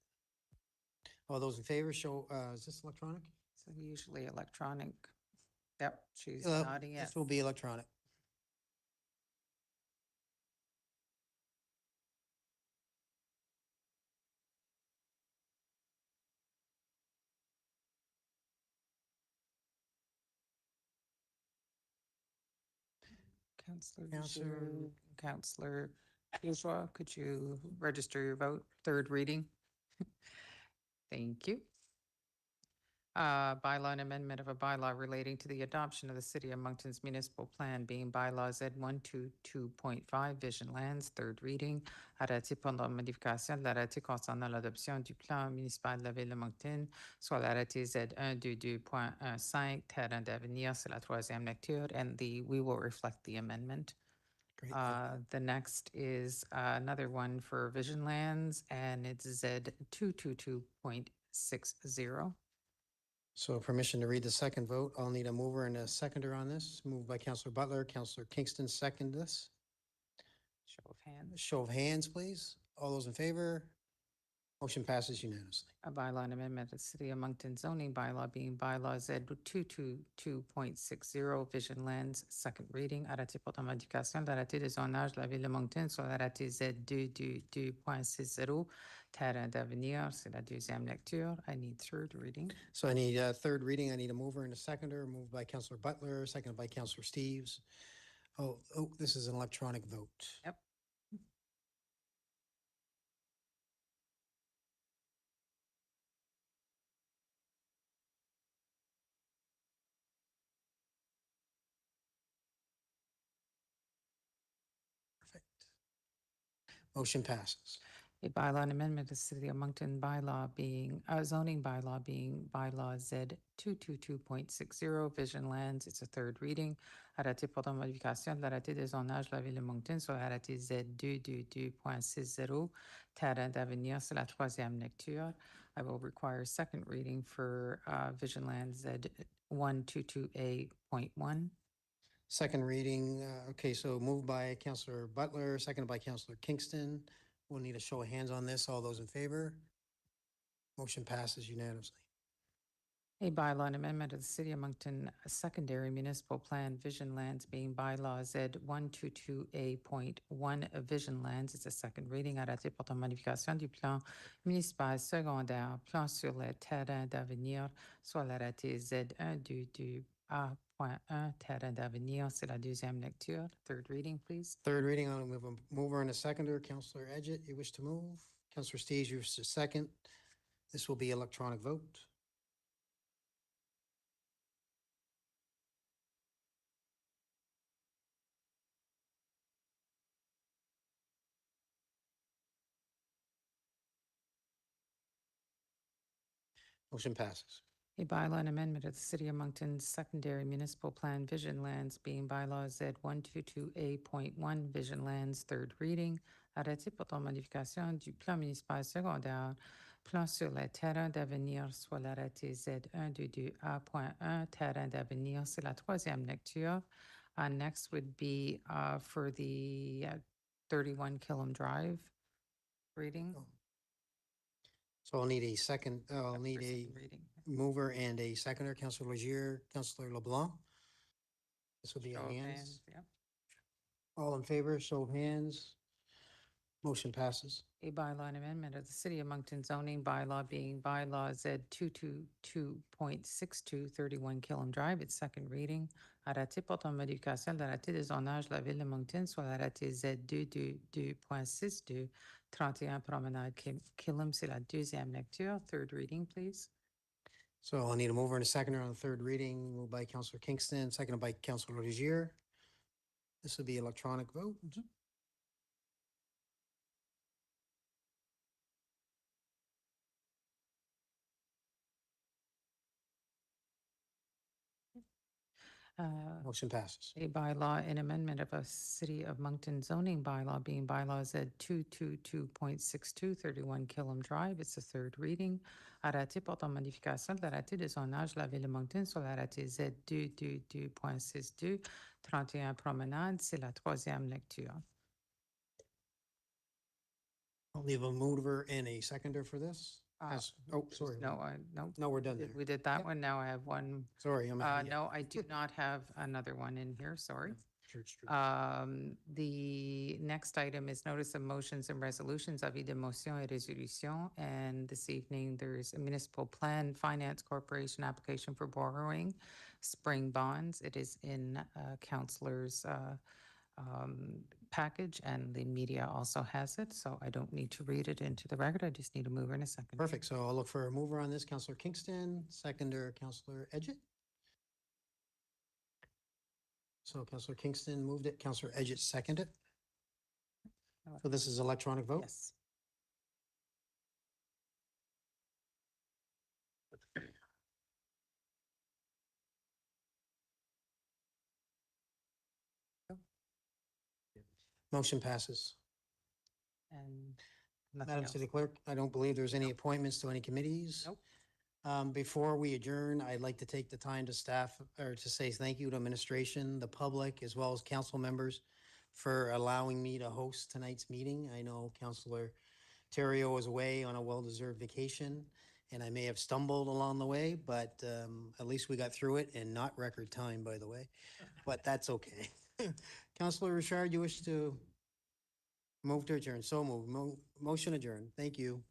All those in favor show, is this electronic? So usually electronic. Yep, she's Uh, nodding yes. This will be electronic. Counselor Counselor- Bashir, Counselor Bourgeois, could you register your vote? Third reading. Thank you. Bylaw and amendment of a bylaw relating to the adoption of the City of Moncton's municipal plan being bylaw Z 122.5 Vision Lands, third reading. Arrêté pendant modification de l'arrêté concernant l'adoption du plan municipal de la ville de Moncton, soit l'arrêté Z 122.15 terrain d'avenir, c'est la troisième lecture, and we will reflect the amendment. Great, thank you. The next is another one for Vision Lands, and it's Z 222.60. So permission to read the second vote. I'll need a mover and a seconder on this. Moved by Counselor Butler, Counselor Kingston, second this. Show of hands. Show of hands, please. All those in favor? Motion passes unanimously. A bylaw and amendment of the City of Moncton zoning bylaw being bylaw Z 222.60 Vision Lands, second reading. Arrêté portant modification de l'arrêté de zonage de la ville de Moncton sur l'arrêté Z 222.60 terrain d'avenir, c'est la deuxième lecture. I need third reading. So I need a third reading. I need a mover and a seconder. Moved by Counselor Butler, seconded by Counselor Steves. Oh, this is an electronic vote. Yep. Perfect. Motion passes. A bylaw and amendment of the City of Moncton bylaw being, zoning bylaw being bylaw Z 222.60 Vision Lands. It's a third reading. Arrêté portant modification de l'arrêté de zonage de la ville de Moncton sur l'arrêté Z 222.60 terrain d'avenir, c'est la troisième lecture. I will require second reading for Vision Lands Z 122A.1. Second reading, okay, so moved by Counselor Butler, seconded by Counselor Kingston. We'll need a show of hands on this. All those in favor? Motion passes unanimously. A bylaw and amendment of the City of Moncton secondary municipal plan Vision Lands being bylaw Z 122A.1 Vision Lands. It's a second reading. Arrêté portant modification du plan municipal secondaire, plan sur les terrains d'avenir, soit l'arrêté Z 122A.1 terrain d'avenir. C'est la deuxième lecture. Third reading, please. Third reading, I'll move a mover and a seconder. Counselor Edgett, you wish to move? Counselor Steves, you wish to second? This will be electronic vote. Motion passes. A bylaw and amendment of the City of Moncton's secondary municipal plan Vision Lands being bylaw Z 122A.1 Vision Lands, third reading. Arrêté portant modification du plan municipal secondaire, plan sur les terrains d'avenir, soit l'arrêté Z122A.1, terrain d'avenir. C'est la troisième lecture. Next would be for the 31 Killam Drive reading. So I'll need a second, I'll need a Second reading. mover and a seconder, Councillor Legier, Councillor LeBlanc. This will be Show on of hands. hands, yep. All in favor, show of hands. Motion passes. A bylaw and amendment of the City of Moncton zoning bylaw being bylaw Z 222.62 31 Killam Drive, its second reading. Arrêté portant modification de l'arrêté de zonage de la ville de Moncton sur l'arrêté Z 222.62 31 Promenade Killam, c'est la deuxième lecture. Third reading, please. So I'll need a mover and a seconder on the third reading, moved by Councillor Kingston, seconded by Councillor Legier. This will be electronic vote. Motion passes. A bylaw and amendment of a City of Moncton zoning bylaw being bylaw Z 222.62 31 Killam Drive. It's the third reading. Arrêté portant modification de l'arrêté de zonage de la ville de Moncton sur l'arrêté Z 222.62 31 Promenade. C'est la troisième lecture. I'll leave a mover and a seconder for this. Oh, sorry. No, No, we're done there. we did that one. Now I have one. Sorry, I'm. yeah. No, I do not have another one in here, sorry. Church Street. The next item is notice of motions and resolutions, avis de motion et résolution. And this evening, there's a municipal plan finance corporation application for borrowing spring bonds. It is in councilor's package, and the media also has it, so I don't need to read it into the record. I just need a mover and a second. Perfect. So I'll look for a mover on this, Councillor Kingston, seconder, Councillor Edgett. So Councillor Kingston moved it, Councillor Edgett seconded. So this is electronic vote? Yes. Motion passes. And nothing Madam else. City Clerk, I don't believe there's any appointments to any committees. Nope. Before we adjourn, I'd like to take the time to staff, or to say thank you to administration, the public, as well as council members for allowing me to host tonight's meeting. I know Councillor Terrio is away on a well-deserved vacation, and I may have stumbled along the way, but at least we got through it, and not record time, by the way, but that's okay. Councillor Richard, you wish to move to adjourn? So move. Motion adjourned. Thank you.